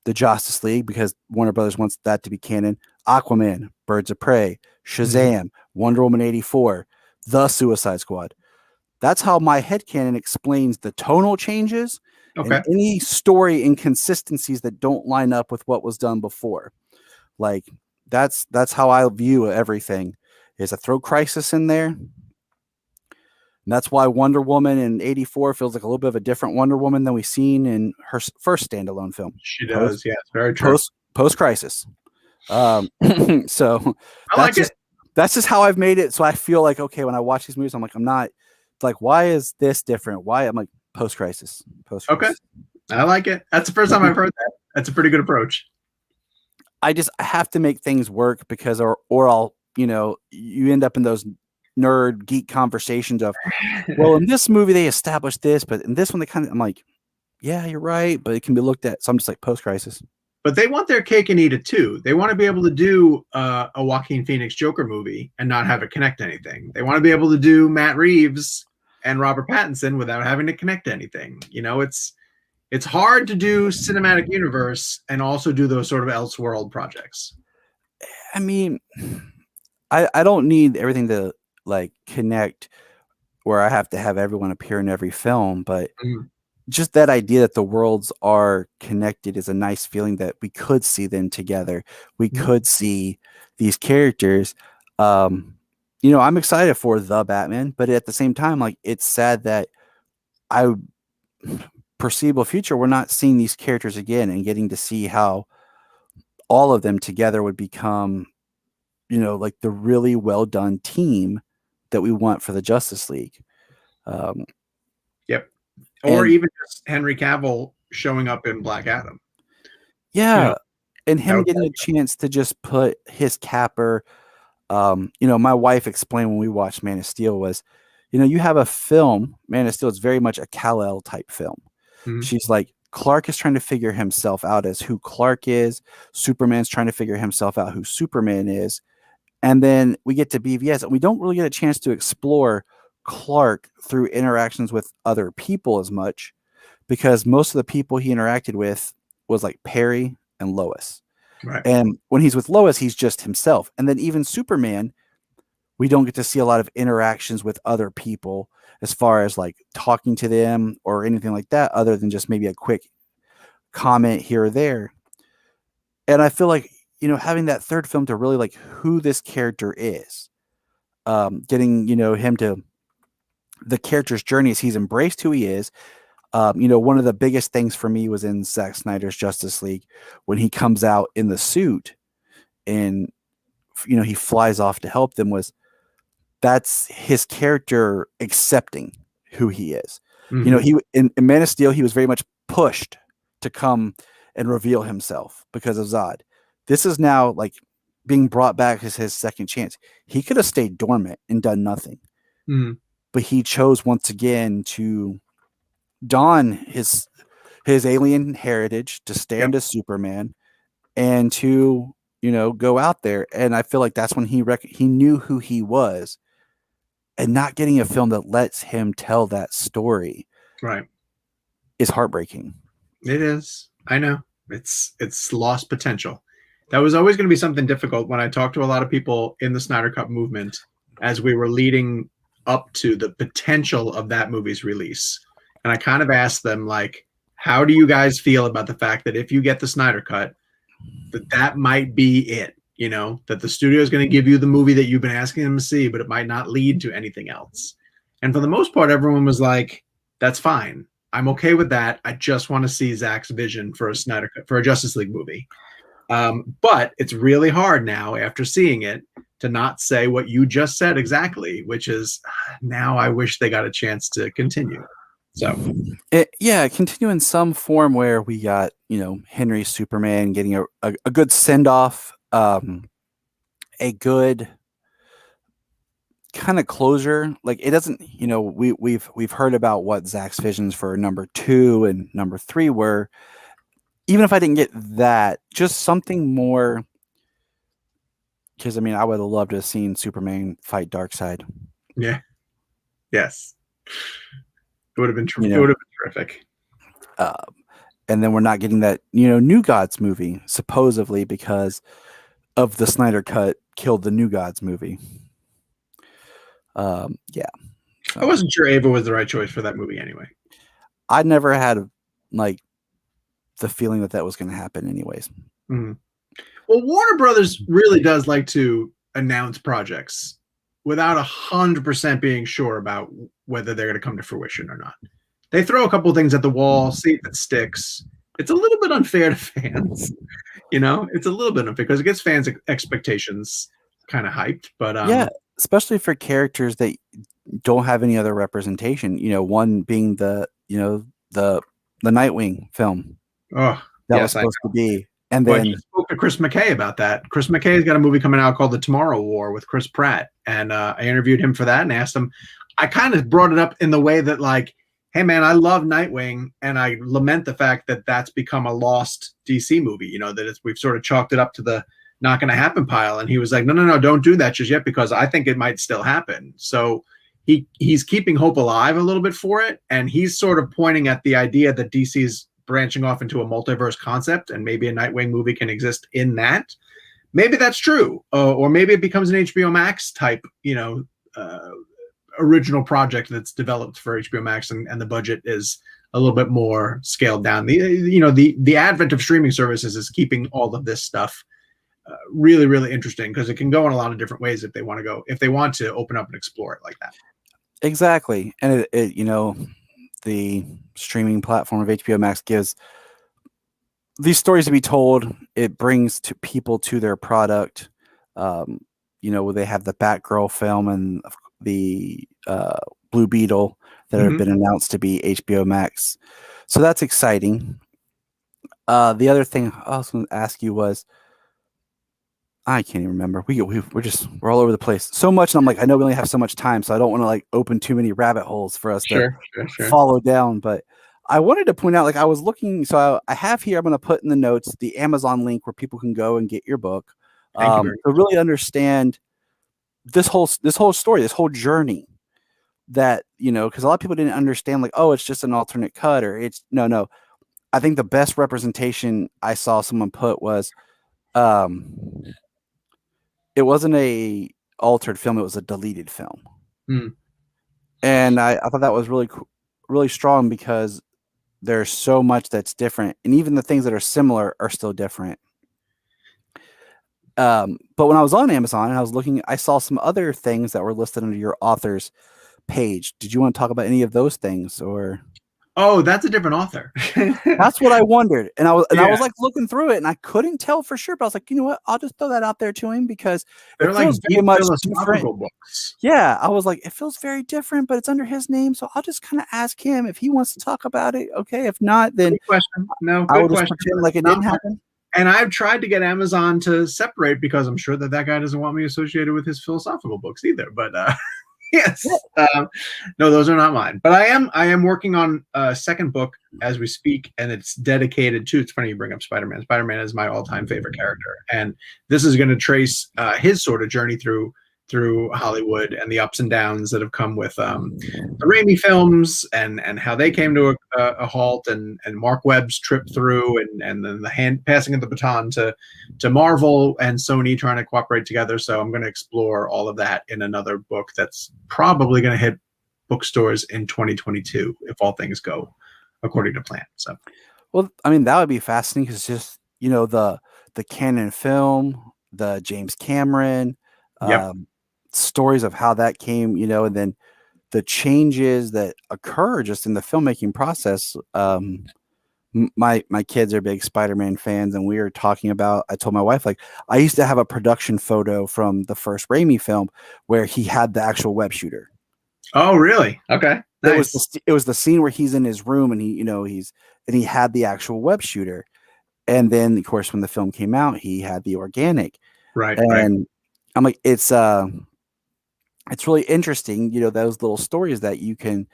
the Justice League, because Warner Brothers wants that to be canon, Aquaman, Birds of Prey, Shazam, Wonder Woman 84, The Suicide Squad. That's how my headcanon explains the tonal changes and any story inconsistencies that don't line up with what was done before. Like, that's how I view everything, is I throw Crisis in there. And that's why Wonder Woman in 84 feels like a little bit of a different Wonder Woman than we've seen in her first standalone film. She does, yeah, it's very true. Post-Crisis. So that's just how I've made it. So I feel like, okay, when I watch these movies, I'm like, I'm not like, why is this different? Why? I'm like, post-crisis. Okay, I like it. That's the first time I've heard that. That's a pretty good approach. I have to make things work, because or I'll, you end up in those nerd geek conversations of, well, in this movie they established this, but in this one I'm like, yeah, you're right, but it can be looked at. So I'm just like, post-crisis. But they want their cake and eat it too. They want to be able to do a Joaquin Phoenix Joker movie and not have it connect to anything. They want to be able to do Matt Reeves and Robert Pattinson without having to connect to anything. It's hard to do cinematic universe and also do those sort of Elseworld projects. I mean, I don't need everything to like connect where I have to have everyone appear in every film, but just that idea that the worlds are connected is a nice feeling, that we could see them together. We could see these characters. I'm excited for the Batman, but at the same time, like, it's sad that foreseeable future, we're not seeing these characters again and getting to see how all of them together would become, like the really well done team that we want for the Justice League. Yep. Or even just Henry Cavill showing up in Black Adam. Yeah. And him getting a chance to just put his capper. My wife explained when we watched Man of Steel was, you have a film, Man of Steel, it's very much a Kal-El type film. Mm-hmm. She's like, Clark is trying to figure himself out as who Clark is. Superman's trying to figure himself out who Superman is. And then we get to BVS, and we don't really get a chance to explore Clark through interactions with other people as much, because most of the people he interacted with was like Perry and Lois. Right. And when he's with Lois, he's just himself. And then even Superman, we don't get to see a lot of interactions with other people as far as like talking to them or anything like that, other than just maybe a quick comment here or there. And I feel like, having that third film to really like who this character is, getting him to the character's journey as he's embraced who he is. One of the biggest things for me was in Zack Snyder's Justice League when he comes out in the suit and he flies off to help them. That's his character accepting who he is. Mhm. He in Man of Steel, he was very much pushed to come and reveal himself because of Zod. This is now like being brought back as his second chance. He could have stayed dormant and done nothing, Mhm. but he chose once again to don his alien heritage, to stand Yep. as Superman, and to go out there. And I feel like that's when he knew who he was, and not getting a film that lets him tell that story Right. is heartbreaking. It is. I know. It's lost potential. That was always going to be something difficult when I talked to a lot of people in the Snyder Cut movement as we were leading up to the potential of that movie's release. And I kind of asked them, like, how do you guys feel about the fact that if you get the Snyder Cut, that might be it? That the studio is going to give you the movie that you've been asking them to see, but it might not lead to anything else. And for the most part, everyone was like, that's fine. I'm okay with that. I just want to see Zack's vision for a Justice League movie. But it's really hard now after seeing it to not say what you just said exactly, which is now I wish they got a chance to continue. So continue in some form where we got, Henry Superman getting a good send off, a good kind of closure. Like it doesn't, we've heard about what Zack's visions for number 2 and number 3 were. Even if I didn't get that, just something more. Because I would have loved to have seen Superman fight Darkseid. Yeah. Yes. It would have been it would have been terrific. And then we're not getting that, New Gods movie, supposedly because of the Snyder Cut killed the New Gods movie. Yeah. So, I wasn't sure Ava was the right choice for that movie anyway. I never had the feeling that was going to happen anyways. Mm-hmm. Well, Warner Brothers really does like to announce projects without 100% being sure about whether they're going to come to fruition or not. They throw a couple of things at the wall, see if it sticks. It's a little bit unfair to fans. It's a little bit unfair because it gets fans' expectations kind of hyped. But yeah, especially for characters that don't have any other representation. One being the Nightwing film. Oh, that was supposed to be. And then I spoke to Chris McKay about that. Chris McKay's got a movie coming out called The Tomorrow War with Chris Pratt. And I interviewed him for that and asked him, I kind of brought it up in the way that like, hey man, I love Nightwing and I lament the fact that that's become a lost DC movie, that we've sort of chalked it up to the not going to happen pile. And he was like, no, don't do that just yet because I think it might still happen. So he's keeping hope alive a little bit for it. And he's sort of pointing at the idea that DC's branching off into a multiverse concept and maybe a Nightwing movie can exist in that. Maybe that's true. Or maybe it becomes an HBO Max type, original project that's developed for HBO Max and the budget is a little bit more scaled down. The advent of streaming services is keeping all of this stuff really, really interesting because it can go in a lot of different ways if they want to open up and explore it like that. Exactly. And it the streaming platform of HBO Max gives these stories to be told. It brings to people to their product. Where they have the Batgirl film and the Blue Beetle that have been announced to be HBO Max. So that's exciting. The other thing I was going to ask you was, I can't even remember. We're all over the place so much. And I'm like, I know we only have so much time, so I don't want to like open too many rabbit holes for us to follow down. But I wanted to point out, like I was looking, so I have here, I'm going to put in the notes, the Amazon link where people can go and get your book to really understand this whole story, this whole journey that, because a lot of people didn't understand like, oh, it's just an alternate cut or it's no. I think the best representation I saw someone put was, it wasn't a altered film. It was a deleted film. And I thought that was really, really strong because there's so much that's different. And even the things that are similar are still different. But when I was on Amazon and I was looking, I saw some other things that were listed under your author's page. Did you want to talk about any of those things, or? Oh, that's a different author. That's what I wondered, and I was Yeah. like looking through it, and I couldn't tell for sure. But I was like, you know what? I'll just throw that out there to him because They're it like feels very deep much different. philosophical books. Yeah, I was like, it feels very different, but it's under his name, so I'll just kind of ask him if he wants to talk about it. Okay, if not, then Good question. No, I will good just question. pretend like it Not didn't mine. happen. And I've tried to get Amazon to separate because I'm sure that guy doesn't want me associated with his philosophical books either. But yes, no, those are not mine. But I am working on a second book as we speak, and it's dedicated to. It's funny you bring up Spider-Man. Spider-Man is my all-time favorite character, and this is going to trace his sort of journey through Hollywood and the ups and downs that have come with the Raimi films and how they came to a halt, and Mark Webb's trip through, and then the passing of the baton to Marvel and Sony trying to cooperate together. So I'm going to explore all of that in another book that's probably going to hit bookstores in 2022 if all things go according to plan. So, well, I mean, that would be fascinating because just the canon film, the James Cameron, yep. Stories of how that came, and then the changes that occur just in the filmmaking process. My kids are big Spider-Man fans, and we were talking about. I told my wife, like, I used to have a production photo from the first Raimi film where he had the actual web shooter. Oh, really? Okay. Nice. It was the scene where he's in his room and he had the actual web shooter, and then of course when the film came out, he had the organic. Right. And Right. I'm like, it's really interesting, those little stories that you can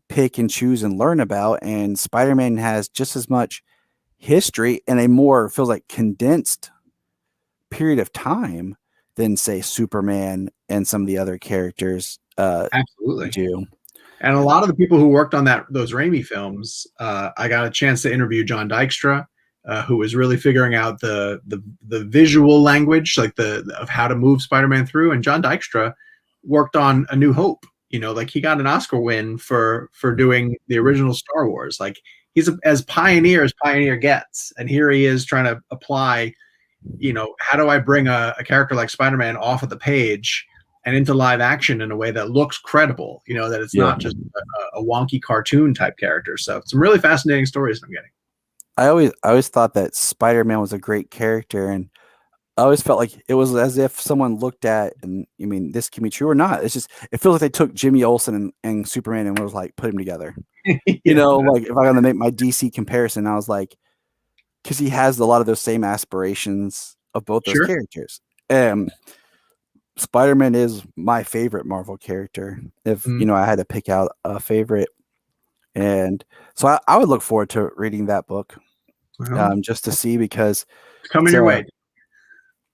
pick and choose and learn about. And Spider-Man has just as much history in a more feels like condensed period of time than say Superman and some of the other characters Absolutely do. And a lot of the people who worked on those Raimi films, I got a chance to interview John Dykstra, who was really figuring out the visual language, like of how to move Spider-Man through. And John Dykstra worked on A New Hope. Like he got an Oscar win for doing the original Star Wars. Like he's as pioneer gets. And here he is trying to apply, how do I bring a character like Spider-Man off of the page and into live action in a way that looks credible, that it's not just a wonky cartoon type character. So some really fascinating stories I'm getting. I always thought that Spider-Man was a great character, and I always felt like it was as if someone looked at, and I mean, this can be true or not. It's just, it feels like they took Jimmy Olsen and Superman and was like, put him together. Like if I'm going to make my DC comparison, I was like, because he has a lot of those same aspirations of both those characters. Spider-Man is my favorite Marvel character. If I had to pick out a favorite, and so I would look forward to reading that book, just to see, because it's coming your way.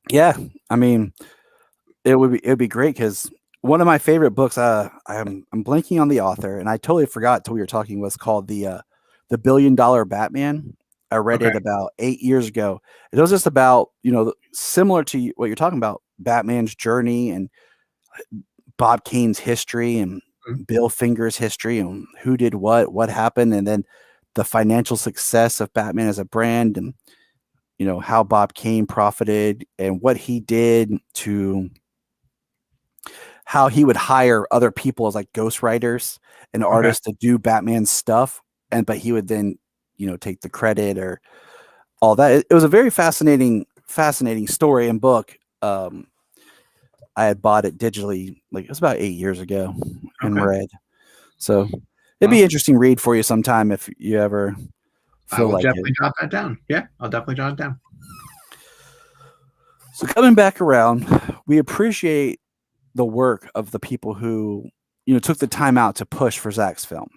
Yeah, I mean, it'd be great because one of my favorite books, I'm blanking on the author, and I totally forgot till we were talking, was called the $1 Billion Batman. I read it about 8 years ago. It was just about, similar to what you're talking about, Batman's journey and Bob Kane's history and Bill Finger's history and who did what happened, and then the financial success of Batman as a brand, and how Bob Kane profited and what he did to how he would hire other people as like ghostwriters and artists to do Batman's stuff, but he would then take the credit or all that. It was a very fascinating story and book. I had bought it digitally, like it was about 8 years ago, and read. So it'd be interesting read for you sometime if you ever feel like it. I'll definitely jot that down. Yeah, I'll definitely jot it down. So coming back around, we appreciate the work of the people who took the time out to push for Zach's film.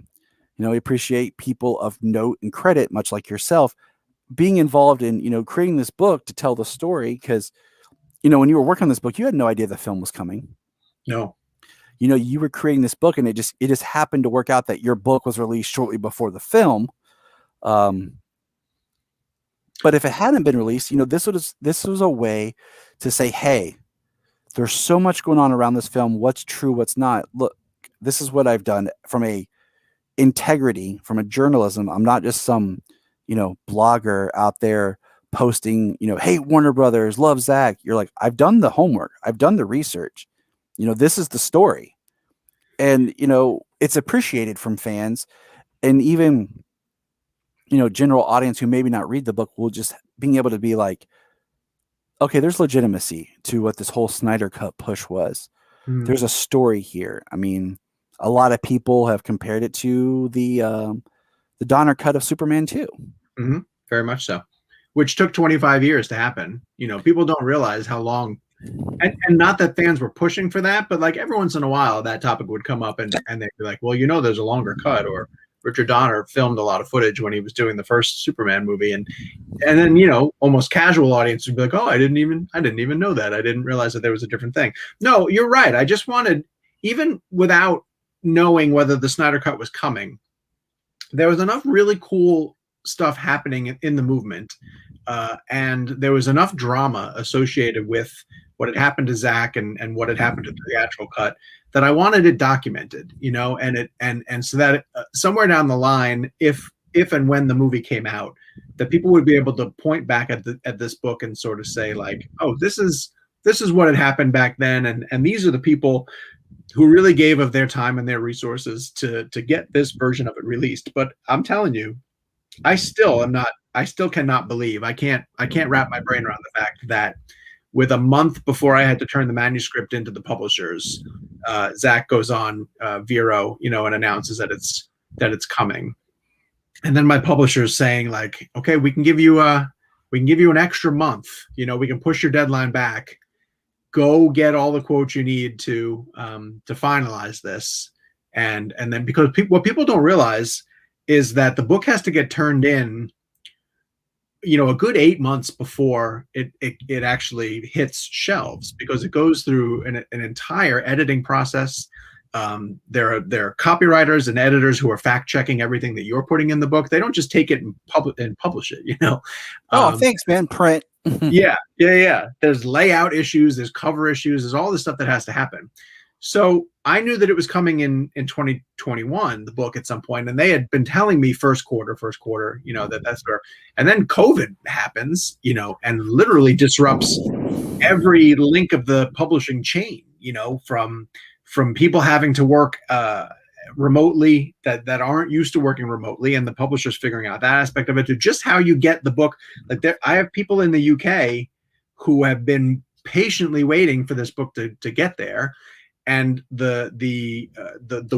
We appreciate people of note and credit, much like yourself, being involved in creating this book to tell the story, because when you were working on this book, you had no idea the film was coming. No. You were creating this book, and it just happened to work out that your book was released shortly before the film. But if it hadn't been released, this was a way to say, hey, there's so much going on around this film. What's true, what's not. Look, this is what I've done from a integrity, from a journalism. I'm not just some, blogger out there posting, hey, Warner Brothers, love Zach. You're like, I've done the homework. I've done the research. This is the story. And, it's appreciated from fans, and even, general audience who maybe not read the book will just being able to be like, okay, there's legitimacy to what this whole Snyder Cut push was. There's a story here. I mean, a lot of people have compared it to the Donner cut of Superman 2. Mm-hmm. Very much so, which took 25 years to happen. People don't realize how long, and not that fans were pushing for that, but like every once in a while that topic would come up and they'd be like, well, there's a longer cut, or Richard Donner filmed a lot of footage when he was doing the first Superman movie. And then, almost casual audience would be like, oh, I didn't even know that. I didn't realize that there was a different thing. No, you're right. I just wanted, even without knowing whether the Snyder Cut was coming, there was enough really cool stuff happening in the movement. And there was enough drama associated with what had happened to Zach and what had happened to the theatrical cut that I wanted it documented, and so that somewhere down the line, if and when the movie came out, that people would be able to point back at this book and sort of say like, oh, this is what had happened back then, and these are the people who really gave of their time and their resources to get this version of it released. But I'm telling you, I still cannot believe, I can't wrap my brain around the fact that with a month before I had to turn the manuscript into the publishers, Zach goes on Vero, and announces that it's coming. And then my publisher's saying like, okay, we can give you an extra month. We can push your deadline back. Go get all the quotes you need to finalize this. And then, because what people don't realize is that the book has to get turned in, a good 8 months before it actually hits shelves, because it goes through an entire editing process. There are copywriters and editors who are fact checking everything that you're putting in the book. They don't just take it and publish it. Thanks, man. Print. Yeah. There's layout issues. There's cover issues. There's all this stuff that has to happen. So I knew that it was coming in 2021, the book, at some point, and they had been telling me first quarter, that's where, and then COVID happens, and literally disrupts every link of the publishing chain, from people having to work remotely that aren't used to working remotely, and the publishers figuring out that aspect of it, to just how you get the book. Like, I have people in the UK who have been patiently waiting for this book to get there. And the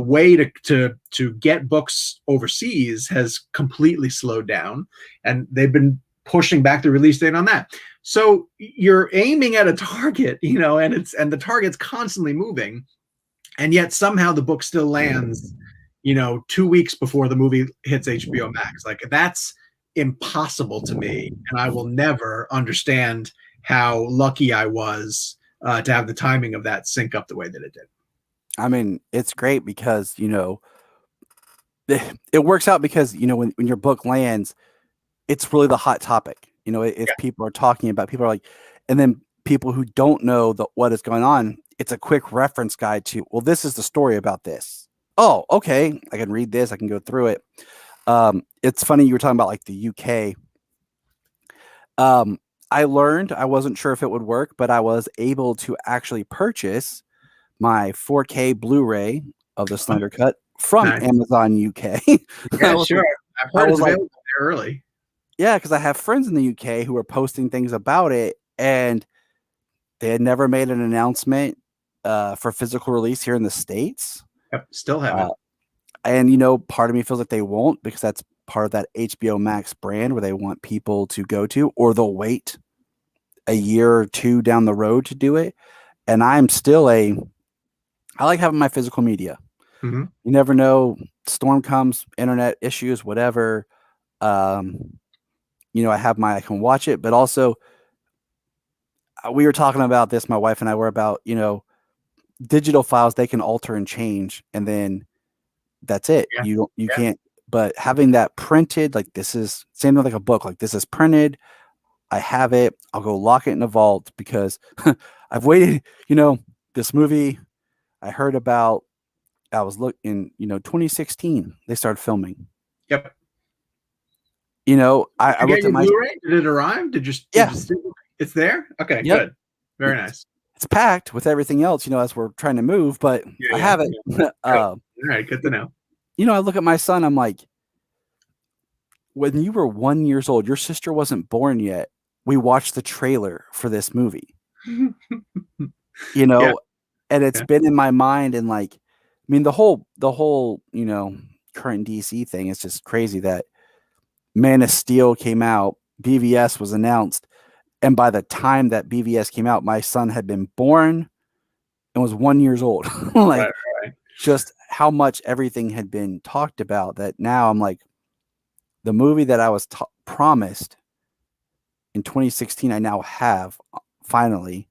way to get books overseas has completely slowed down, and they've been pushing back the release date on that. So you're aiming at a target, and the target's constantly moving, and yet somehow the book still lands, 2 weeks before the movie hits HBO Max. Like, that's impossible to me, and I will never understand how lucky I was to have the timing of that sync up the way that it did. I mean, it's great because, it works out because, when your book lands, it's really the hot topic. If people are talking about, people are like, and then people who don't know what is going on, it's a quick reference guide to, well, this is the story about this. Oh, okay. I can read this. I can go through it. It's funny you were talking about like the UK. I learned, I wasn't sure if it would work, but I was able to actually purchase my 4K Blu-ray of the Snyder Cut from Amazon UK. Yeah, sure. I've heard it's available there early. Yeah, because I have friends in the UK who are posting things about it, and they had never made an announcement for physical release here in the States. Yep, still haven't. And, part of me feels like they won't, because that's part of that HBO Max brand where they want people to go to, or they'll wait a year or two down the road to do it. And I'm still I like having my physical media. Mm-hmm. You never know. Storm comes, internet issues, whatever. I I can watch it, but also we were talking about this, my wife and I were about, digital files, they can alter and change, and then that's it. Yeah. You can't, but having that printed, like, this is same thing like a book, like, this is printed. I have it. I'll go lock it in a vault, because I've waited, this movie I heard about, I was looking, 2016, they started filming. Yep. I You get looked at your my Blu-ray? Did it arrive? Did yeah, you it's there? Okay, yep. good. Very nice. It's packed with everything else, as we're trying to move, but I Yeah. have it. Good. All right, good to know. I look at my son, I'm like, when you were 1 years old, your sister wasn't born yet. We watched the trailer for this movie, Yeah, and it's yeah. been in my mind. And the whole, current DC thing is just crazy that Man of Steel came out, BVS was announced. And by the time that BVS came out, my son had been born and was 1 years old. Right, Like, right. just how much everything had been talked about that now I'm like, the movie that I was promised in 2016, I now have finally,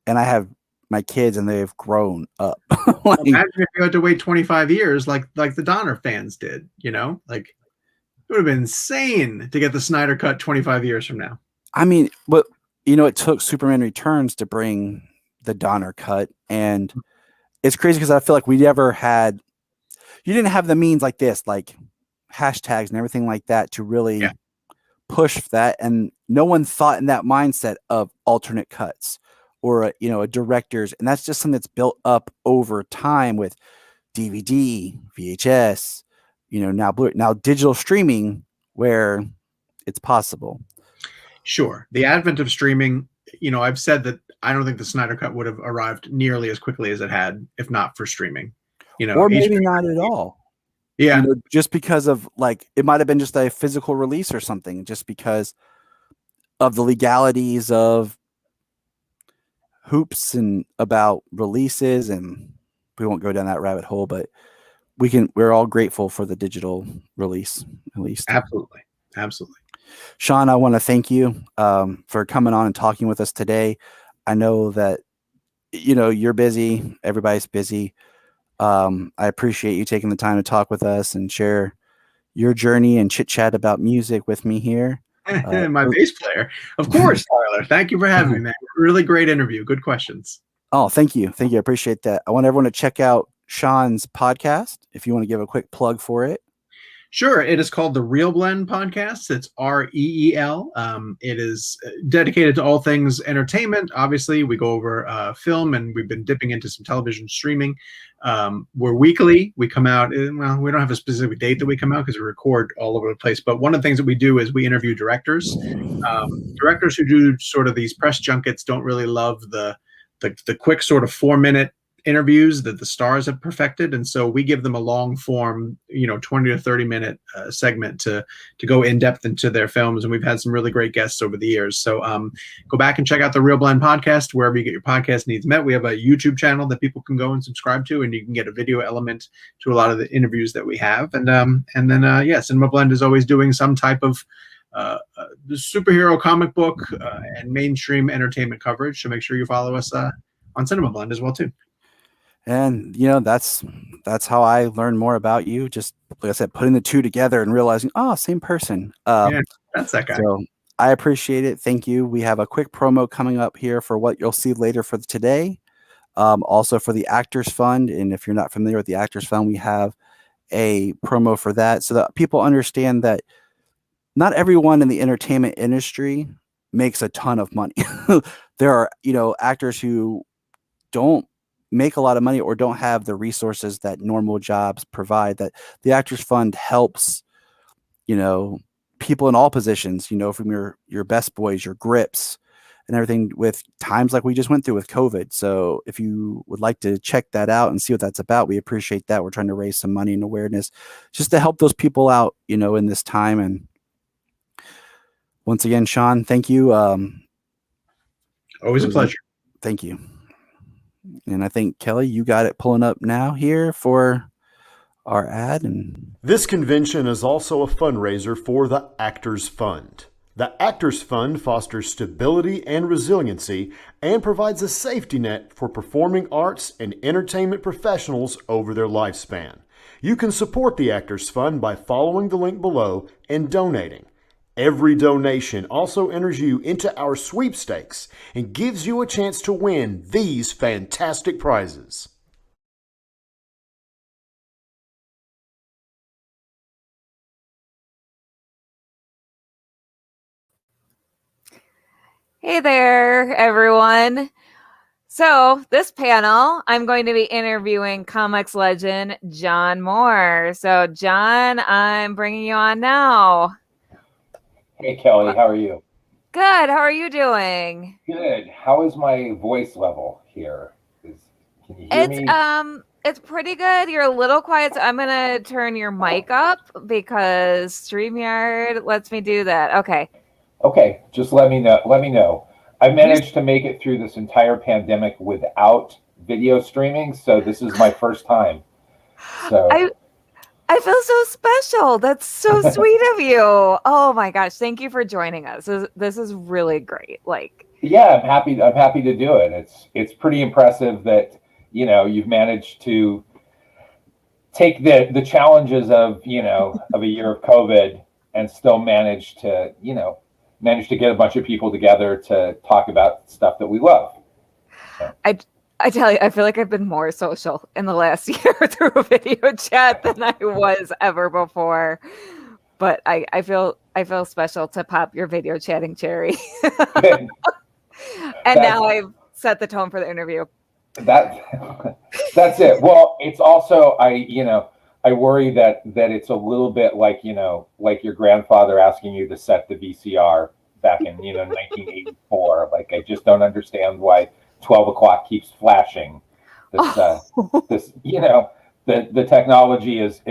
and I have my kids and they've grown up. Like, Imagine if you had to wait 25 years like the Donner fans did, Like it would have been insane to get the Snyder cut 25 years from now. I mean, but it took Superman Returns to bring the Donner cut, and it's crazy because I feel like you didn't have the means like this, like hashtags and everything like that to Yeah. really push that, and no one thought in that mindset of alternate cuts or a director's, and that's just something that's built up over time with DVD, VHS, now digital streaming where it's possible. Sure. The advent of streaming, I've said that I don't think the Snyder cut would have arrived nearly as quickly as it had if not for streaming. Or maybe HBO. not at all. Yeah. Just because of, like, it might have been just a physical release or something, just because of the legalities of hoops and about releases, and we won't go down that rabbit hole, but we're all grateful for the digital release, at least. Absolutely. Absolutely. Sean, I want to thank you for coming on and talking with us today. I know that you're busy, everybody's busy. I appreciate you taking the time to talk with us and share your journey and chit chat about music with me here. My bass player. Of course, Tyler. Thank you for having me, man. Really great interview. Good questions. Oh, thank you. Thank you. I appreciate that. I want everyone to check out Sean's podcast if you want to give a quick plug for it. Sure. It is called the Real Blend Podcast. It's REEL. It is dedicated to all things entertainment. Obviously, we go over film, and we've been dipping into some television streaming. We're weekly. We come out, well, we don't have a specific date that we come out because we record all over the place. But one of the things that we do is we interview directors. Directors who do sort of these press junkets don't really love the quick sort of 4-minute interviews that the stars have perfected, and so we give them a long form 20 to 30 minute segment to go in depth into their films, and we've had some really great guests over the years. So go back and check out the Real Blend Podcast wherever you get your podcast needs met. We have a YouTube channel that people can go and subscribe to, and you can get a video element to a lot of the interviews that we have. And then Cinema Blend is always doing some type of the superhero comic book and mainstream entertainment coverage, so make sure you follow us on Cinema Blend as well too. And that's how I learned more about you. Just like I said, putting the two together and realizing, same person. Yeah, that's that guy. So I appreciate it. Thank you. We have a quick promo coming up here for what you'll see later for today. Also for the Actors Fund, and if you're not familiar with the Actors Fund, we have a promo for that so that people understand that not everyone in the entertainment industry makes a ton of money. There are actors who don't make a lot of money or don't have the resources that normal jobs provide, that the Actors Fund helps people in all positions, from your best boys, your grips, and everything, with times like we just went through with COVID. So if you would like to check that out and see what that's about, we appreciate that. We're trying to raise some money and awareness just to help those people out in this time. And once again, Sean, thank you. Always a pleasure. Thank you. And I think, Kelly, you got it pulling up now here for our ad. And this convention is also a fundraiser for the Actors Fund. The Actors Fund fosters stability and resiliency and provides a safety net for performing arts and entertainment professionals over their lifespan. You can support the Actors Fund by following the link below and donating. Every donation also enters you into our sweepstakes and gives you a chance to win these fantastic prizes. Hey there, everyone. So, this panel, I'm going to be interviewing comics legend John Moore. So, John, I'm bringing you on now. Hey Kelly, how are you? Good. How are you doing? Good. How is my voice level here? Can you hear It's me? um it's pretty good. You're a little quiet, so I'm gonna turn your mic up because StreamYard lets me do that. Okay. Okay, just let me know. Let me know. I You managed to make it through this entire pandemic without video streaming, so this is my first time. So I I feel so special. That's so sweet of you. Oh my gosh, thank you for joining us. This is really great. Like, yeah, I'm happy. I'm happy to do it. It's pretty impressive that you've managed to take the challenges of of a year of COVID and still manage to get a bunch of people together to talk about stuff that we love. So I I tell you, I feel like I've been more social in the last year through a video chat than I was ever before. But I feel special to pop your video chatting cherry. good. And That's now I've set the tone for the interview. that. That's it. Well, it's also I worry that it's a little bit like like your grandfather asking you to set the VCR back in 1984. Like I just don't understand why 12 o'clock keeps flashing. This Oh, this the technology is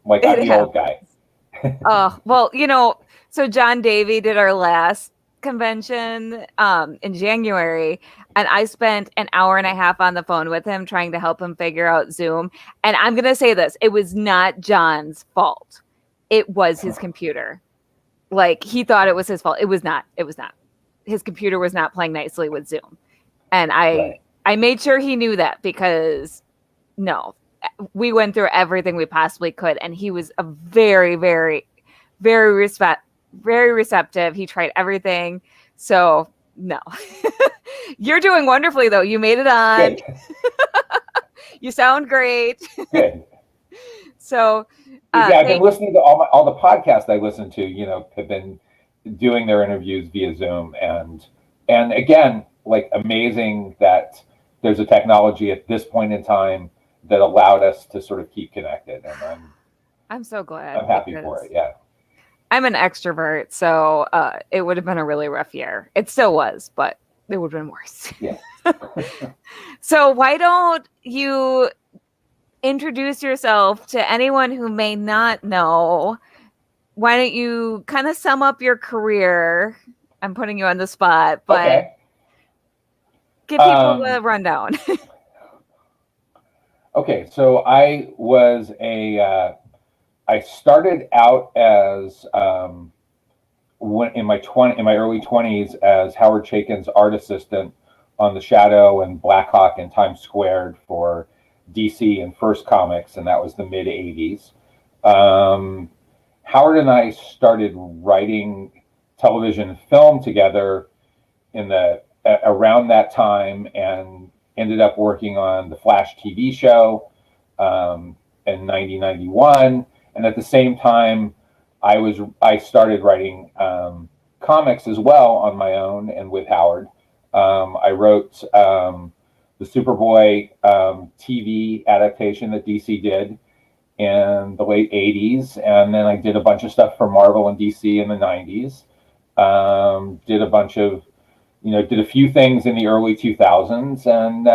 like I'm it the old happens. guy. Oh, well, so John Davy did our last convention in January, and I spent an hour and a half on the phone with him trying to help him figure out Zoom. And I'm going to say this, it was not John's fault. It was his computer. Like he thought it was his fault. It was not. It was not. His computer was not playing nicely with Zoom. And I Right. I made sure he knew that because no, we went through everything we possibly could, and he was a very, very, very receptive. He tried everything. So no, you're doing wonderfully though. You made it on. Good. You sound great. Good. So Yeah, I've been thank. listening to all the podcasts I listen to, have been doing their interviews via Zoom and again, like amazing that there's a technology at this point in time that allowed us to sort of keep connected and I'm so I'm glad happy for because it. Yeah. I'm an extrovert, so it would have been a really rough year. It still was, but it would have been worse. Yeah. So why don't you introduce yourself to anyone who may not know? Why don't you kind of sum up your career? I'm putting you on the spot, but Okay. give people the Um rundown. okay, so I started out as when in my early 20s as Howard Chaykin's art assistant on the Shadow and Blackhawk and Times Squared for DC and First Comics, and that was the mid 80s. Um, Howard and I started writing television and film together in the around that time, and ended up working on the Flash TV show in 1991, and at the same time I started writing comics as well on my own and with Howard. I wrote the Superboy TV adaptation that DC did in the late 80s, and then I did a bunch of stuff for Marvel and DC in the 90s. Did a bunch of did a few things in the early 2000s, and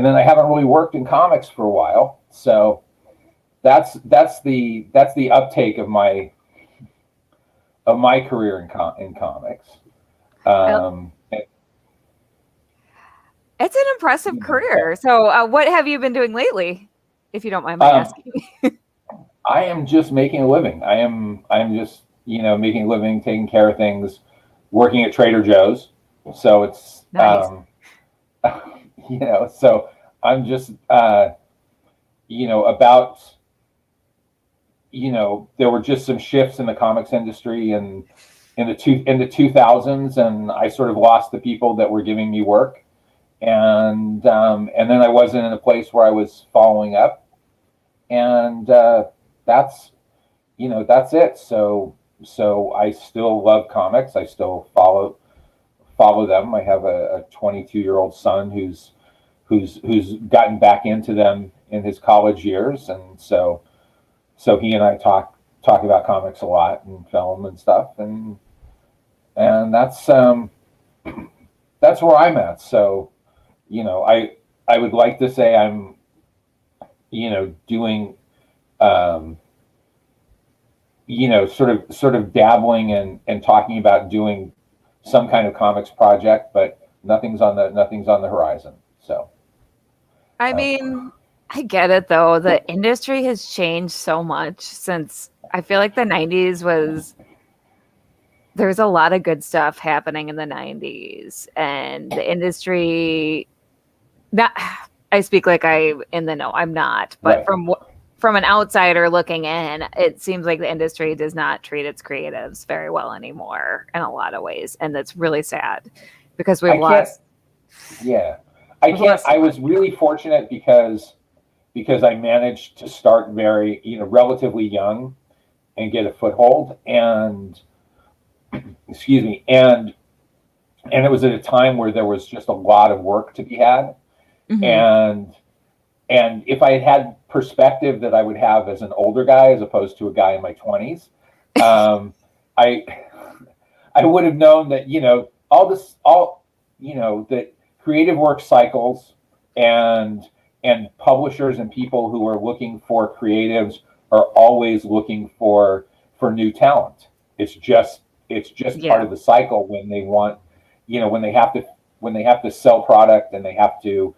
then I haven't really worked in comics for a while. So that's the uptake of my career in comics. Um, It's an impressive career. So, what have you been doing lately, if you don't mind my um, asking? I am just making a living. I'm just making a living, taking care of things, working at Trader Joe's. So it's Nice. so I'm just about there were just some shifts in the comics industry and in the 2000s, and I sort of lost the people that were giving me work, and then I wasn't in a place where I was following up, and that's that's it. So so I still love comics. I still follow them. I have a 22-year-old son who's gotten back into them in his college years, and so he and I talk about comics a lot and film and stuff, and that's where I'm at. So, I would like to say I'm, doing, sort of dabbling and talking about doing some kind of comics project, but nothing's on the horizon. So, I mean, I get it though. The industry has changed so much since I feel like the 90s was there's a lot of good stuff happening in the 90s and the industry not I speak like I in the know. I'm not, but right. from an outsider looking in, it seems like the industry does not treat its creatives very well anymore in a lot of ways, and that's really sad because we've lost. Yeah, I can't. I was really fortunate because I managed to start very, relatively young and get a foothold, and excuse me, and it was at a time where there was just a lot of work to be had, and if I had perspective that I would have as an older guy as opposed to a guy in my 20s, I would have known that that creative work cycles and publishers and people who are looking for creatives are always looking for new talent. It's just part of the cycle when they want, when they have to sell product, and they have to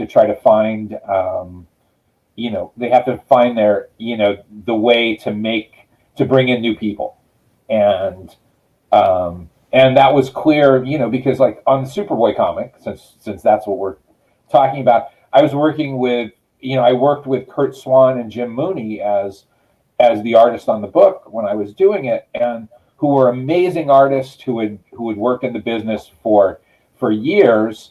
try to find, they have to find their, the way to bring in new people. And that was clear, because like on the Superboy comic, since that's what we're talking about, I was working with, I worked with Kurt Swan and Jim Mooney as the artist on the book when I was doing it, and who were amazing artists who had worked in the business for years,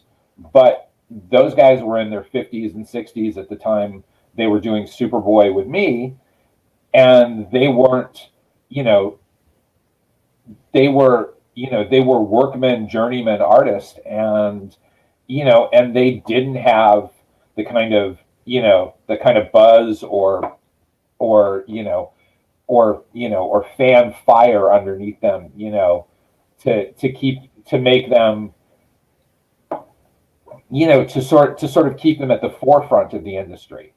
but those guys were in their 50s and 60s at the time they were doing Superboy with me, and they weren't, they were workmen, journeyman artists, and they didn't have the kind of buzz or fan fire underneath them, to make them, to sort of keep them at the forefront of the industry.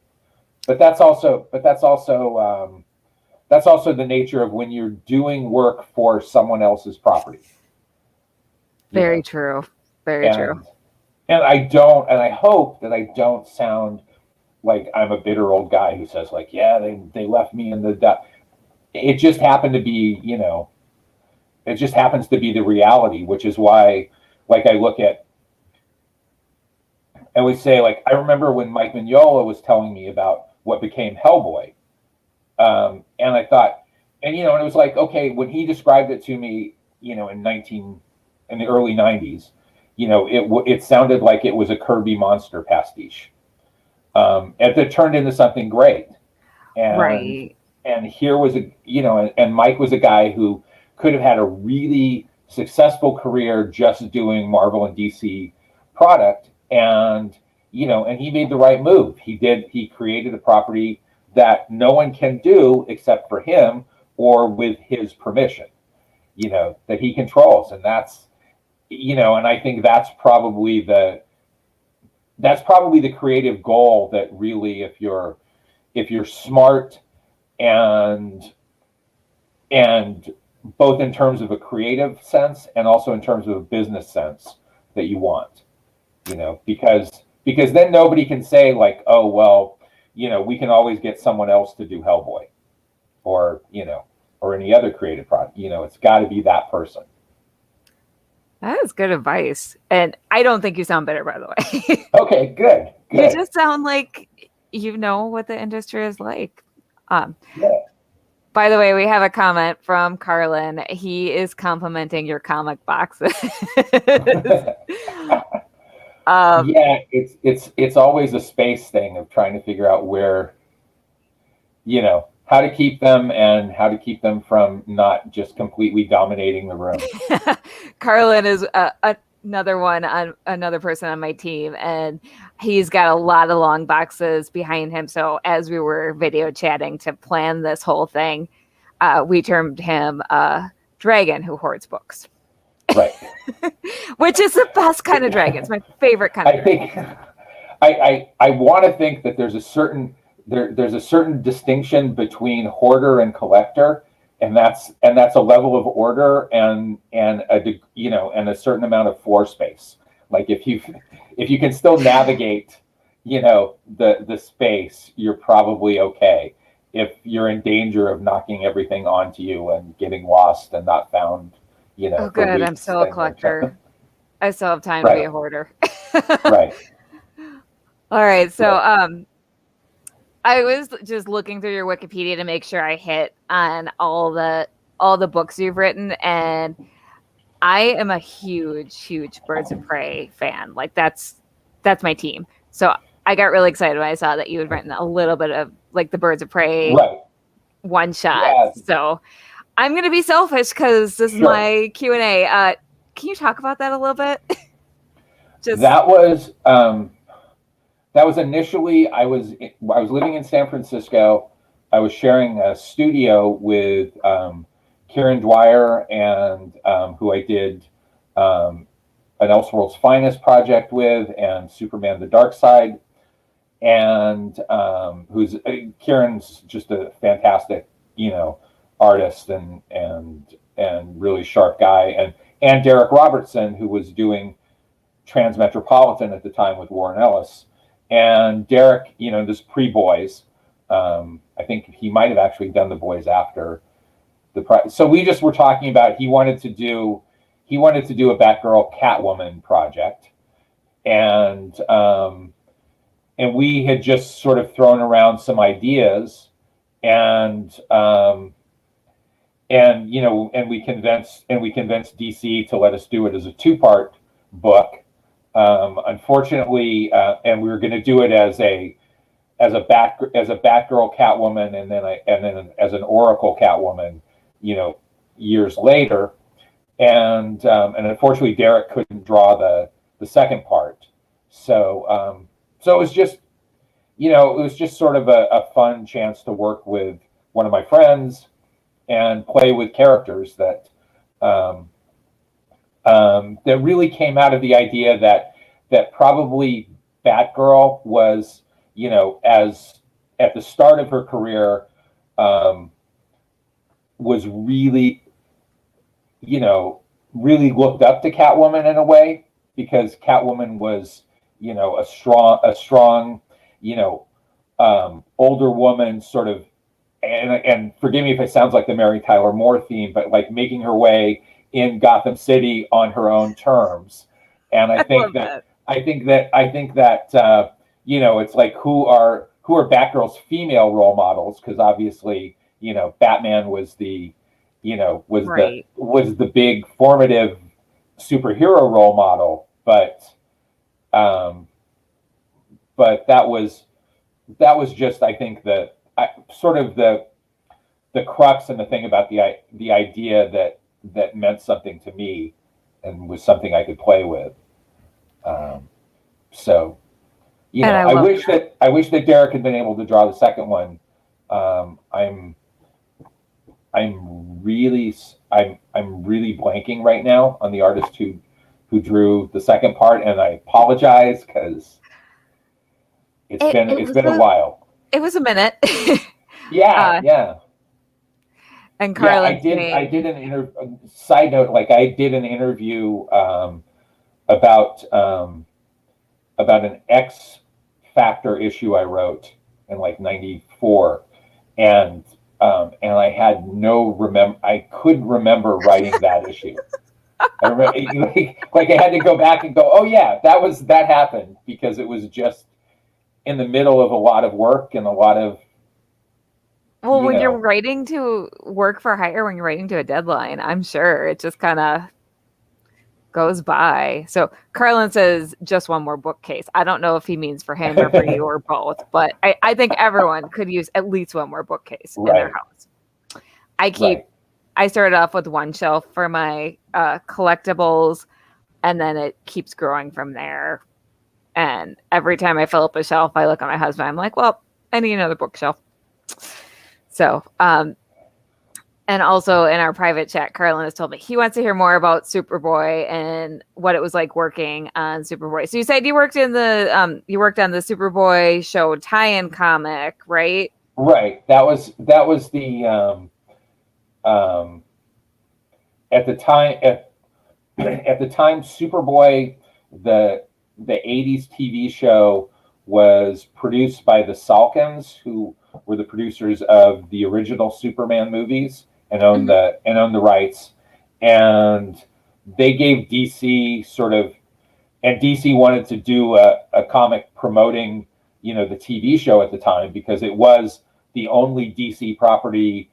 But that's also the nature of when you're doing work for someone else's property. Very true. Very true. And I hope that I don't sound like I'm a bitter old guy who says like, yeah, they left me in the dust. It just happened to be, it just happens to be the reality, which is why, like, I would say, like, I remember when Mike Mignola was telling me about what became Hellboy. And I thought, and it was like, okay, when he described it to me, in the early 90s, it sounded like it was a Kirby monster pastiche. And it turned into something great. And, right. And here was and Mike was a guy who could have had a really successful career just doing Marvel and DC product. And, and he made the right move. He created a property that no one can do except for him or with his permission, that he controls. And that's, and I think that's probably the creative goal that really, if you're smart and both in terms of a creative sense and also in terms of a business sense that you want, because then nobody can say like, oh, well, we can always get someone else to do Hellboy or any other creative product. It's got to be that person. That is good advice. And I don't think you sound bitter, by the way. Okay, good. You just sound like you know what the industry is like. Yeah. By the way, we have a comment from Carlin. He is complimenting your comic boxes. Yeah, it's always a space thing of trying to figure out where, how to keep them and how to keep them from not just completely dominating the room. Carlin is another person on my team, and he's got a lot of long boxes behind him. So as we were video chatting to plan this whole thing, we termed him Dragon Who Hoards Books. Right. Which is the best kind of dragon. It's my favorite kind of dragon. I want to think that there's a certain distinction between hoarder and collector, and that's a level of order and a certain amount of floor space. Like if you can still navigate, the space, you're probably okay. If you're in danger of knocking everything onto you and getting lost and not found, oh, good. I'm still a collector. I still have time to be a hoarder. Right. All right. So, I was just looking through your Wikipedia to make sure I hit on all the books you've written, and I am a huge Birds of Prey fan. Like that's my team. So I got really excited when I saw that you had written a little bit of like the Birds of Prey one shot. Yeah. So I'm going to be selfish because this is my Q&A. Can you talk about that a little bit? That was initially, I was living in San Francisco. I was sharing a studio with Kieran Dwyer and who I did an Elseworlds Finest project with, and Superman the Dark Side, and Kieran's just a fantastic artist and really sharp guy, and Derek Robertson, who was doing Transmetropolitan at the time with Warren Ellis. And Derek, this pre-Boys, I think he might have actually done the Boys after so we just were talking about he wanted to do a Batgirl Catwoman project, and we had just sort of thrown around some ideas, and we convinced DC to let us do it as a 2-part book. Unfortunately, and we were going to do it as a Batgirl Catwoman, and then as an Oracle Catwoman, years later, and unfortunately Derek couldn't draw the second part, so it was just sort of a fun chance to work with one of my friends and play with characters that really came out of the idea that probably Batgirl was, as at the start of her career, was really looked up to Catwoman in a way, because Catwoman was, a strong, older woman, sort of, and forgive me if it sounds like the Mary Tyler Moore theme, but like making her way in Gotham City on her own terms. And I think that it's like who are Batgirl's female role models, because obviously Batman was the the big formative superhero role model, but that was just, I think, sort of the crux and the thing about the idea that meant something to me and was something I could play with. So I wish that Derek had been able to draw the second one. I'm really blanking right now on the artist who drew the second part, and I apologize because it's been a while. It was a minute. Yeah. And Carla, I did an interview. Side note, like I did an interview about an X Factor issue I wrote in like '94, and I had I couldn't remember writing that issue. I remember, like I had to go back and go, oh yeah, that happened, because it was just in the middle of a lot of work and a lot of. Well, when you're writing to work for hire, when you're writing to a deadline, I'm sure it just kind of goes by. So Carlin says just one more bookcase. I don't know if he means for him or for you or both, but I think everyone could use at least one more bookcase in their house. I started off with one shelf for my collectibles, and then it keeps growing from there. And every time I fill up a shelf, I look at my husband. I'm like, well, I need another bookshelf. So, and also in our private chat, Carlin has told me he wants to hear more about Superboy and what it was like working on Superboy. So you said you worked on the Superboy show tie-in comic, right? Right. That was the at the time Superboy, the 80s TV show, was produced by the Salkins, who were the producers of the original Superman movies and owned the rights. And they gave DC and DC wanted to do a comic promoting, the TV show at the time, because it was the only DC property.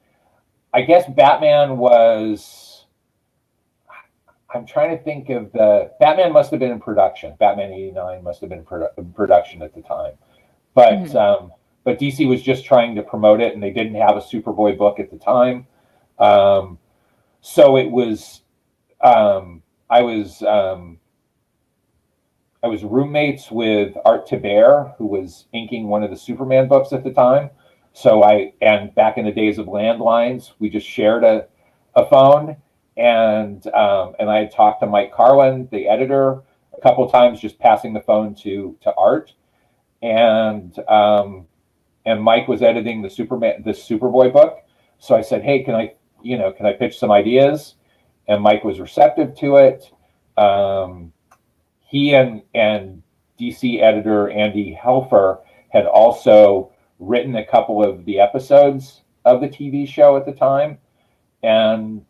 I guess Batman was, I'm trying to think of Batman must have been in production. Batman 89 must have been in production at the time. But but DC was just trying to promote it, and they didn't have a Superboy book at the time. So it was, I was roommates with Art Thibert, who was inking one of the Superman books at the time. So and back in the days of landlines, we just shared a phone, and I had talked to Mike Carlin, the editor, a couple times, just passing the phone to Art, and Mike was editing the Superboy book. So I said, hey, can I pitch some ideas? And Mike was receptive to it. He and DC editor Andy Helfer had also written a couple of the episodes of the TV show at the time, and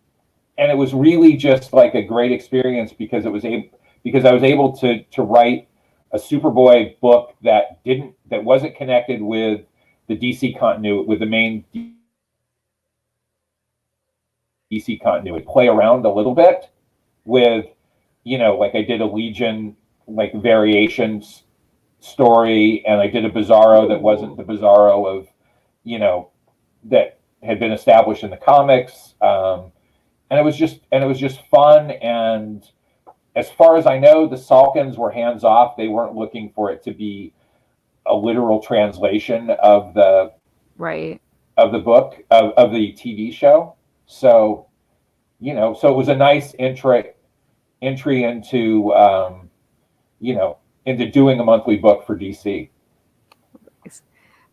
it was really just like a great experience because I was able to write a Superboy book that wasn't connected with the DC continuity, with the main DC continuity. Play around a little bit with, like I did a Legion variations story, and I did a Bizarro that wasn't the Bizarro of, that had been established in the comics. And it was just fun. And as far as I know, the Salkins were hands off. They weren't looking for it to be a literal translation of the book of the TV show. So, so it was a nice entry into, into doing a monthly book for DC.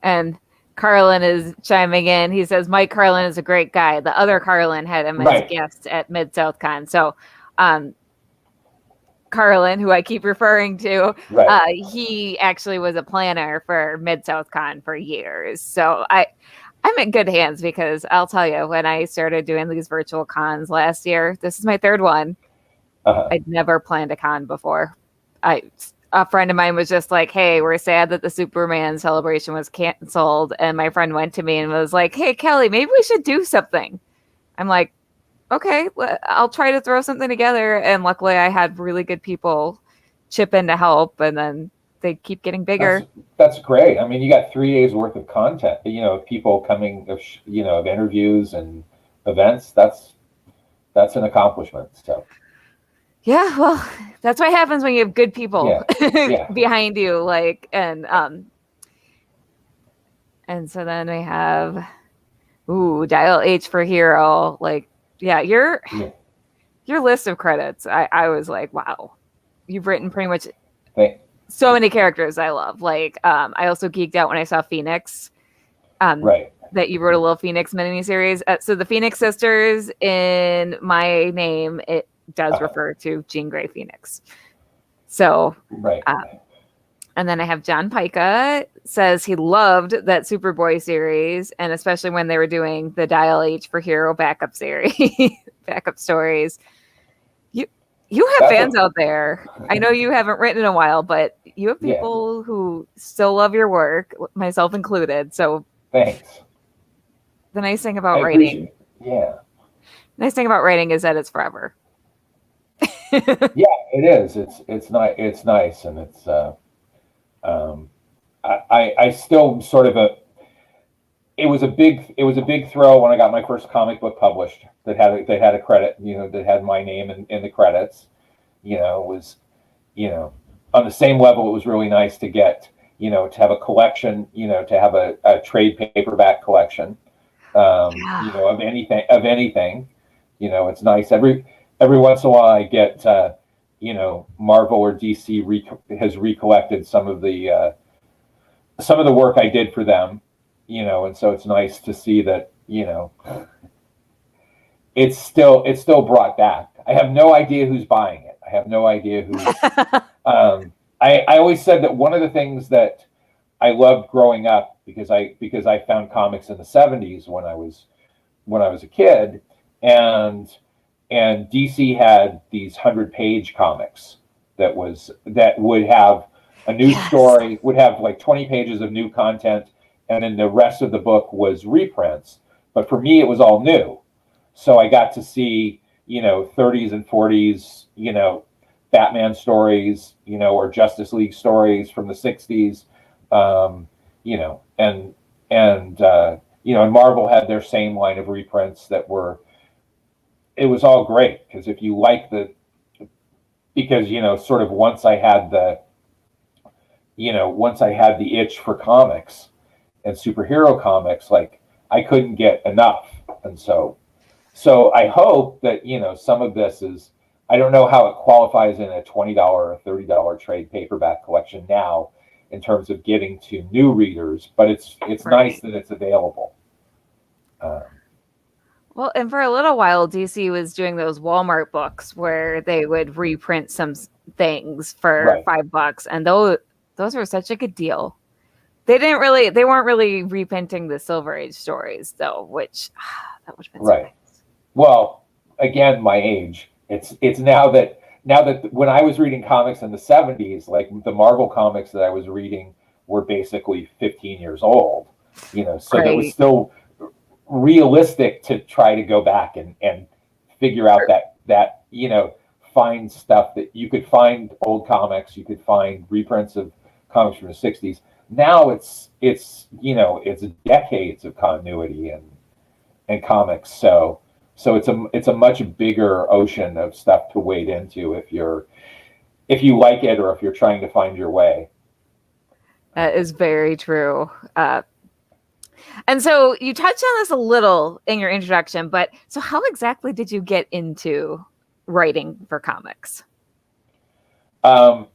And Carlin is chiming in. He says, Mike Carlin is a great guy. The other Carlin had him as a guest at Mid-South Con. So Carlin, who I keep referring to, he actually was a planner for Mid-South Con for years. So I'm in good hands, because I'll tell you, when I started doing these virtual cons last year, this is my third one. I'd never planned a con before. A friend of mine was just like, hey, we're sad that the Superman celebration was canceled. And my friend went to me and was like, hey, Kelly, maybe we should do something. I'm like, okay, I'll try to throw something together. And luckily I had really good people chip in to help. And then they keep getting bigger. That's great. I mean, you got 3 days worth of content, people coming, of interviews and events. That's an accomplishment. So. Yeah, well, that's what happens when you have good people behind you, and so then we have Dial H for Hero. Your list of credits, I was like, wow, you've written pretty much so many characters I love. I also geeked out when I saw Phoenix. That you wrote a little Phoenix miniseries. So the Phoenix sisters, in my name, it does refer to Jean Grey Phoenix. So, and then I have John Pica says he loved that Superboy series, and especially when they were doing the Dial H for Hero backup series, backup stories. You have fans out there. I know you haven't written in a while, but you have people who still love your work, myself included. So thanks. The nice thing about writing, nice thing about writing is that it's forever. Yeah, it is. It's not. It's nice, and it's. I still sort of a. It was a big thrill when I got my first comic book published that had a credit, that had my name in the credits. It was, on the same level, it was really nice to get, to have a collection, to have a trade paperback collection, Yeah. of anything. It's nice. Every once in a while I get, Marvel or DC has recollected some of the work I did for them, and so it's nice to see that, it's still brought back. I have no idea who's buying it. I have no idea who's. I always said that one of the things that I loved growing up, because I found comics in the '70s when I was a kid, and DC had these 100-page comics that would have a new Yes. story, would have like 20 pages of new content, and then the rest of the book was reprints. But for me, it was all new. So I got to see, 30s and 40s, Batman stories, or Justice League stories from the '60s, and Marvel had their same line of reprints it was all great, because if you like because, sort of once I had the itch for comics and superhero comics, like, I couldn't get enough. And so I hope that, some of this is, I don't know how it qualifies in a $20 or $30 trade paperback collection now in terms of getting to new readers, but it's Right. nice that it's available. Well, and for a little while, DC was doing those Walmart books where they would reprint some things for Right. $5, and those were such a good deal. They weren't really reprinting the Silver Age stories though, which that would have been so Right. nice. Well, again, my age. It's now that when I was reading comics in the '70s, like the Marvel comics that I was reading were basically 15 years old. So that was Right. still realistic to try to go back and figure out that find stuff, that you could find old comics, you could find reprints of comics from the '60s. Now it's decades of continuity and comics. So it's a much bigger ocean of stuff to wade into if you like it, or if you're trying to find your way. That is very true. And so you touched on this a little in your introduction, but so how exactly did you get into writing for comics? Um,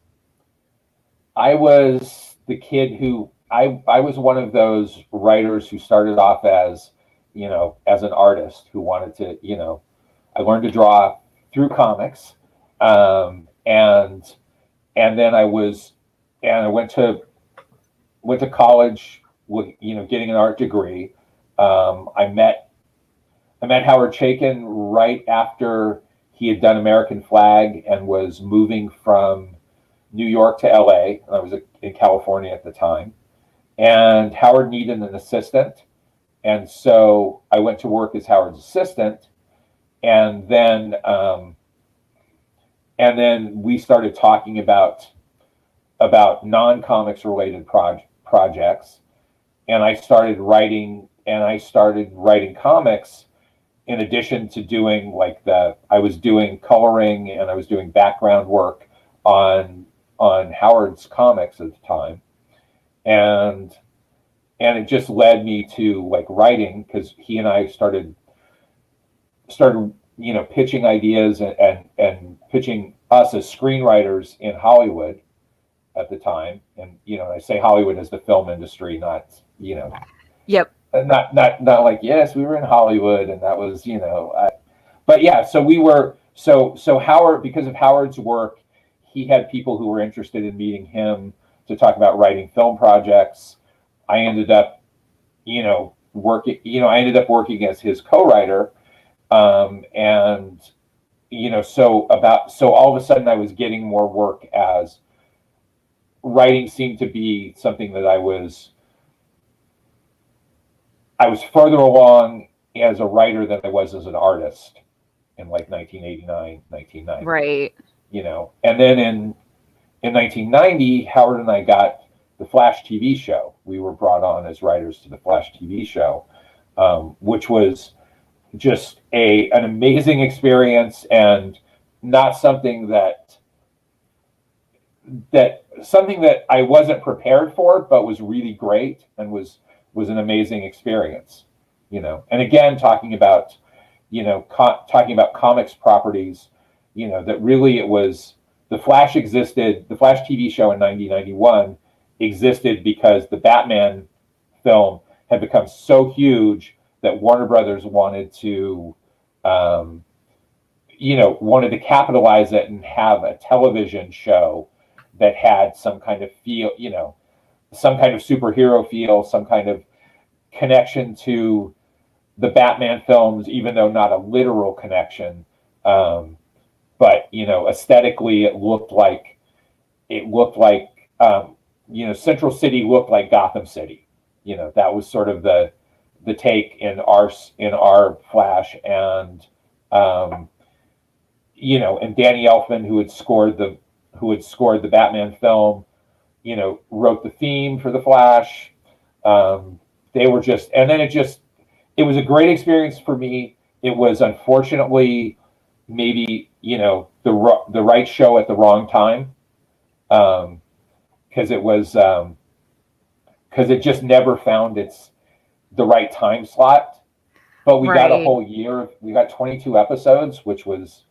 I was the kid who I was one of those writers who started off as an artist who wanted to, I learned to draw through comics, and then I went to college with, getting an art degree. I met Howard Chaykin right after he had done American Flag and was moving from New York to LA. I was in California at the time, and Howard needed an assistant, and so I went to work as Howard's assistant, and then we started talking about non-comics related projects, and I started writing comics in addition to doing I was doing coloring, and I was doing background work on Howard's comics at the time, and it just led me to writing, because he and I started pitching ideas and pitching us as screenwriters in Hollywood at the time. And I say Hollywood as the film industry, not Yep. not like, yes, we were in Hollywood, and that was but yeah, so we were so Howard, because of Howard's work, he had people who were interested in meeting him to talk about writing film projects. I ended up working as his co-writer, and so all of a sudden I was getting more work, as writing seemed to be something that I was further along as a writer than I was as an artist. in like 1989, 1990. Right. You know, and then in 1990, Howard and I got the Flash TV show. We were brought on as writers to the Flash TV show, which was just an amazing experience, and not something that something that I wasn't prepared for, but was really great and was an amazing experience. You know, and again, talking about comics properties, you know, that really it was the Flash existed. The Flash TV show in 1991 existed because the Batman film had become so huge that Warner Brothers wanted to, wanted to capitalize it and have a television show that had some kind of feel, you know, some kind of superhero feel, some kind of connection to the Batman films, even though not a literal connection. But, you know, aesthetically, it looked like, Central City looked like Gotham City. You know, that was sort of the take in our Flash, and and Danny Elfman, who had scored the Batman film, you know, wrote the theme for the Flash. They were just, and then it was a great experience for me. It was unfortunately maybe, you know, the right show at the wrong time, because it just never found the right time slot. But we got a whole year. We got 22 episodes, which was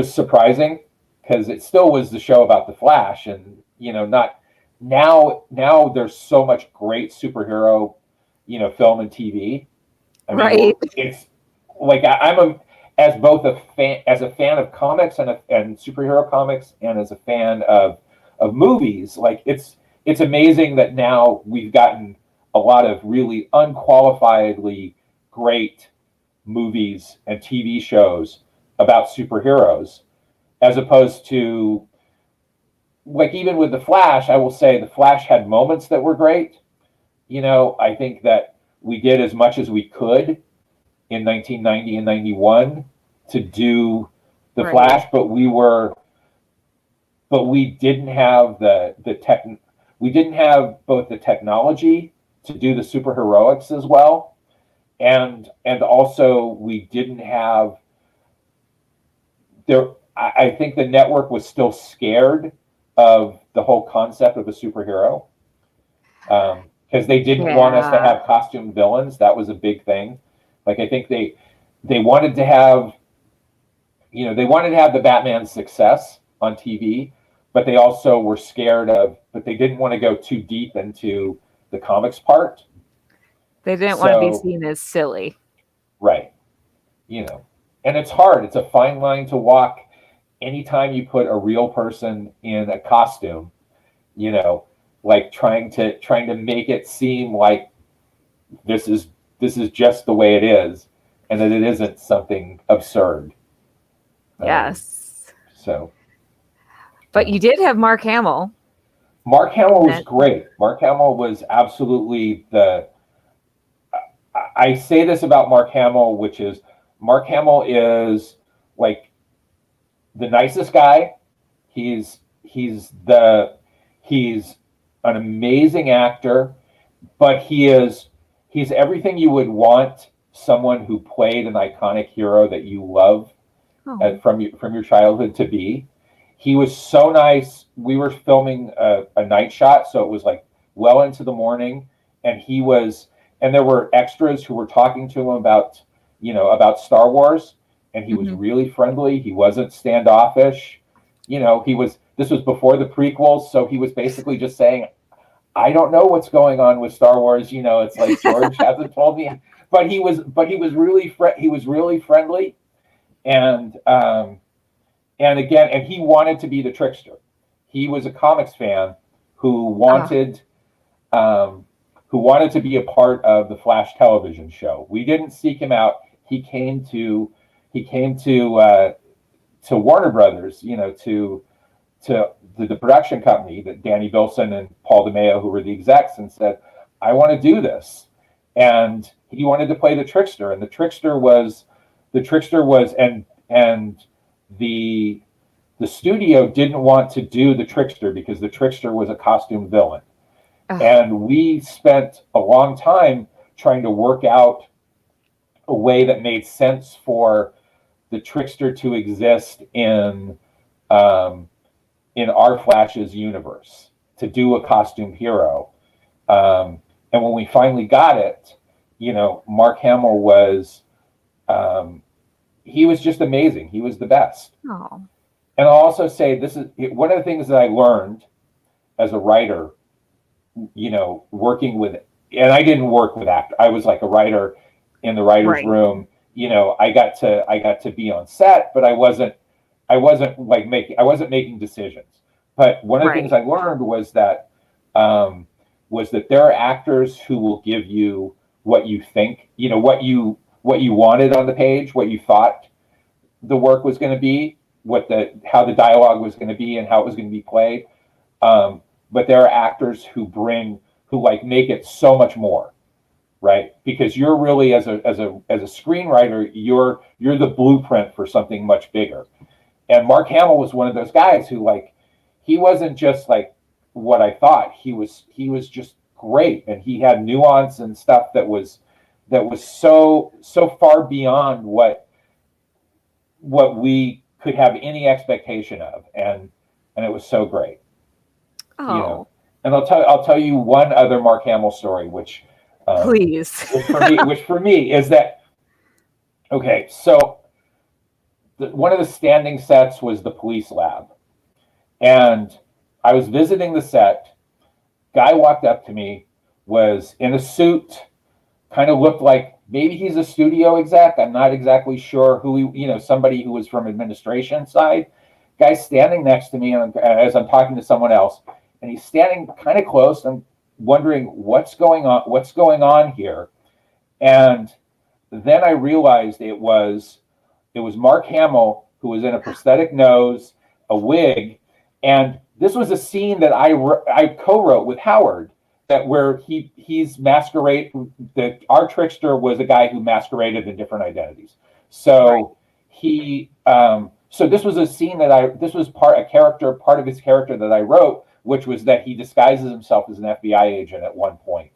surprising, because it still was the show about the Flash, and you know, not now there's so much great superhero, you know, film and TV. I mean, it's like as a fan of comics and superhero comics, and as a fan of movies, like it's amazing that now we've gotten a lot of really unqualifiedly great movies and TV shows about superheroes, as opposed to, like, even with the Flash, I will say the Flash had moments that were great. You know, I think that we did as much as we could in 1990 and 91 to do the Flash, but we didn't have we didn't have both the technology to do the superheroics as well, and also we didn't have there. I think the network was still scared of the whole concept of a superhero, because they didn't want us to have costume villains. That was a big thing. Like, I think they wanted to have, you know, they wanted to have the Batman success on TV, but they also were scared but they didn't want to go too deep into the comics part. They didn't want to be seen as silly. Right. You know, and it's hard. It's a fine line to walk anytime you put a real person in a costume, you know, like trying to make it seem like this is just the way it is, and that it isn't something absurd. Yes. But You you did have Mark Hamill. Mark Hamill was great. Mark Hamill was absolutely I say this about Mark Hamill, which is Mark Hamill is like the nicest guy. He's an amazing actor, but he's everything you would want someone who played an iconic hero that you love from your childhood to be. He was so nice. We were filming a night shot, so it was like well into the morning, and there were extras who were talking to him about Star Wars, and he was really friendly. He wasn't standoffish. You know, this was before the prequels, so he was basically just saying, I don't know what's going on with Star Wars. You know, it's like George hasn't told me, but he was really friendly, and he wanted to be the trickster. He was a comics fan who wanted to be a part of the Flash television show. We didn't seek him out. He came to Warner Brothers, you know, to the production company, that Danny Bilson and Paul DeMeo, who were the execs, and said, I want to do this. And he wanted to play the trickster, and the trickster was the trickster was, and the studio didn't want to do the trickster because the trickster was a costume villain. And we spent a long time trying to work out a way that made sense for the trickster to exist in our Flash's universe, to do a costume hero. And when we finally got it, Mark Hamill was, he was just amazing. He was the best. Oh. And I'll also say, this is one of the things that I learned as a writer, working with, and I didn't work with actors. I was like a writer in the writer's room. I got to be on set, but I wasn't making decisions. But one of the things I learned was that there are actors who will give you what you think, what you wanted on the page, what you thought the work was going to be, how the dialogue was going to be, and how it was going to be played. But there are actors who make it so much more, right? Because you're really, as a screenwriter, you're the blueprint for something much bigger. And Mark Hamill was one of those guys who, he wasn't just like what I thought. He was just great, and he had nuance and stuff that was so far beyond what we could have any expectation of, and it was so great. Oh. And I'll tell you one other Mark Hamill story, which please, which for me is that, okay, so one of the standing sets was the police lab, and I was visiting the set. Guy walked up to me, was in a suit, kind of looked like maybe he's a studio exec. I'm not exactly sure who he, somebody who was from administration side. Guy's standing next to me as I'm talking to someone else, and he's standing kind of close. I'm wondering what's going on here. And then I realized it was Mark Hamill, who was in a prosthetic nose, a wig, and this was a scene that I co-wrote with Howard, where he's masquerade. Our trickster was a guy who masqueraded in different identities. So so this was a scene this was part of his character that I wrote, which was that he disguises himself as an FBI agent at one point.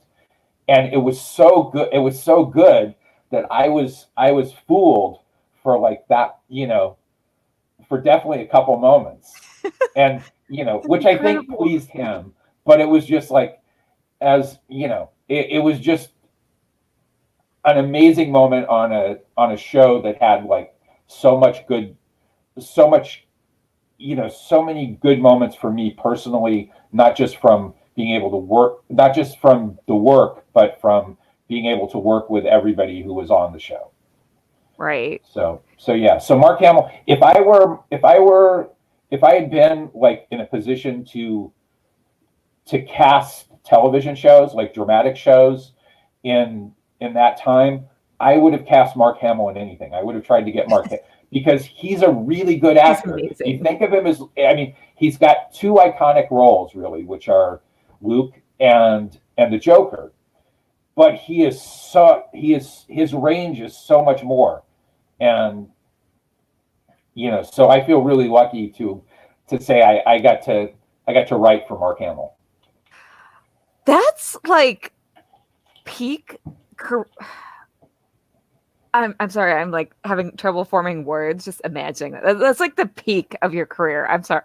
And it was so good. It was so good that I was fooled for like that, for definitely a couple moments. And, which I think pleased him, but it was just like, it was just an amazing moment on a show that had like so many good moments for me personally, not just from being able to work, not just from the work, but from being able to work with everybody who was on the show. Right. So yeah. So Mark Hamill, if I had been like in a position to cast television shows, like dramatic shows in that time, I would have cast Mark Hamill in anything. I would have tried to get Mark because he's a really good actor. You think of him as, he's got two iconic roles really, which are Luke and the Joker. But his range is so much more. And so I feel really lucky to say I got to write for Mark Hamill. That's like peak. I'm sorry. I'm like having trouble forming words. Just imagining that. That's like the peak of your career. I'm sorry.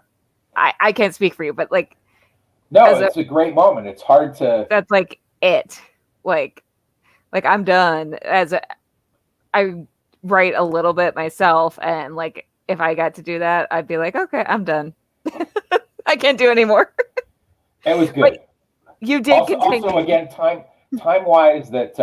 I can't speak for you, but like. No, it's a great moment. It's hard to. That's like it. Like I'm done. I write a little bit myself, and like if I got to do that, I'd be like, okay, I'm done. I can't do anymore. It was good. But you did continue. Also, again, time wise, that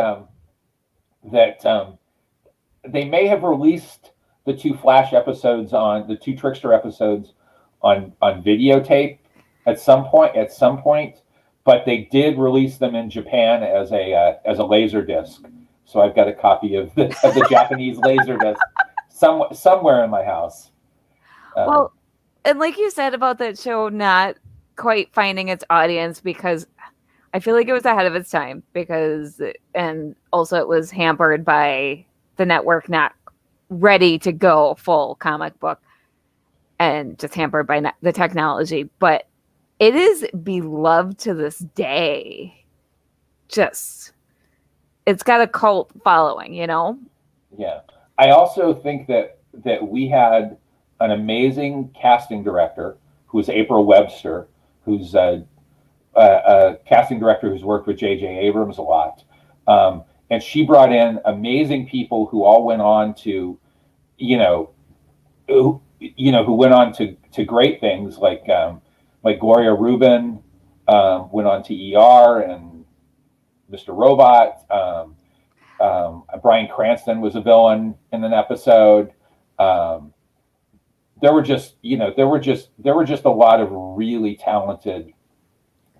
they may have released the two Flash episodes the two Trickster episodes on videotape at some point, but they did release them in Japan as a laser disc. So I've got a copy of the Japanese laser disc somewhere in my house. Well, and like you said about that show not quite finding its audience, because I feel like it was ahead of its time, and also it was hampered by the network not ready to go full comic book and just hampered by the technology, but it is beloved to this day. Just, it's got a cult following, you know? Yeah. I also think that we had an amazing casting director who was April Webster, who's a casting director who's worked with J.J. Abrams a lot. And she brought in amazing people who all went on to, who went on to great things like Gloria Rubin went on to ER and Mr. Robot. Bryan Cranston was a villain in an episode. There were just a lot of really talented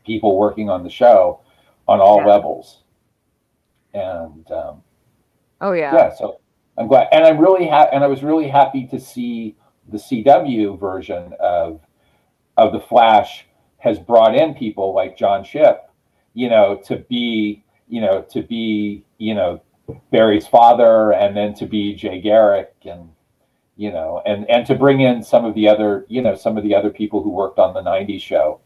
people working on the show on all levels. And so I'm glad, and I'm really happy, and I was really happy to see the CW version of the Flash has brought in people like John Shipp, to be Barry's father, and then to be Jay Garrick, and and to bring in some of the other people who worked on the '90s show.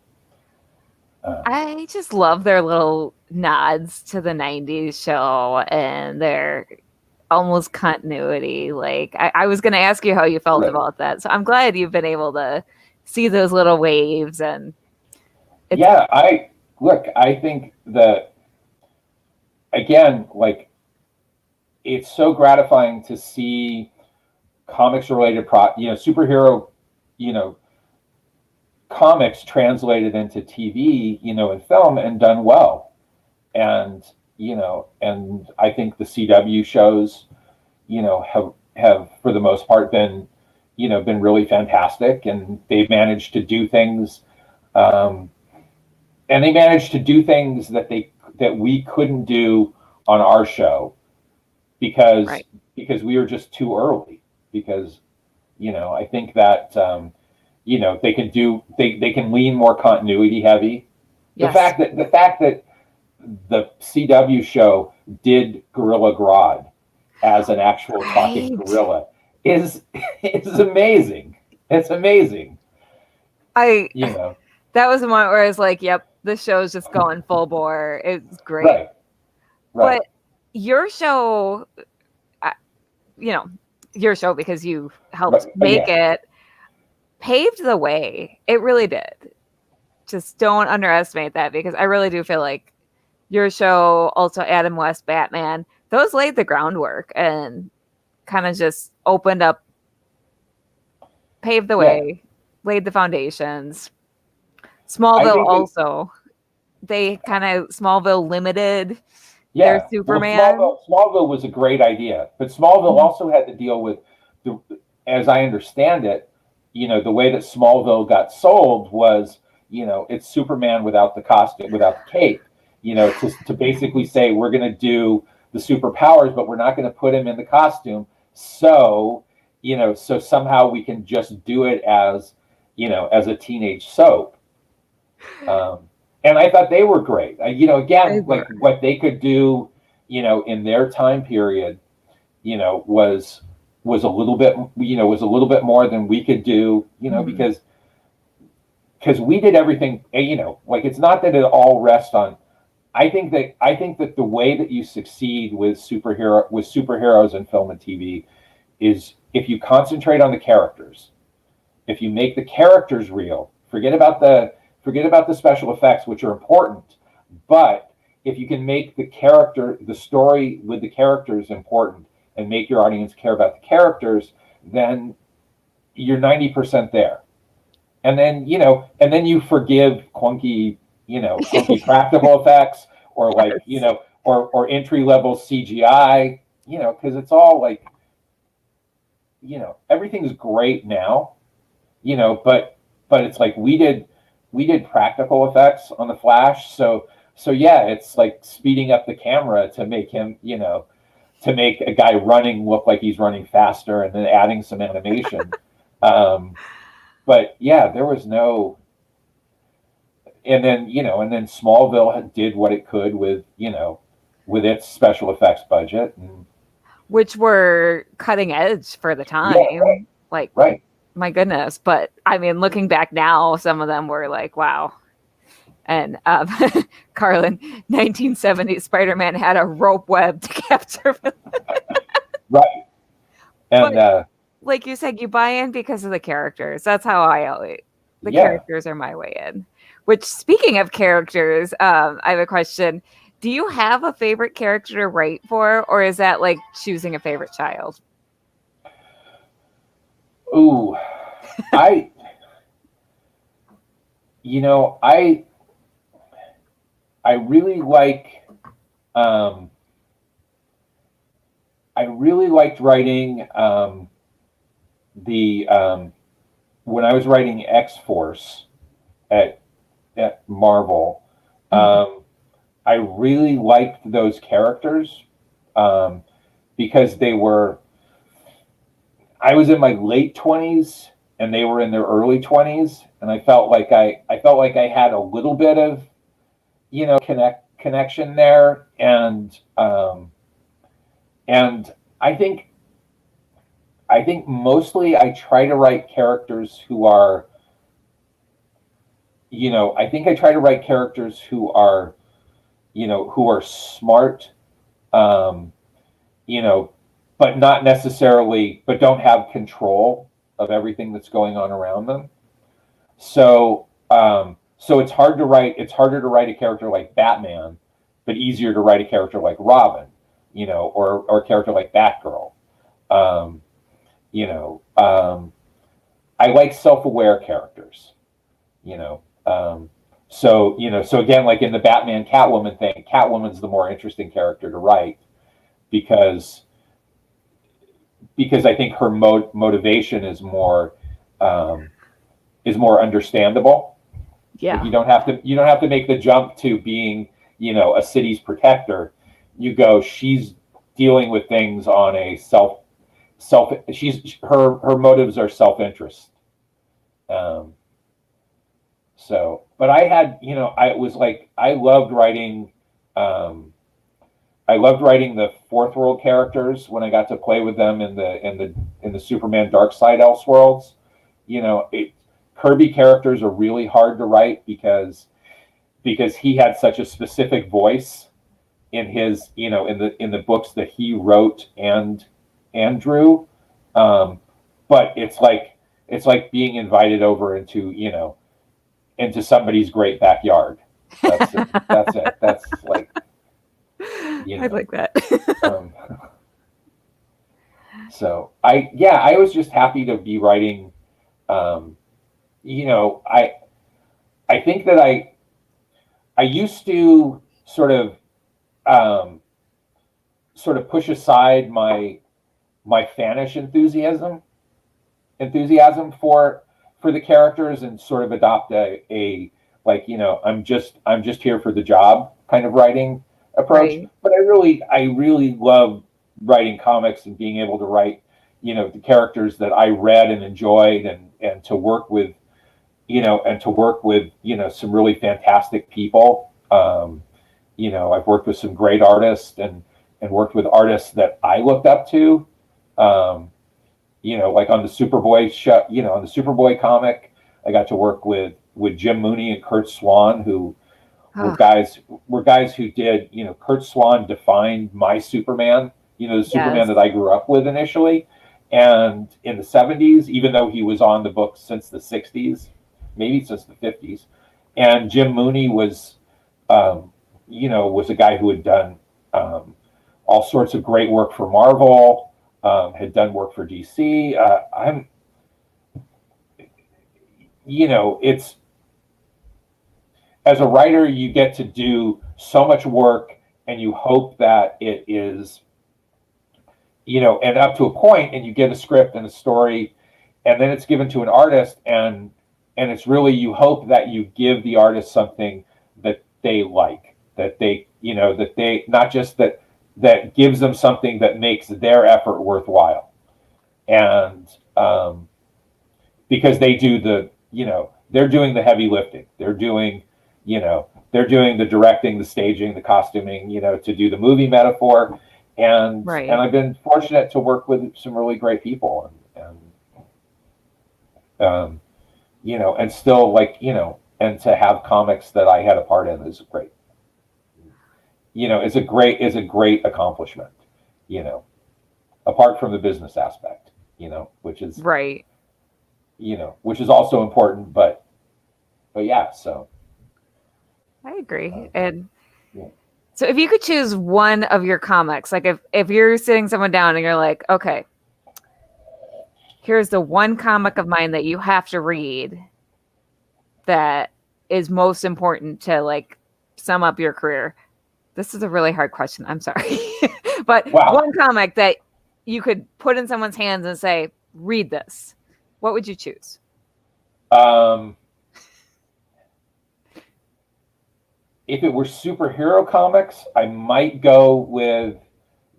I just love their little nods to the '90s show and their almost continuity. Like, I was going to ask you how you felt about that, so I'm glad you've been able to see those little waves. And I think that, again, like, it's so gratifying to see comics related superhero comics translated into TV, and film, and done well. And and I think the CW shows, have for the most part been really fantastic, and they've managed to do things, that we couldn't do on our show because we were just too early. Because I think that they can lean more continuity heavy. Yes. The fact that the CW show did Gorilla Grodd as an actual talking gorilla is amazing. It's amazing. That was the moment where I was like, "Yep, the show's just going full bore." It's great. Right. But your show, your show, because you helped make it, paved the way. It really did. Just don't underestimate that, because I really do feel like your show, also Adam West Batman, those laid the groundwork and kind of just opened up, paved the way, laid the foundations. Smallville also, they kind of Smallville limited their Superman. Well, Smallville was a great idea, but Smallville also had to deal with, as I understand it, the way that Smallville got sold was, it's Superman without the costume, without the cape, to basically say, we're going to do the superpowers, but we're not going to put him in the costume. So, so somehow we can just do it as a teenage soap. And I thought they were great. Again, like what they could do, in their time period, was a little bit, more than we could do, because we did everything, like, it's not that it all rests on. I think that the way that you succeed with superheroes in film and TV is if you concentrate on the characters, if you make the characters real, forget about the special effects, which are important, but if you can make the story with the characters important and make your audience care about the characters, then you're 90% there. And then, you forgive clunky practical effects, or like, or entry level CGI, because it's all like, everything's great now, but it's like we did practical effects on the Flash. So it's like speeding up the camera to make him, to make a guy running look like he's running faster, and then adding some animation. But there was no, and then Smallville did what it could with its special effects budget. And which were cutting edge for the time. Yeah, right. Like, Right. my goodness. But I mean, looking back now, some of them were like, wow. And Carlin, 1970s Spider-Man had a rope web to capture. Right. And But like you said, you buy in because of the characters. That's how I always. The yeah. characters are my way in. Which, speaking of characters, I have a question. Do you have a favorite character to write for, or is that like choosing a favorite child? Ooh, I, you know, I really like, um, I really liked writing the when I was writing X-Force at Marvel. I really liked those characters because they were. I was in my late 20s and they were in their early 20s, and I felt like I had a little bit of connection there, and I think mostly I try to write characters who are, I think I try to write characters who are smart, um, you know, but not necessarily, but don't have control of everything that's going on around them. So it's hard to write. It's harder to write a character like Batman, but easier to write a character like Robin, or a character like Batgirl. Um, you know, I like self-aware characters. You know, so again, like in the Batman Catwoman thing, Catwoman's the more interesting character to write because I think her motivation is more understandable. Yeah. Like you don't have to make the jump to being, a city's protector. You go, she's dealing with things on a her motives are self-interest. But I had, I loved writing the fourth world characters when I got to play with them in the Superman Darkseid Elseworlds. Kirby characters are really hard to write because he had such a specific voice in his, in the books that he wrote and drew. But it's like being invited over into somebody's great backyard. That's it. That's it. That's like, I like that. So I was just happy to be writing. I think that I used to sort of push aside my fanish enthusiasm for the characters and sort of adopt a I'm just here for the job kind of writing approach. Right. But I really love writing comics and being able to write, the characters that I read and enjoyed, and to work with, some really fantastic people. I've worked with some great artists and worked with artists that I looked up to. Like on the Superboy show, on the Superboy comic, I got to work with Jim Mooney and Kurt Swan, who were guys who did, Kurt Swan defined my Superman, the Superman that I grew up with initially. And in the 70s, even though he was on the books since the 60s, maybe since the 50s, and Jim Mooney was a guy who had done all sorts of great work for Marvel, had done work for DC. It's, as a writer, you get to do so much work, and you hope that it is, and up to a point, and you get a script and a story, and then it's given to an artist, and it's really, you hope that you give the artist something that they like, that they, that they, not just that gives them something that makes their effort worthwhile. And because they do they're doing the heavy lifting. They're doing the directing, the staging, the costuming, to do the movie metaphor. and Right. I've been fortunate to work with some really great people, and you know, and still, like, you know, and to have comics that I had a part in is great. You know, is a great accomplishment. You know, apart from the business aspect, you know, which is Right. you know, which is also important, but yeah, so I agree. um, And yeah. so if you could choose one of your comics, like if you're sitting someone down and you're like, okay, here's the one comic of mine that you have to read that is most important to like sum up your career. This is a really hard question. I'm sorry. But Wow. one comic that you could put in someone's hands and say, read this. What would you choose? If it were superhero comics, I might go with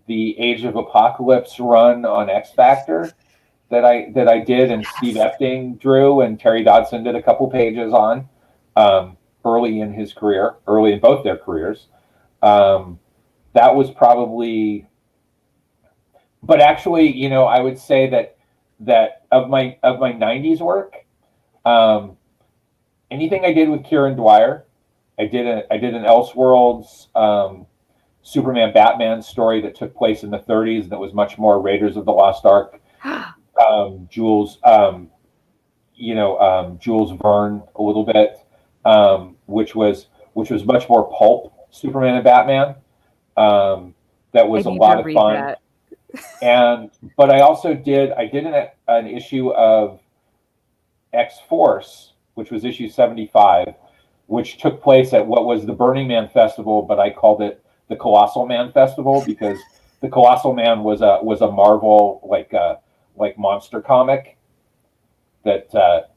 the Age of Apocalypse run on X Factor that I did, and Steve Epting drew, and Terry Dodson did a couple pages on early in his career, early in both their careers. That was probably, but actually, you know, I would say that of my '90s work, anything I did with Kieran Dwyer, I did an Elseworlds Superman Batman story that took place in the '30s that was much more Raiders of the Lost Ark. Jules, Jules Verne a little bit, which was much more pulp Superman and Batman. That was a lot of fun. That. But I also did an issue of X Force, which was issue 75, which took place at what was the Burning Man Festival, but I called it the Colossal Man Festival because the Colossal Man was a Marvel like monster comic that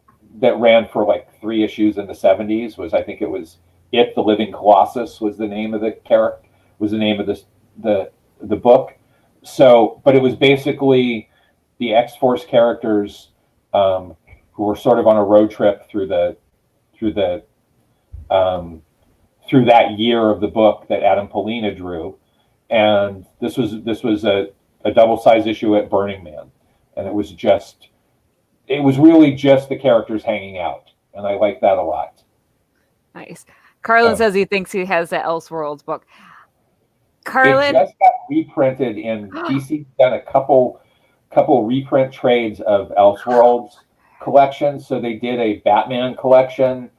ran for like 3 issues in the 70s. I think it was It the Living Colossus was the name of the character, was the name of the book. So, but it was basically the X Force characters who were sort of on a road trip through that year of the book that Adam Polina drew, and this was a double-sized issue at Burning Man, and it was really just the characters hanging out, and I like that a lot. Nice. Carlin says he thinks he has the Elseworlds book. Carlin, it just got reprinted in DC. Done a couple reprint trades of Elseworlds collections. So they did a Batman collection,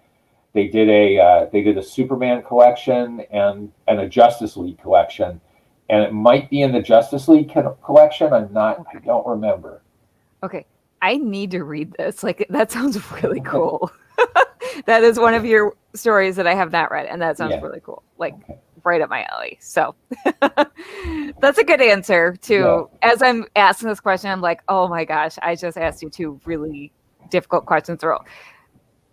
they did a Superman collection, and a Justice League collection, and it might be in the Justice League collection. I don't remember. Okay, I need to read this. Like, that sounds really cool. That is one of your stories that I have not read, and that sounds really cool. Like, right up my alley. So that's a good answer too. Yeah. As I'm asking this question, I'm like, oh my gosh, I just asked you 2 really difficult questions.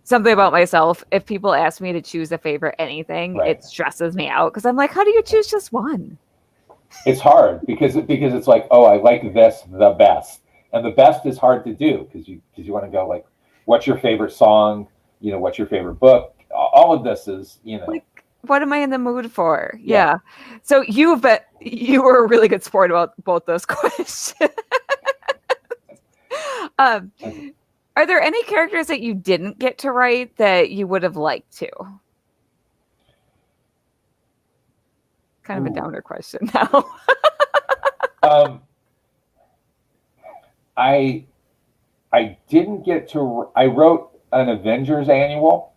Something about myself. If people ask me to choose a favorite anything, it stresses me out because I'm like, how do you choose just one? It's hard because it's like, oh, I like this the best, and the best is hard to do because you want to go like, what's your favorite song? You know, what's your favorite book? All of this is, you know. Like, what am I in the mood for? Yeah. So you were a really good sport about both those questions. Are there any characters that you didn't get to write that you would have liked to? Kind of a downer question now. I didn't get to. I wrote an Avengers annual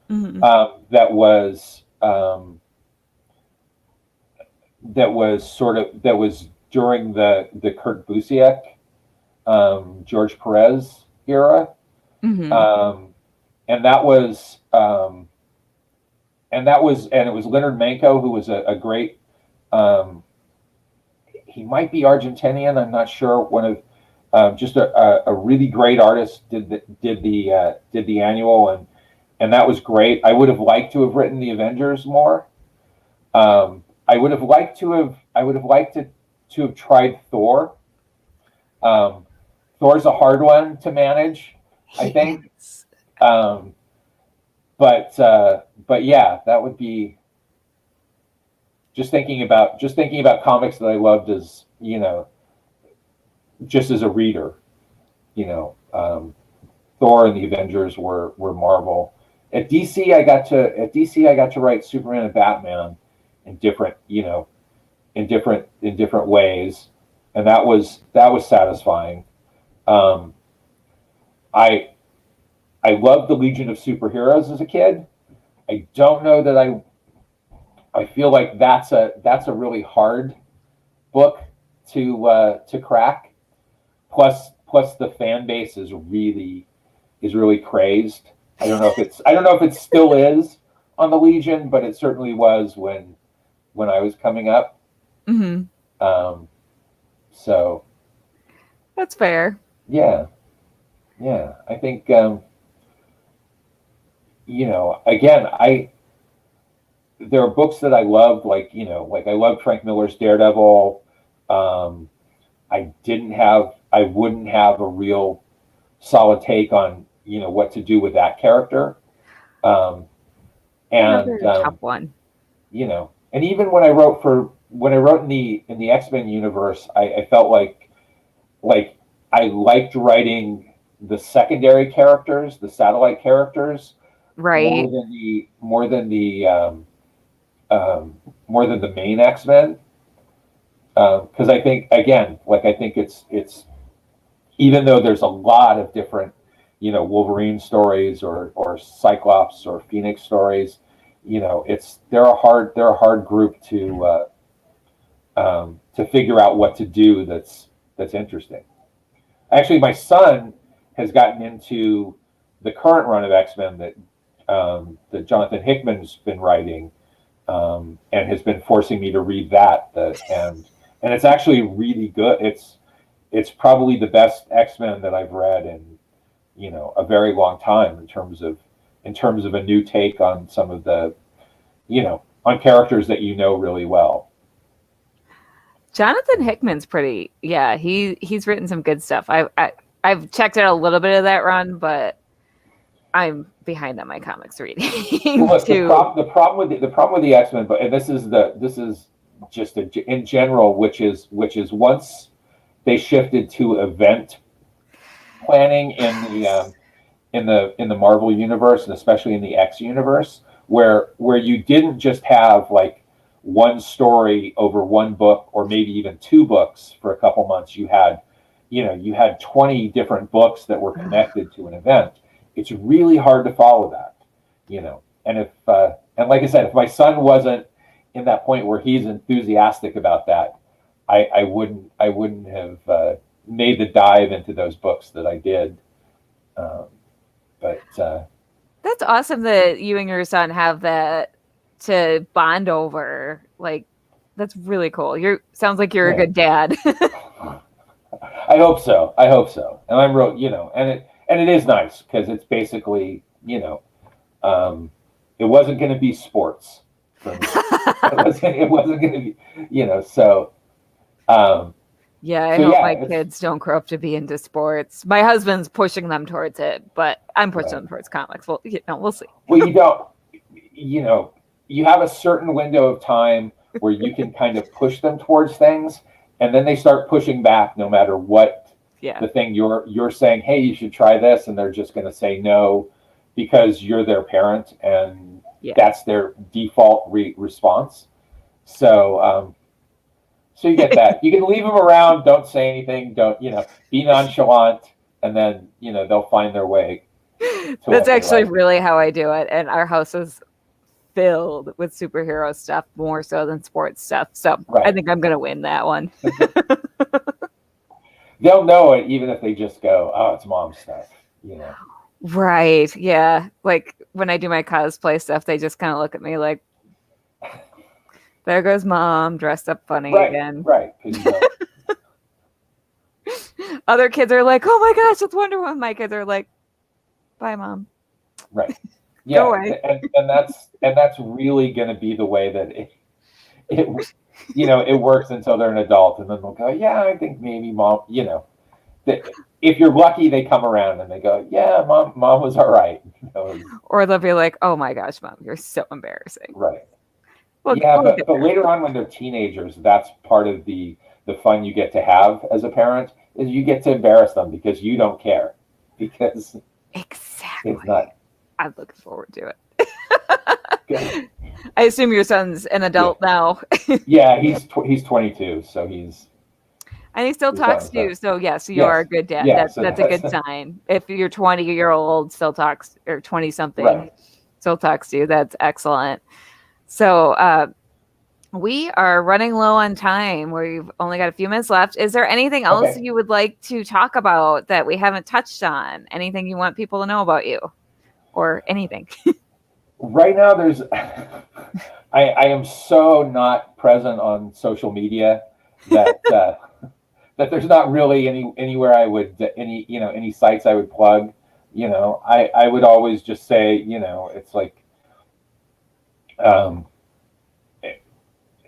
that was during the Kurt Busiek, George Perez era, and it was Leonard Manco, who was a great. He might be Argentinian. I'm not sure. One of just a really great artist did the annual, and that was great. I would have liked to have written the Avengers more. I would have liked to have tried Thor. Thor's a hard one to manage, I think. But yeah, that would be. just thinking about comics that I loved as, just as a reader, Thor and the Avengers were Marvel. At DC, I got to write Superman and Batman in different ways, and that was satisfying. I loved the Legion of Superheroes as a kid. I don't know that I feel like that's a really hard book to crack. Plus the fan base is really crazed. I don't know if it still is on the Legion, but it certainly was when I was coming up. Mm-hmm. So that's fair. Yeah. I think again, there are books that I loved, like I loved Frank Miller's Daredevil. I wouldn't have a real solid take on what to do with that character. Another tough one. And even when I wrote in the X-Men universe, I felt like I liked writing the secondary characters, the satellite characters, right, more than the main X-Men, because I think it's even though there's a lot of different Wolverine stories or Cyclops or Phoenix stories, they're a hard group to figure out what to do that's interesting. Actually, my son has gotten into the current run of X-Men that Jonathan Hickman's been writing, and has been forcing me to read that. And it's actually really good. It's probably the best X-Men that I've read in a very long time in terms of a new take on some of the on characters that really well. Jonathan Hickman's pretty. Yeah, he's written some good stuff. I've checked out a little bit of that run, but I'm behind on my comics reading. Well, the problem with the X-Men, but and this is just in general, which is once they shifted to event planning in the Marvel universe, and especially in the X universe, where you didn't just have like one story over one book or maybe even two books for a couple months. You had 20 different books that were connected to an event. It's really hard to follow that, and if and like I said, if my son wasn't in that point where he's enthusiastic about that, I wouldn't have made the dive into those books that I did. But that's awesome that you and your son have that to bond over. Like, that's really cool. Sounds like you're a good dad. I hope so. And I'm real, and it is nice because it's basically, it wasn't going to be sports for me. it wasn't going to be, so. Yeah, I hope my kids don't grow up to be into sports. My husband's pushing them towards it, but I'm pushing them towards comics. Well, we'll see. Well, you have a certain window of time where you can kind of push them towards things, and then they start pushing back no matter what the thing you're saying, hey, you should try this, and they're just going to say no because you're their parent, and that's their default response. So so you get that. You can leave them around, don't say anything, don't, be nonchalant, and then, they'll find their way. That's actually really how I do it. And our house is filled with superhero stuff more so than sports stuff. So I think I'm going to win that one. They'll know it even if they just go, oh, it's mom's stuff, Right. Yeah. Like when I do my cosplay stuff, they just kind of look at me like, there goes mom dressed up funny again. Right. Other kids are like, oh my gosh, it's Wonder Woman. My kids are like, bye, mom. Right. Yeah. Go away. And that's really going to be the way that it works until they're an adult, and then they'll go, yeah, I think maybe mom, if you're lucky, they come around and they go, yeah, mom was all right. Or they'll be like, oh my gosh, mom, you're so embarrassing. Right. We'll, Yeah, we'll get but there. later on when they're teenagers, that's part of the fun you get to have as a parent is you get to embarrass them because you don't care because Exactly. it's not I'm looking forward to it. good. I assume your son's an adult now. Yeah, he's 22, so And he still he's on talks his to you. own. So yes, you are Yes, a good dad. yeah. So That's a that's good sign. If your 20-year-old still talks, or 20 something right. still talks to you, that's excellent. So we are running low on time. We've only got a few minutes left. Is there anything else Okay. you would like to talk about that we haven't touched on? Anything you want people to know about you, or anything? Right now, there's I am so not present on social media that that there's not really anywhere I would any sites I would plug. I would always just say it's like um,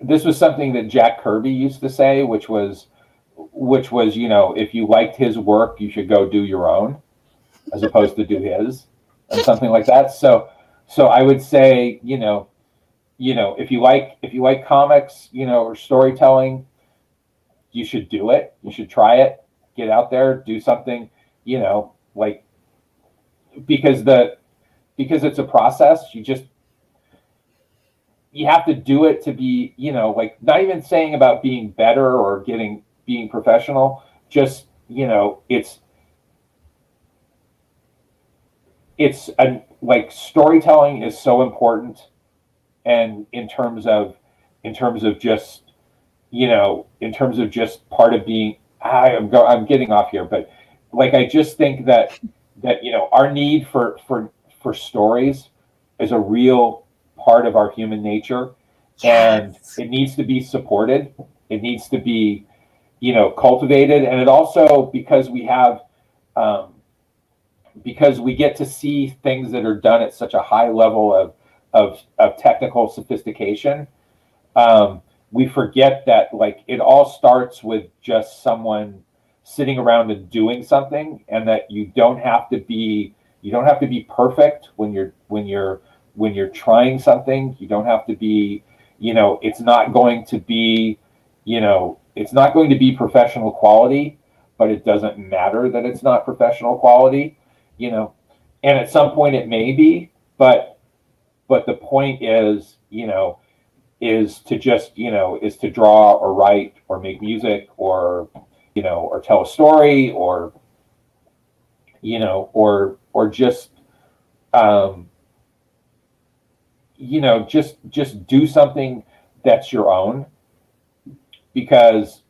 this was something that Jack Kirby used to say, which was if you liked his work, you should go do your own as opposed to do his, and something like that. So I would say if you like comics, or storytelling, you should do it. You should try it. Get out there, do something, like because it's a process. You have to do it to be, like not even saying about being better or being professional. Just, like storytelling is so important, and in terms of just part of being. I'm getting off here, but like I just think that our need for stories is a real part of our human nature, and Yes. it needs to be supported. It needs to be cultivated, and it also um, because we get to see things that are done at such a high level of technical sophistication. We forget that like it all starts with just someone sitting around and doing something, and that you don't have to be perfect when you're trying something. You don't have to be it's not going to be professional quality, but it doesn't matter that it's not professional quality, you know and at some point it may be, but the point is to draw or write or make music or tell a story or um, just do something that's your own, because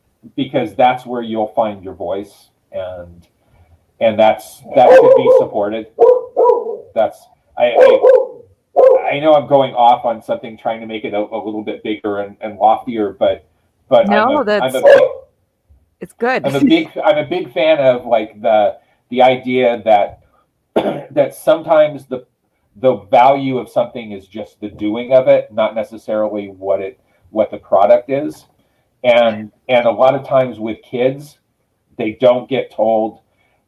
that's where you'll find your voice, and that should be supported. That's I know I'm going off on something, trying to make it a little bit bigger and loftier, but No, it's good. I'm a big fan of like the idea that that sometimes the value of something is just the doing of it, not necessarily what the product is. And a lot of times with kids, they don't get told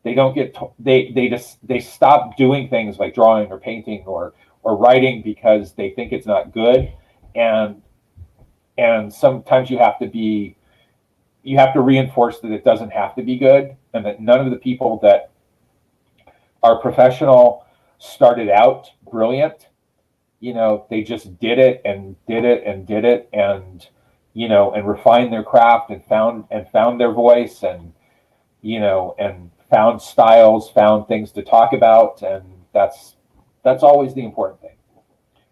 they don't get to, they stop doing things like drawing or painting or writing because they think it's not good. And and sometimes you have to reinforce that it doesn't have to be good, and that none of the people that are professional started out brilliant. They just did it and did it and did it, and refined their craft and found their voice, and found styles, found things to talk about, and that's always the important thing.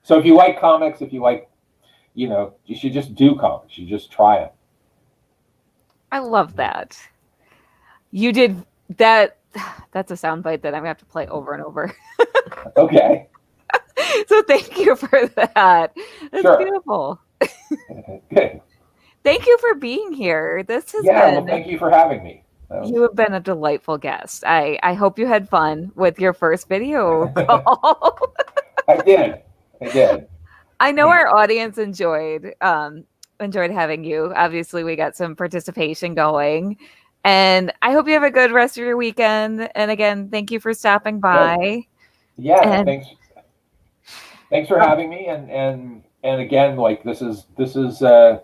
So if you like comics, if you like, you should just do comics. You just try it. I love that. You did that. That's a soundbite that I'm gonna have to play over and over. Okay. So thank you for that. That's Sure. beautiful. Good. Thank you for being here. This has Yeah. Well, been, thank you for having me. you have been a delightful guest. I hope you had fun with your first video call. I did. I did. I know our audience enjoyed having you. Obviously, we got some participation going. And I hope you have a good rest of your weekend. And again, thank you for stopping Good. by. Yeah. And Thanks for having me, and and again, like this is a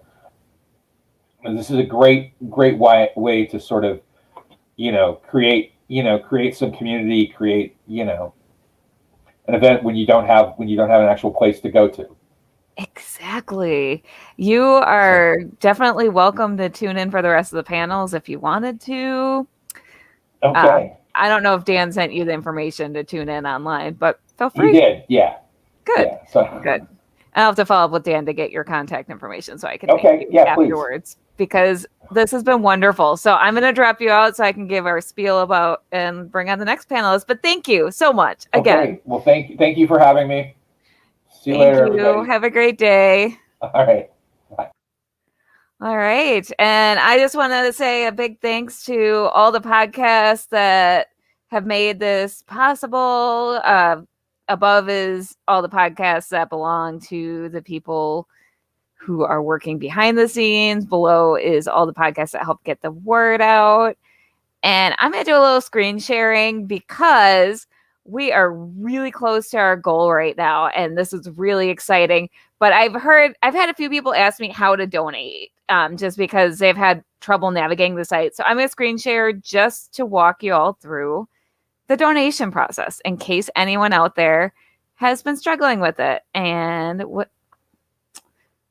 great way to sort of create some community, create an event when you don't have an actual place to go to. Exactly. You are definitely welcome to tune in for the rest of the panels if you wanted to. Okay. I don't know if Dan sent you the information to tune in online, but feel free. He did, yeah. Good. Yeah, so. Good. I'll have to follow up with Dan to get your contact information so I can Okay, thank you yeah, please. afterwards, because this has been wonderful. So I'm going to drop you out so I can give our spiel about and bring on the next panelist. But thank you so much again. Okay. Well, thank you for having me. See you Thank later, you. everybody. Have a great day. All right. All right. And I just wanted to say a big thanks to all the podcasts that have made this possible. Above is all the podcasts that belong to the people who are working behind the scenes. Below is all the podcasts that help get the word out. And I'm going to do a little screen sharing because we are really close to our goal right now. And this is really exciting. But I've had a few people ask me how to donate just because they've had trouble navigating the site. So I'm going to screen share just to walk you all through the donation process in case anyone out there has been struggling with it. And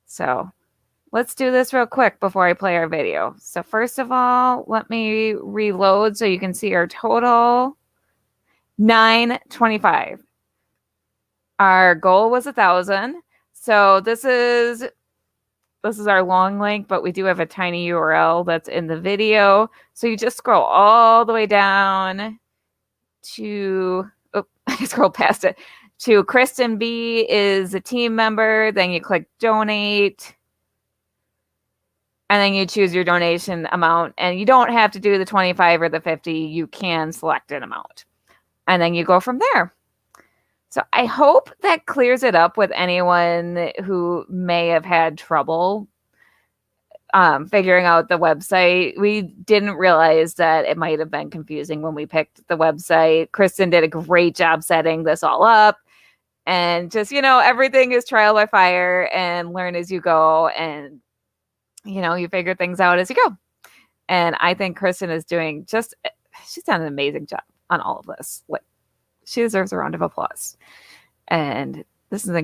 so let's do this real quick before I play our video. So first of all, let me reload so you can see our total. $9.25. Our goal was 1,000. So this is our long link, but we do have a tiny URL that's in the video. So you just scroll all the way down to, I scrolled past it, to Kristen B is a team member. Then you click donate. And then you choose your donation amount. And you don't have to do the 25 or the 50. You can select an amount. And then you go from there. So I hope that clears it up with anyone who may have had trouble figuring out the website. We didn't realize that it might have been confusing when we picked the website. Kristen did a great job setting this all up. And just, everything is trial by fire and learn as you go. And, you figure things out as you go. And I think Kristen is doing she's done an amazing job on all of this. Like, she deserves a round of applause. And this is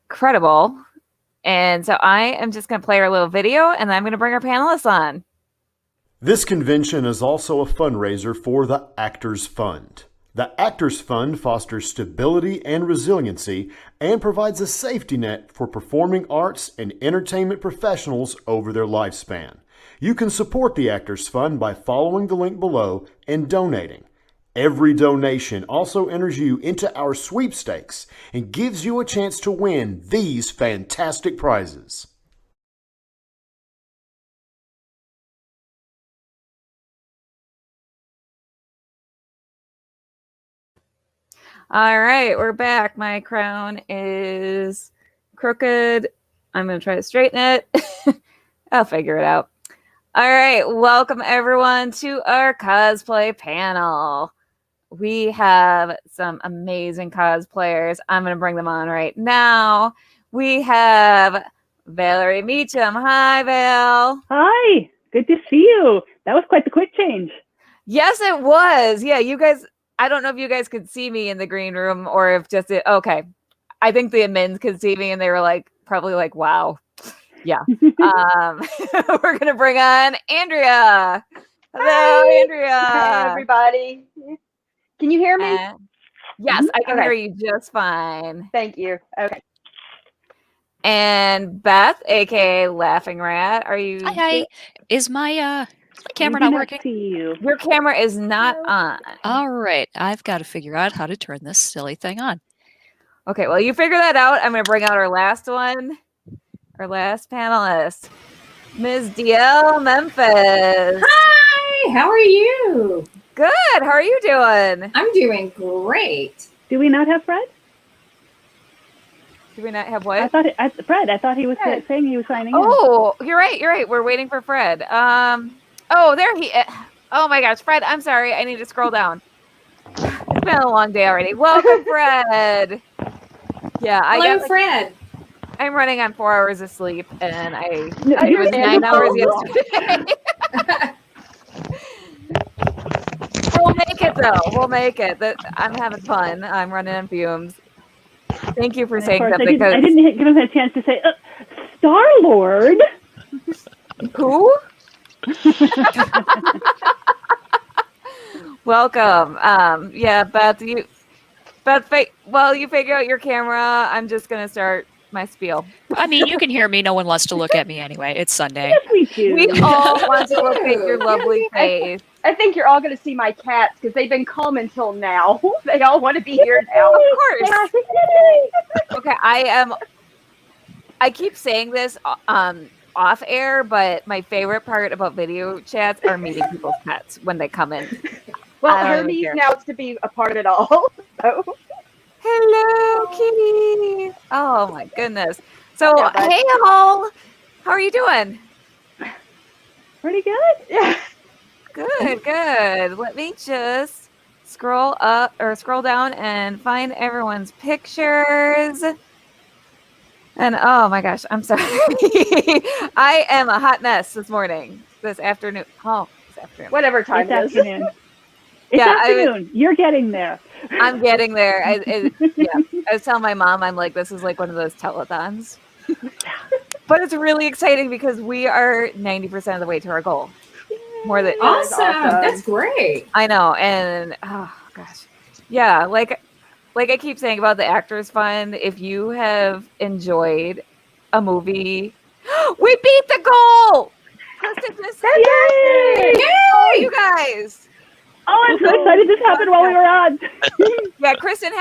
incredible. And so I am just going to play our little video, and then I'm going to bring our panelists on. This convention is also a fundraiser for the Actors Fund. The Actors Fund fosters stability and resiliency and provides a safety net for performing arts and entertainment professionals over their lifespan. You can support the Actors Fund by following the link below and donating. Every donation also enters you into our sweepstakes and gives you a chance to win these fantastic prizes. All right, we're back. My crown is crooked. I'm going to try to straighten it. I'll figure it out. All right, welcome everyone to our cosplay panel. We have some amazing cosplayers. I'm going to bring them on right now. We have Valerie Meacham. Hi, Val. Hi, good to see you. That was quite the quick change. Yes, it was. Yeah, you guys, I don't know if you guys could see me in the green room or if just okay. I think the admins could see me and they were probably like, wow. Yeah. We're going to bring on Andrea. Hello, Hi. Andrea. Hi, everybody. Can you hear me? Yes, I can Okay. hear you just fine. Thank you. Okay. And Beth, aka Laughing Rat, are you? Hi. Is my camera We do not working? See you. Your camera is not on. All right. I've got to figure out how to turn this silly thing on. Okay, well, you figure that out. I'm going to bring out our last one, our last panelist, Ms. DL Memphis. Hi, how are you? Good. How are you doing? I'm doing great. Do we not have Fred? Do we not have I what? thought Fred. I thought he was Fred. saying he was signing Oh, you're right. We're waiting for Fred. There he is. Oh my gosh, Fred, I'm sorry. I need to scroll down. It's been a long day already. Welcome, Fred. Yeah, Hello, Fred. I'm running on 4 hours of sleep, and No, it was 9 hours wrong. yesterday. We'll make it though. We'll make it. I'm having fun. I'm running on fumes. Thank you for And of saying course, something. I didn't give him a chance to say, Star-Lord? Who? Welcome. Yeah, Beth, while you figure out your camera, I'm just gonna start my spiel. I mean, you can hear me. No one wants to look at me anyway. It's Sunday. Yes, we do. We all want to look at your lovely face. I think you're all going to see my cats because they've been calm until now. They all want to be here now. Of course. Okay, I keep saying this off air, but my favorite part about video chats are meeting people's pets when they come in. Well, Hermes now is to be a part of it all. So. Hello, kitty. Oh my goodness. So, Yeah, hey all, how are you doing? Pretty good. Yeah. Good, good. Let me just scroll up or scroll down and find everyone's pictures. And oh my gosh, I'm sorry. I am a hot mess this afternoon. Oh, this afternoon. Whatever time it is. Afternoon. It's afternoon. You're getting there. I'm getting there. I was telling my mom, I'm like, this is like one of those telethons. But it's really exciting because we are 90% of the way to our goal. More than awesome. That's great. I know. And oh gosh. Yeah, like I keep saying about the Actors Fund, if you have enjoyed a movie, we beat the goal! Kristen just said Yay! Oh, you guys. Oh, I'm so excited this happened while we were on. Yeah, Kristen,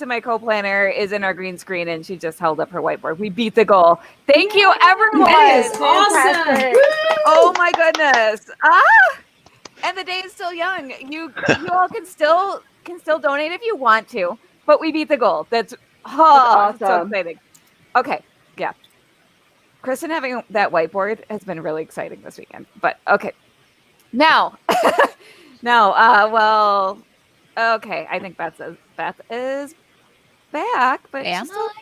my co-planner, is in our green screen, and she just held up her whiteboard. We beat the goal. Thank you, everyone. That is awesome. Oh my goodness. And the day is still young. You all can still donate if you want to, but we beat the goal. That's awesome. So exciting. Okay, yeah. Kristen having that whiteboard has been really exciting this weekend. But okay. Now, well, okay. I think Beth is back, but am I?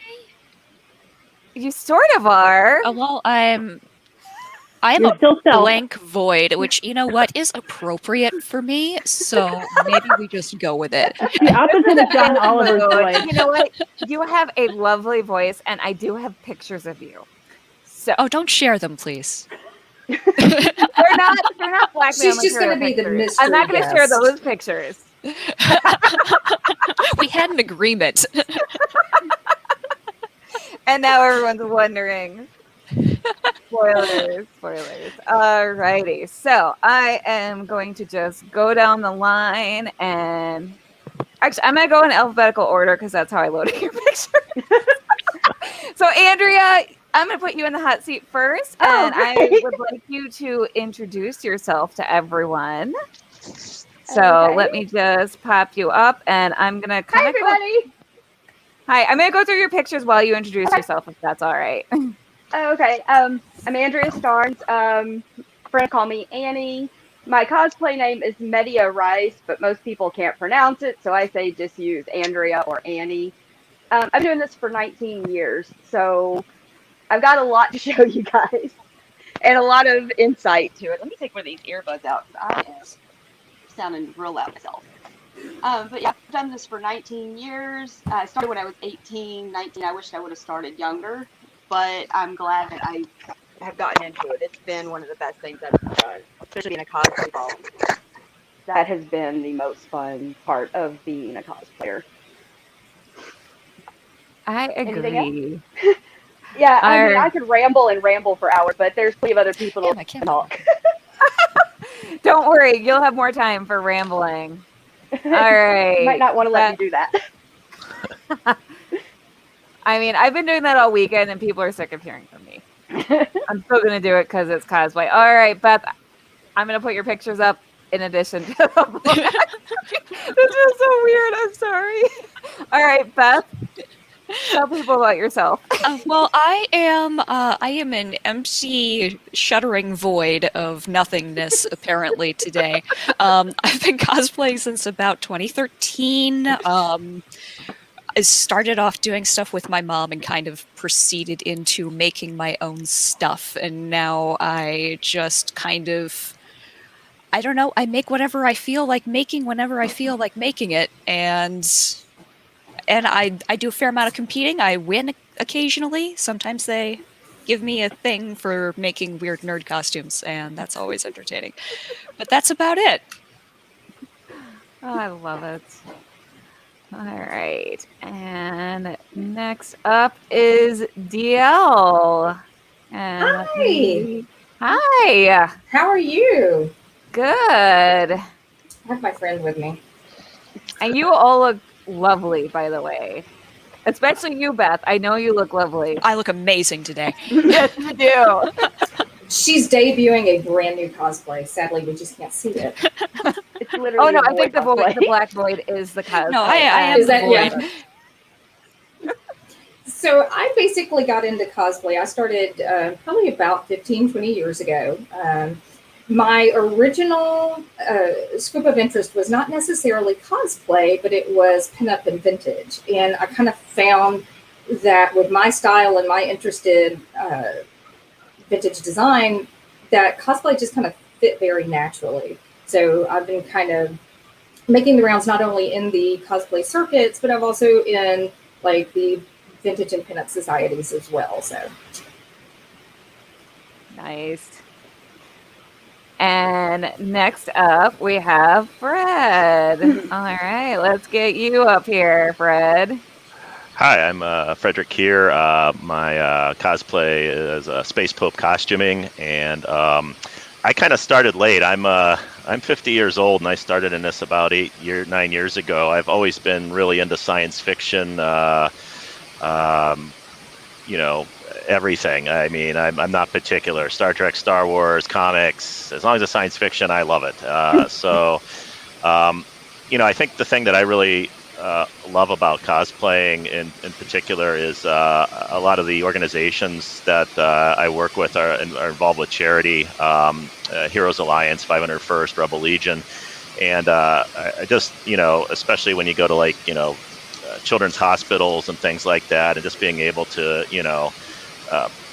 You sort of are. Oh, well, I'm You're still a blank void, which, you know what, is appropriate for me. So maybe we just go with it. The opposite of John Oliver's voice. You know what? You have a lovely voice, and I do have pictures of you. So, don't share them, please. they're not blackmail. She's just going to be the mystery. I'm not going to share those pictures. We had an agreement. And now everyone's wondering. Spoilers. Alrighty. So I am going to just go down the line, and actually I'm going to go in alphabetical order because that's how I loaded your picture. So Andrea, I'm going to put you in the hot seat first, and I would like you to introduce yourself to everyone. So let me just pop you up, and I'm going to Hi, everybody. Hi, I'm going to go through your pictures while you introduce yourself, if that's all right. Okay. I'm Andrea Starnes. Friends call me Annie. My cosplay name is Media Rice, but most people can't pronounce it, so I say just use Andrea or Annie. I've been doing this for 19 years, so I've got a lot to show you guys and a lot of insight to it. Let me take one of these earbuds out because I am sounding real loud myself. But yeah, I've done this for 19 years. I started when I was 18, 19. I wish I would have started younger, but I'm glad that I have gotten into it. It's been one of the best things I've done, especially being a cosplayer. That has been the most fun part of being a cosplayer. I agree. Yeah, I mean, I could ramble for hours, but there's plenty of other people to talk. Don't worry, you'll have more time for rambling. All right. Might not want to let me do that. I mean, I've been doing that all weekend, and people are sick of hearing from me. I'm still going to do it because it's cosplay. All right, Beth, I'm going to put your pictures up in addition to the book. This is so weird. I'm sorry. All right, Beth, tell people about yourself. Well, I am an empty, shuddering void of nothingness, apparently, today. I've been cosplaying since about 2013. I started off doing stuff with my mom and kind of proceeded into making my own stuff. And now I just kind of, I don't know, I make whatever I feel like making whenever I feel like making it. And I do a fair amount of competing. I win occasionally. Sometimes they give me a thing for making weird nerd costumes, and that's always entertaining. But that's about it. Oh, I love it. All right. And next up is DL. And Hi. Hi. How are you? Good. I have my friend with me. And you all look lovely, by the way. Especially you, Beth. I know you look lovely. I look amazing today. Yes, you do. She's debuting a brand new cosplay. Sadly, we just can't see it. It's literally. Oh no, a I think the cosplay. black void is the cosplay. No, I am Is the that- void. yeah. So I basically got into cosplay. I started probably about 15, 20 years ago. My original scope of interest was not necessarily cosplay, but it was pinup and vintage. And I kind of found that with my style and my interest in vintage design, that cosplay just kind of fit very naturally. So I've been kind of making the rounds not only in the cosplay circuits, but I've also in like the vintage and pinup societies as well. So Nice. And next up, we have Fred. All right, let's get you up here, Fred. Hi, I'm Frederick Keir. My cosplay is Space Pope costuming, and I kind of started late. I'm 50 years old, and I started in this about 9 years ago. I've always been really into science fiction. Everything. I mean, I'm not particular. Star Trek, Star Wars, comics. As long as it's science fiction, I love it. I think the thing that I really love about cosplaying in particular is a lot of the organizations that I work with are involved with charity, Heroes Alliance, 501st, Rebel Legion, and I just, especially when you go to children's hospitals and things like that, and just being able to,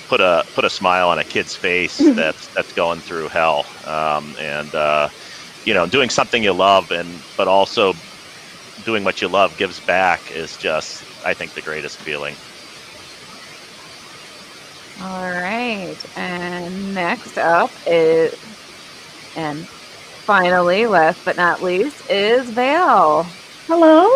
put a smile on a kid's face that's going through hell, doing something you love, but also doing what you love gives back is just, I think, the greatest feeling. All right, and next up is, and finally, last but not least, is Vale. Hello,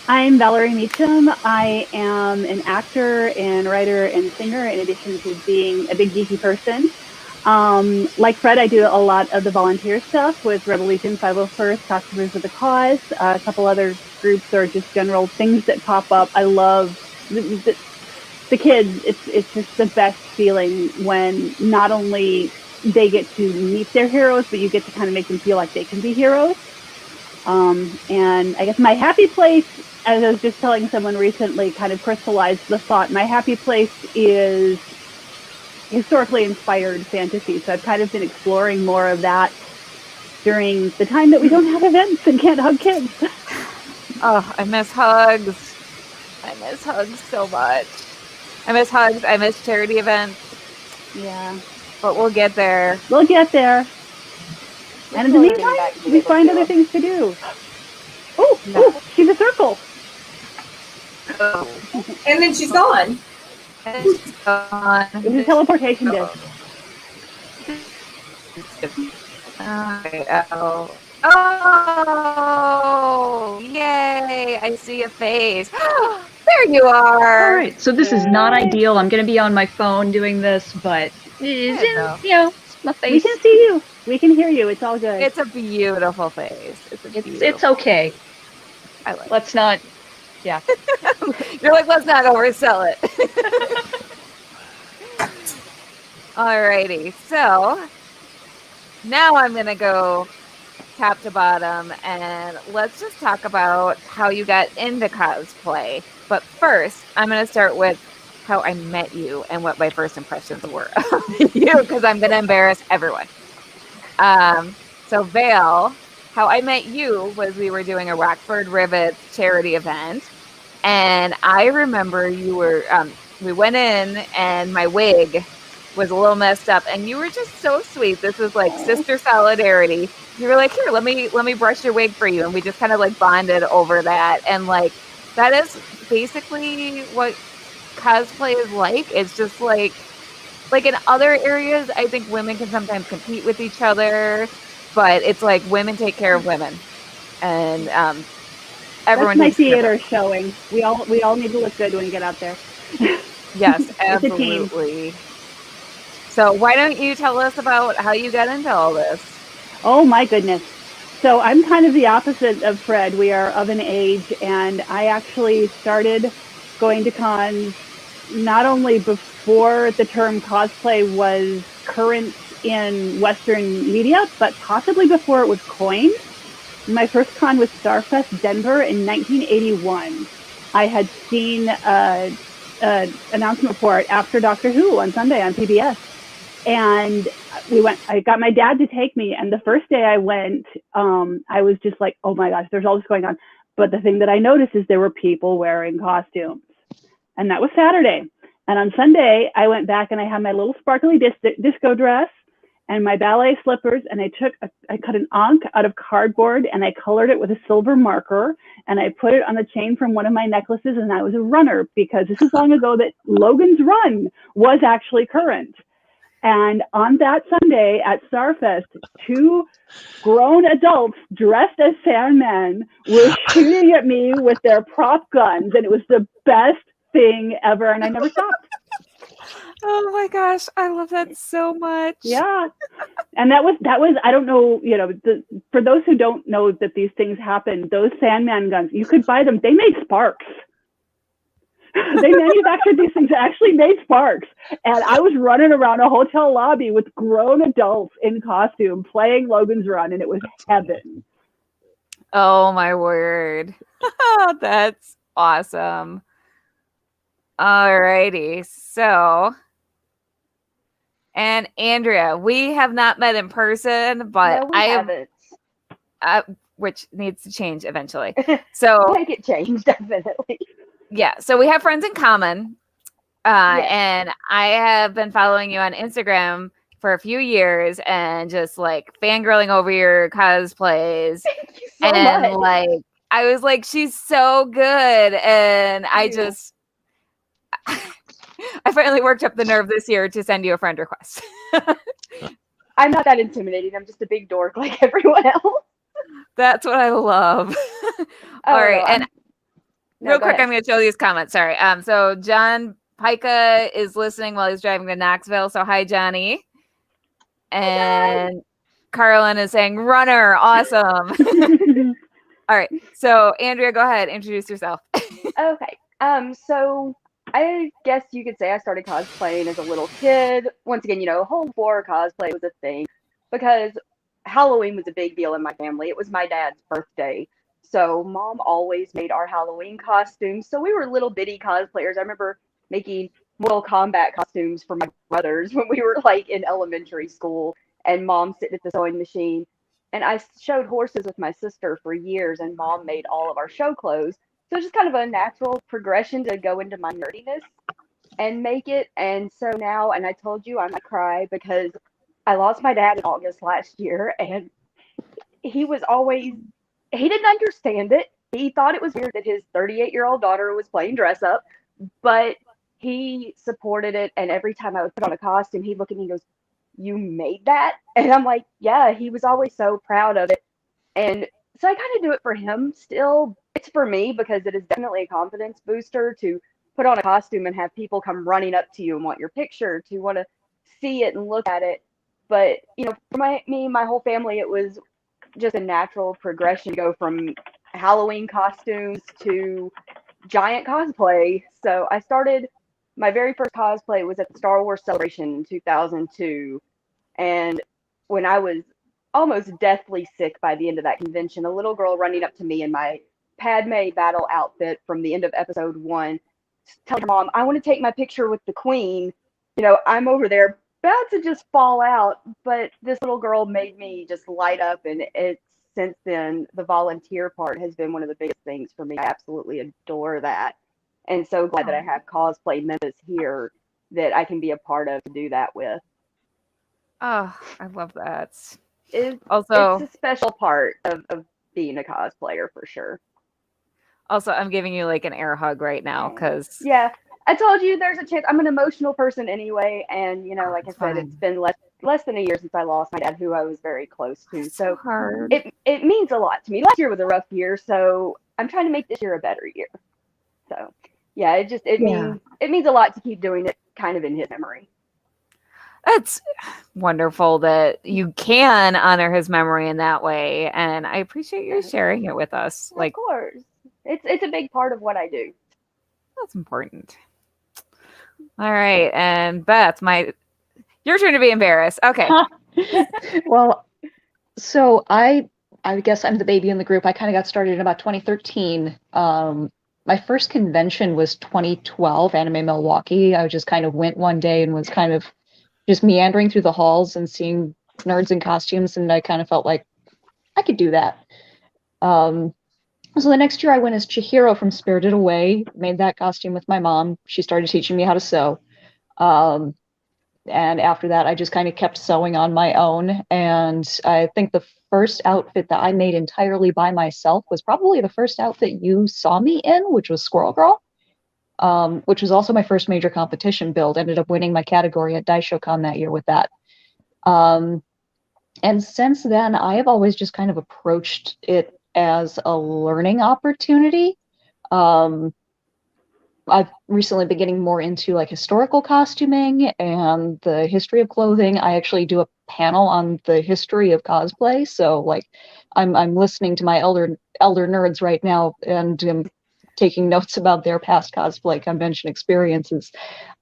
I'm Valerie Meacham. I am an actor and writer and singer in addition to being a big geeky person. Like Fred, I do a lot of the volunteer stuff with Rebel Legion, 501st, Customers of the Cause, a couple other groups or just general things that pop up. I love the kids. It's just the best feeling when not only they get to meet their heroes, but you get to kind of make them feel like they can be heroes. And I guess my happy place, as I was just telling someone recently, kind of crystallized the thought. My happy place is historically inspired fantasy. So I've kind of been exploring more of that during the time that we don't have events and can't hug kids. Oh, I miss hugs. I miss hugs so much. I miss hugs. I miss charity events. Yeah. But we'll get there. We'll get there. And in the meantime, we find other things to do. Oh, she's a circle. and then she's gone. It's a teleportation disc. Oh, yay! I see a face. There you are. All right, so this is not ideal. I'm going to be on my phone doing this, but my face. We can see you. We can hear you. It's all good. It's a beautiful face. It's okay. I like Let's not. Yeah. You're like, let's not oversell it. Alrighty, so now I'm gonna go top to bottom and let's just talk about how you got into cosplay. But first, I'm gonna start with how I met you and what my first impressions were of you, because I'm gonna embarrass everyone. So Vale, how I met you was we were doing a Rockford Rivets charity event, And I remember you were, we went in and my wig was a little messed up and you were just so sweet. This was like sister solidarity. You were like, here, let me brush your wig for you. And we just kind of like bonded over that. And like, that is basically what cosplay is like. It's just like in other areas, I think women can sometimes compete with each other, but it's like women take care of women. And, everyone That's my takes care of theater showing. We all need to look good when we get out there. Yes, It's a team. absolutely. So why don't you tell us about how you got into all this? Oh my goodness. So I'm kind of the opposite of Fred. We are of an age, and I actually started going to cons not only before the term cosplay was current in Western media, but possibly before it was coined. My first con was Starfest Denver in 1981. I had seen an announcement for it after Doctor Who on Sunday on PBS. And we went, I got my dad to take me. And the first day I went, I was just like, oh my gosh, there's all this going on. But the thing that I noticed is there were people wearing costumes. And that was Saturday. And on Sunday, I went back and I had my little sparkly disco dress and my ballet slippers, and I cut an ankh out of cardboard and I colored it with a silver marker and I put it on the chain from one of my necklaces, and I was a runner because this is long ago that Logan's Run was actually current. And on that Sunday at Starfest, 2 grown adults dressed as Sandman were shooting at me with their prop guns, and it was the best thing ever, and I never stopped. Oh my gosh, I love that so much. Yeah. And that was I don't know, for those who don't know that these things happen, those Sandman guns, you could buy them. They made sparks. They manufactured these things that actually made sparks. And I was running around a hotel lobby with grown adults in costume playing Logan's Run, and it was heaven. Oh my word. That's awesome. Alrighty. So, and Andrea, we have not met in person, but No, we haven't. Which needs to change eventually. So make it change, definitely. Yeah, so we have friends in common, and I have been following you on Instagram for a few years, and just like fangirling over your cosplays. Thank you so and much. like, I was like, she's so good, and I just. I finally worked up the nerve this year to send you a friend request. I'm not that intimidating. I'm just a big dork like everyone else. That's what I love. All right. And real quick, I'm going to show these comments. Sorry. So John Pica is listening while he's driving to Knoxville. So hi, Johnny. And Carlin is saying, runner. Awesome. All right. So Andrea, go ahead. Introduce yourself. Okay. So I guess you could say I started cosplaying as a little kid. Once again, whole war cosplay was a thing because Halloween was a big deal in my family. It was my dad's birthday. So mom always made our Halloween costumes. So we were little bitty cosplayers. I remember making Mortal Kombat costumes for my brothers when we were like in elementary school, and mom sitting at the sewing machine. And I showed horses with my sister for years, and mom made all of our show clothes. So it's just kind of a natural progression to go into my nerdiness and make it. And so now, and I told you I might cry because I lost my dad in August last year, and he didn't understand it. He thought it was weird that his 38-year-old daughter was playing dress up, but he supported it. And every time I would put on a costume, he'd look at me and goes, "You made that?" And I'm like, yeah, he was always so proud of it. And so I kind of do it for him still. It's for me because it is definitely a confidence booster to put on a costume and have people come running up to you and want your picture, to want to see it and look at it. But, for my whole family, it was just a natural progression to go from Halloween costumes to giant cosplay. So I started, my very first cosplay was at the Star Wars Celebration in 2002. And when I was almost deathly sick by the end of that convention, a little girl running up to me in my Padme battle outfit from the end of episode 1, telling her mom, "I want to take my picture with the queen." I'm over there about to just fall out, but this little girl made me just light up, and it's since then, the volunteer part has been one of the biggest things for me. I absolutely adore that. And so glad that I have cosplay members here that I can be a part of to do that with. Oh, I love that. It's Also, a special part of being a cosplayer for sure. also, I'm giving you like an air hug right now because Yeah, I told you there's a chance. I'm an emotional person anyway, and you know, like I said, it's been less than a year since I lost my dad, who I was very close to. So hard. it means a lot to me. Last year was a rough year, so I'm trying to make this year a better year. So yeah, it means a lot to keep doing it kind of in his memory. That's wonderful that you can honor his memory in that way, and I appreciate you sharing it with us. Of course, it's a big part of what I do. That's important. All right, and Beth, your turn to be embarrassed. Okay. Well, so I guess I'm the baby in the group. I kind of got started in about 2013. My first convention was 2012, Anime Milwaukee. I just kind of went one day and was kind of just meandering through the halls and seeing nerds in costumes, and I kind of felt like I could do that. So the next year I went as Chihiro from Spirited Away, made that costume with my mom. She started teaching me how to sew. And after that, I just kind of kept sewing on my own. And I think the first outfit that I made entirely by myself was probably the first outfit you saw me in, which was Squirrel Girl, which was also my first major competition build. Ended up winning my category at DaishoCon that year with that. And since then, I have always just kind of approached it as a learning opportunity. I've recently been getting more into like historical costuming and the history of clothing. I actually do a panel on the history of cosplay. So like I'm listening to my elder nerds right now and I'm taking notes about their past cosplay convention experiences.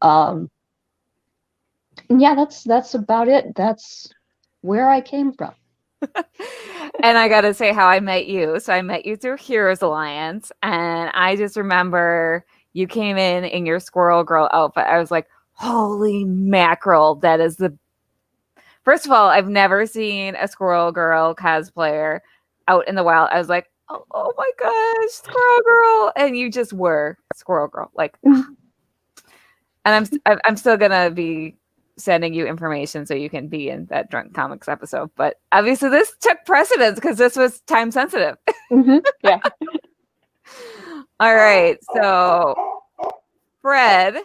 Yeah, that's about it. That's where I came from. And I got to say how I met you. So I met you through Heroes Alliance, and I just remember you came in your Squirrel Girl outfit. I was like, holy mackerel, that is the... First of all, I've never seen a Squirrel Girl cosplayer out in the wild. I was like, oh my gosh, Squirrel Girl. And you just were Squirrel Girl. Like, and I'm still going to be sending you information so you can be in that Drunk Comics episode. But obviously this took precedence because this was time sensitive. Yeah. All right. So, Fred,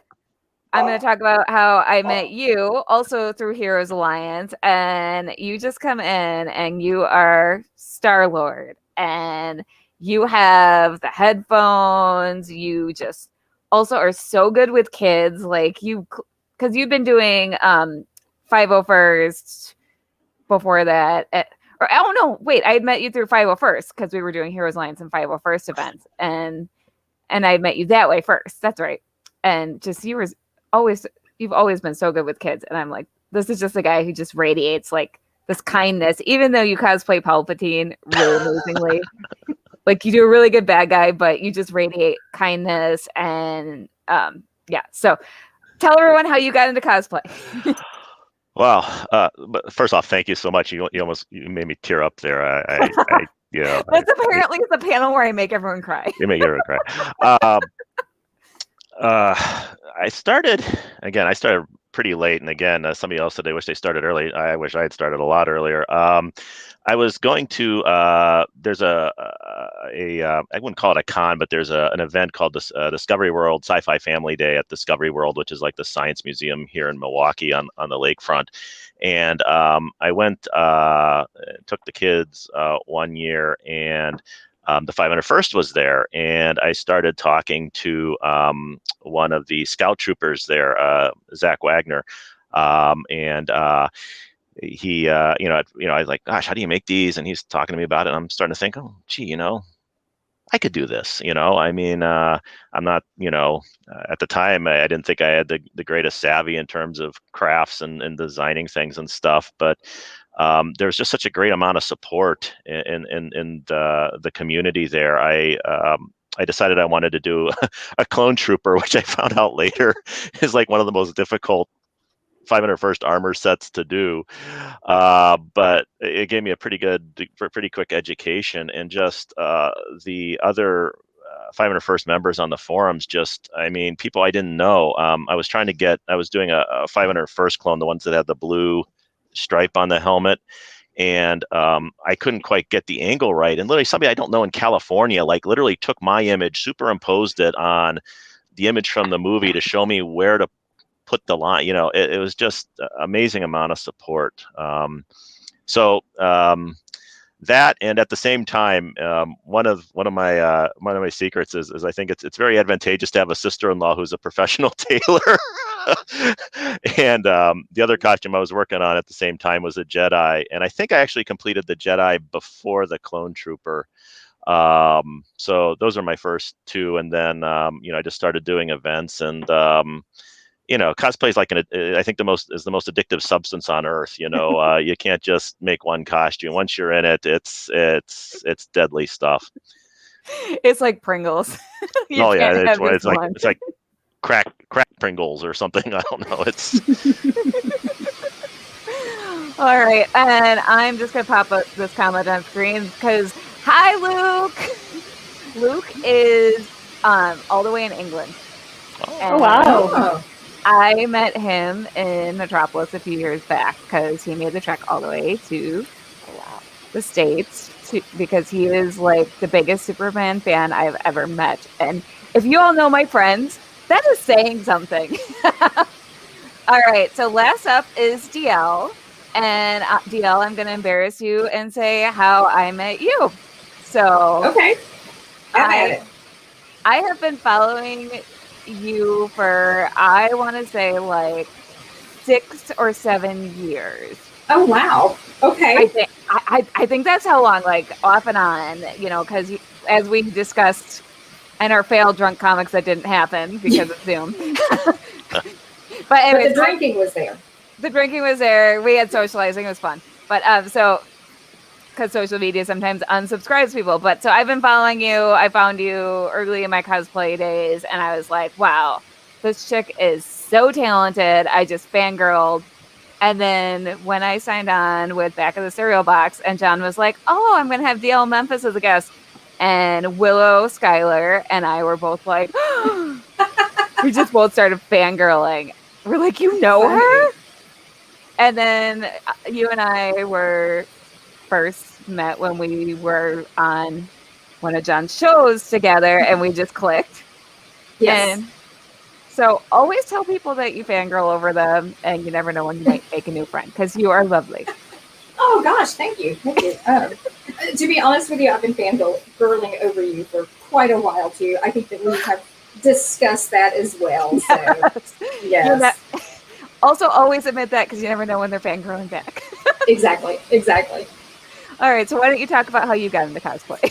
I'm going to talk about how I met you also through Heroes Alliance. And you just come in and you are Star-Lord. And you have the headphones. You just also are so good with kids. Like because you've been doing 501st before that. I had met you through 501st because we were doing Heroes Alliance and 501st events. And I met you that way first. That's right. And just you've always been so good with kids. And I'm like, this is just a guy who just radiates like this kindness, even though you cosplay Palpatine really amazingly. Like you do a really good bad guy, but you just radiate kindness and yeah. So tell everyone how you got into cosplay. Wow. But first off, thank you so much. You made me tear up there. That's apparently the panel where I make everyone cry. You make everyone cry. I started pretty late. And again, somebody else said they wish they started early. I wish I had started a lot earlier. I was going to, there's I wouldn't call it a con, but there's an event called the Discovery World Sci-Fi Family Day at Discovery World, which is like the science museum here in Milwaukee on the lakefront. And I went, took the kids one year, and the 501st was there, and I started talking to one of the scout troopers there, Zach Wagner, and he, I was like, gosh, how do you make these? And he's talking to me about it, and I'm starting to think, oh, gee, I could do this. I mean, I'm not, at the time, I didn't think I had the greatest savvy in terms of crafts and designing things and stuff, but there's just such a great amount of support in the community there. I decided I wanted to do a clone trooper, which I found out later is like one of the most difficult 501st armor sets to do, but it gave me a pretty quick education, and just the other 501st members on the forums, people I didn't know. I was doing a 501st clone, the ones that had the blue stripe on the helmet, and I couldn't quite get the angle right. And literally somebody I don't know in California, literally took my image, superimposed it on the image from the movie to show me where to put the line. It was just an amazing amount of support. That, and at the same time, one of my secrets is I think it's very advantageous to have a sister-in-law who's a professional tailor. And the other costume I was working on at the same time was a Jedi, and I think I actually completed the Jedi before the Clone Trooper. So those are my first two, and then I just started doing events, and cosplay is I think the most addictive substance on earth. You can't just make one costume. Once you're in it, it's deadly stuff. It's like Pringles. Oh yeah, it's like crack Pringles or something. I don't know. It's all right, and I'm just gonna pop up this comment on screen because hi, Luke. Luke is all the way in England. Oh wow. I met him in Metropolis a few years back because he made the trek all the way to the States because he is like the biggest Superman fan I've ever met. And if you all know my friends, that is saying something. All right, so last up is DL. And DL, I'm going to embarrass you and say how I met you. So Okay. I have been following you for, I want to say, like 6 or 7 years. Oh wow. Okay. I think that's how long, like off and on, because as we discussed in our failed drunk comics that didn't happen because of Zoom. But anyways, the drinking was there. The drinking was there. We had socializing. It was fun. But because social media sometimes unsubscribes people. But so I've been following you. I found you early in my cosplay days, and I was like, wow, this chick is so talented. I just fangirled. And then when I signed on with Back of the Cereal Box, and John was like, oh, I'm going to have DL Memphis as a guest. And Willow, Skylar, and I were both like, we just both started fangirling. We're like, you know her? And then you and I were first met when we were on one of John's shows together, and we just clicked. Yes. And so always tell people that you fangirl over them, and you never know when you might make a new friend, because you are lovely. Oh gosh, thank you. To be honest with you, I've been fangirling over you for quite a while too. I think that we have discussed that as well. So yes. Also, always admit that because you never know when they're fangirling back. Exactly. All right, so why don't you talk about how you got into cosplay?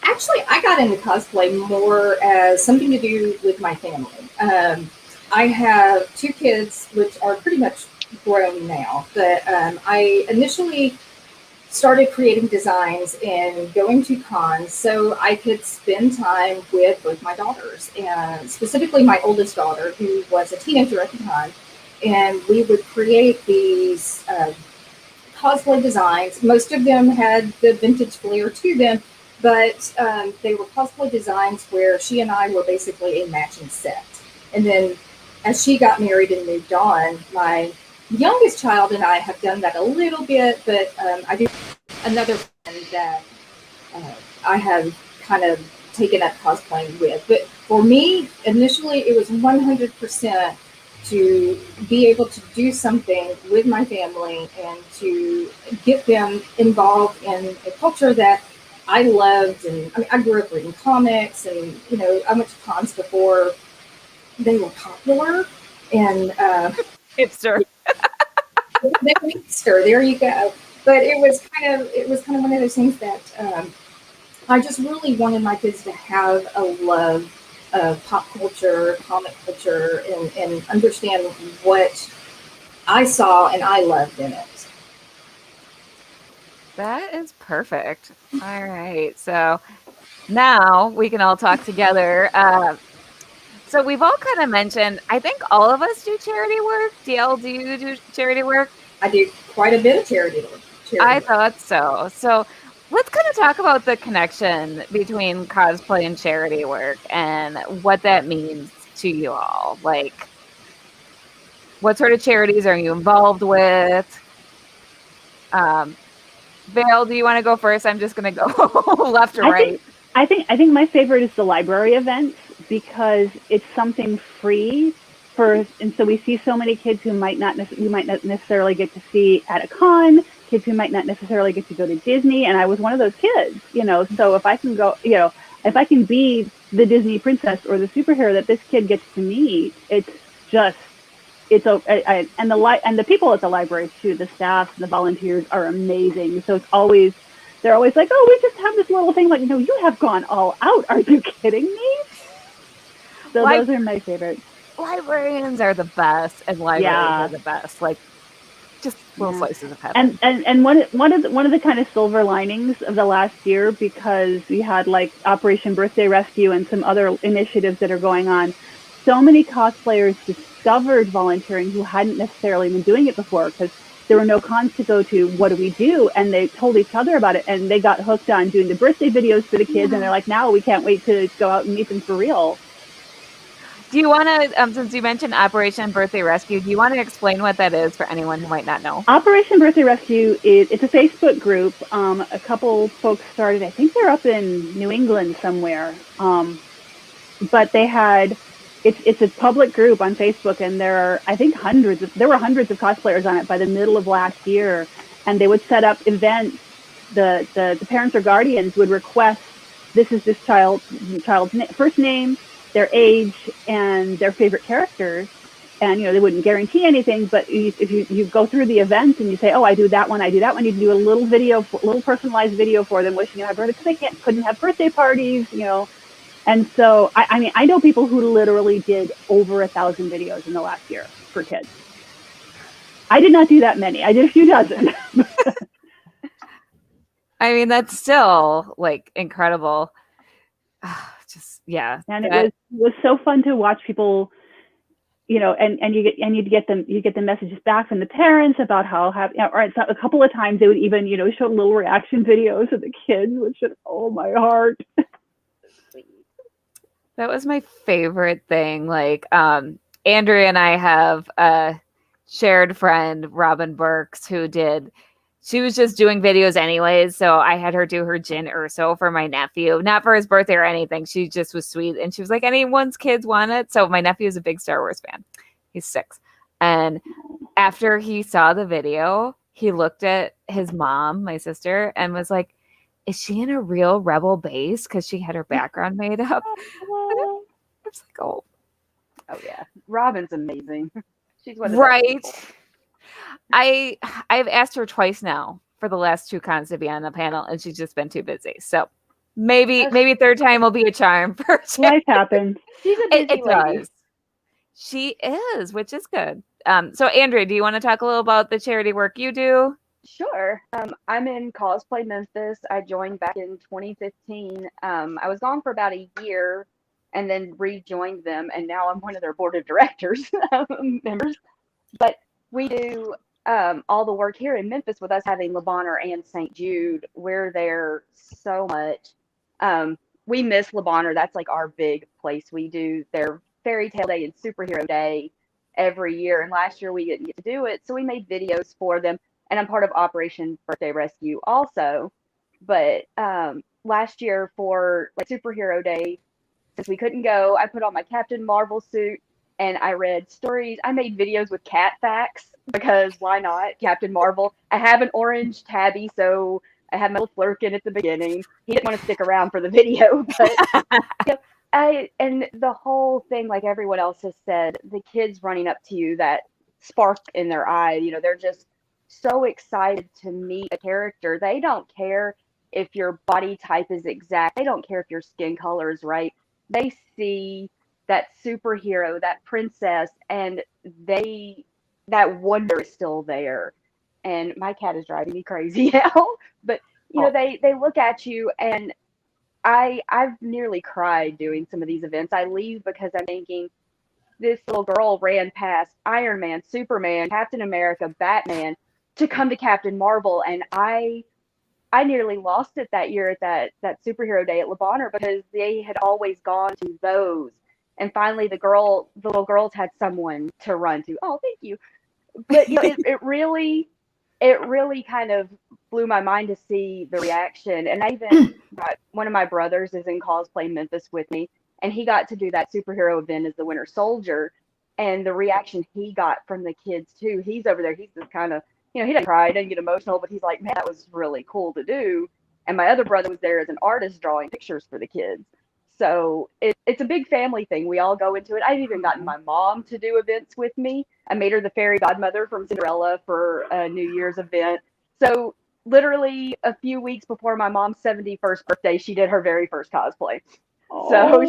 Actually, I got into cosplay more as something to do with my family. I have 2 kids, which are pretty much grown now, but I initially started creating designs and going to cons so I could spend time with both my daughters, and specifically my oldest daughter, who was a teenager at the time. And we would create these cosplay designs. Most of them had the vintage flair to them, but they were cosplay designs where she and I were basically a matching set. And then as she got married and moved on, my youngest child and I have done that a little bit, but I do another friend that I have kind of taken up cosplaying with. But for me, initially, it was 100% to be able to do something with my family and to get them involved in a culture that I loved. And I mean, I grew up reading comics, and I went to cons before they were popular. And hipster. Hipster, there you go. But it was kind of one of those things that I just really wanted my kids to have a love of pop culture, comic culture, and understand what I saw and I loved in it. That is perfect. All right, so now we can all talk together. So we've all kind of mentioned, I think all of us do charity work. DL, do you do charity work? I do quite a bit of charity work. I thought so. So let's kind of talk about the connection between cosplay and charity work and what that means to you all. Like, what sort of charities are you involved with? Vale, do you want to go first? I'm just going to go left or right. I think my favorite is the library events because it's something free and so we see so many kids who might not necessarily get to see at a con, kids who might not necessarily get to go to Disney, and I was one of those kids, so if I can go, if I can be the Disney princess or the superhero that this kid gets to meet, it's just and the people at the library too, the staff and the volunteers are amazing. So they're always like, oh, we just have this little thing. Like, you have gone all out. Are you kidding me? So those are my favorites. Librarians are the best, and libraries are the best. Like, just little slices of heaven. And one of the kind of silver linings of the last year, because we had like Operation Birthday Rescue and some other initiatives that are going on, so many cosplayers discovered volunteering who hadn't necessarily been doing it before because there were no cons to go to. What do we do? And they told each other about it, and they got hooked on doing the birthday videos for the kids. And they're like, now we can't wait to go out and meet them for real. Do you want to, since you mentioned Operation Birthday Rescue, do you want to explain what that is for anyone who might not know? Operation Birthday Rescue it's a Facebook group. A couple folks started. I think they're up in New England somewhere. But they had. It's a public group on Facebook, and there were hundreds of cosplayers on it by the middle of last year, and they would set up events. The parents or guardians would request this child's first name, their age, and their favorite characters, and they wouldn't guarantee anything, but if you go through the event and you say, oh, I do that one, you do a little video, little personalized video for them wishing you happy birthday because they couldn't have birthday parties, And so, I know people who literally did over 1,000 videos in the last year for kids. I did not do that many. I did a few dozen. I mean, that's still like incredible. And it was so fun to watch people, and you get the messages back from the parents about how happy. Or it's a couple of times they would even show little reaction videos of the kids, which is my heart. That was my favorite thing. Like, Andrea and I have a shared friend, Robin Burks, she was just doing videos anyways. So I had her do her Jin Urso for my nephew, not for his birthday or anything. She just was sweet. And she was like, anyone's kids want it. So my nephew is a big Star Wars fan. He's 6. And after he saw the video, he looked at his mom, my sister, and was like, is she in a real Rebel base? Because she had her background made up. I was like, oh yeah, Robin's amazing. She's one of the right. I've asked her twice now for the last 2 cons to be on the panel, and she's just been too busy. So maybe third time will be a charm for her. Life happens. She's a busy lady. Does. She is, which is good. So Andrea, do you want to talk a little about the charity work you do? Sure. I'm in Cosplay Memphis. I joined back in 2015. I was gone for about a year and then rejoined them, and now I'm one of their board of directors members. But we do all the work here in Memphis with us having Le Bonheur and St. Jude. We're there so much. We miss Le Bonheur. That's like our big place. We do their Fairy Tale Day and Superhero Day every year, and last year we didn't get to do it, so we made videos for them. And I'm part of Operation Birthday Rescue also. But last year for like Superhero Day, since we couldn't go, I put on my Captain Marvel suit and I read stories. I made videos with cat facts because why not? Captain Marvel. I have an orange tabby, so I had my little Flurkin at the beginning. He didn't want to stick around for the video, but and the whole thing, like everyone else has said, the kids running up to you, that spark in their eye, they're just so excited to meet a character. They don't care if your body type is exact. They don't care if your skin color is right. They see that superhero, that princess, and that wonder is still there. And my cat is driving me crazy now. But they look at you, and I've nearly cried doing some of these events. I leave because I'm thinking this little girl ran past Iron Man, Superman, Captain America, Batman to come to Captain Marvel, and I nearly lost it that year at that superhero day at Le Bonheur because they had always gone to those. And finally the little girls had someone to run to. Oh, thank you. But it really kind of blew my mind to see the reaction. And I even got one of my brothers is in Cosplay Memphis with me, and he got to do that superhero event as the Winter Soldier. And the reaction he got from the kids too. He's over there. He's just kind of, he doesn't cry, doesn't get emotional, but he's like, man, that was really cool to do. And my other brother was there as an artist drawing pictures for the kids. So it's a big family thing. We all go into it. I've even gotten my mom to do events with me. I made her the fairy godmother from Cinderella for a New Year's event. So literally a few weeks before my mom's 71st birthday, she did her very first cosplay. Oh. So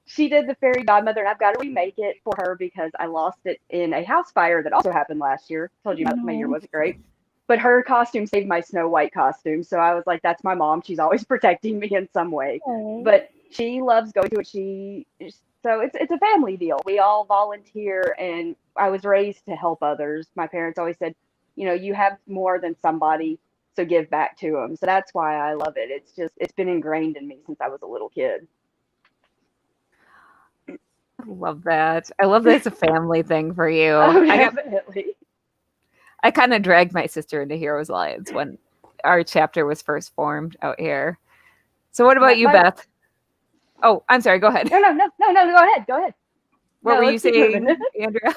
she did the fairy godmother, and I've got to remake it for her because I lost it in a house fire that also happened last year. Told you my year wasn't great. But her costume saved my Snow White costume. So I was like, that's my mom. She's always protecting me in some way. But she loves going to it. So it's a family deal. We all volunteer, and I was raised to help others. My parents always said, you have more than somebody, so give back to them. So that's why I love it. It's been ingrained in me since I was a little kid. I love that. I love that it's a family thing for you. Oh, definitely. I kind of dragged my sister into Heroes Alliance when our chapter was first formed out here. So what about you, Beth? Oh, I'm sorry. Go ahead. No. Go ahead. What were you saying, Andrea?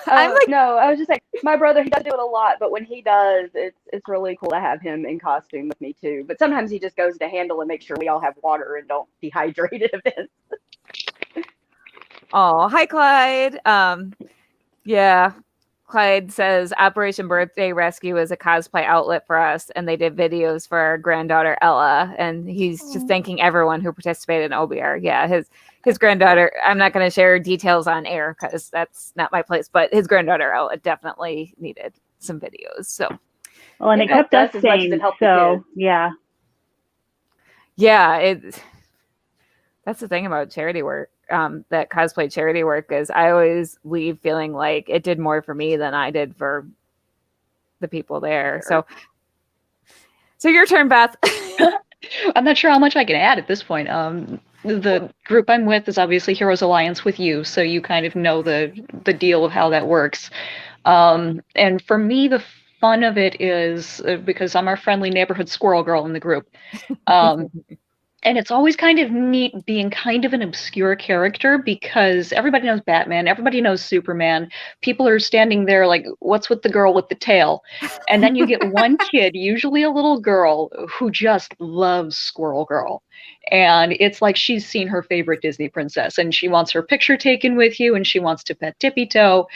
No, I was just saying, my brother, he does do it a lot, but when he does, it's really cool to have him in costume with me too. But sometimes he just goes to handle and make sure we all have water and don't dehydrate at events. Oh, hi, Clyde. Yeah. Clyde says Operation Birthday Rescue is a cosplay outlet for us, and they did videos for our granddaughter Ella, and he's just thanking everyone who participated in OBR. Yeah, his granddaughter, I'm not going to share details on air because that's not my place, but his granddaughter Ella definitely needed some videos. So, well, and it kept us sane. So, yeah. Yeah, that's the thing about charity work. That cosplay charity work is I always leave feeling like it did more for me than I did for the people there. Sure. So your turn, Beth. I'm not sure how much I can add at this point. The group I'm with is obviously Heroes Alliance with you, so you kind of know the deal of how that works. And for me, the fun of it is because I'm our friendly neighborhood squirrel girl in the group. And it's always kind of neat being kind of an obscure character because everybody knows Batman, everybody knows Superman. People are standing there like, what's with the girl with the tail? And then you get one kid, usually a little girl, who just loves Squirrel Girl. And it's like she's seen her favorite Disney princess and she wants her picture taken with you and she wants to pet Tippy Toe.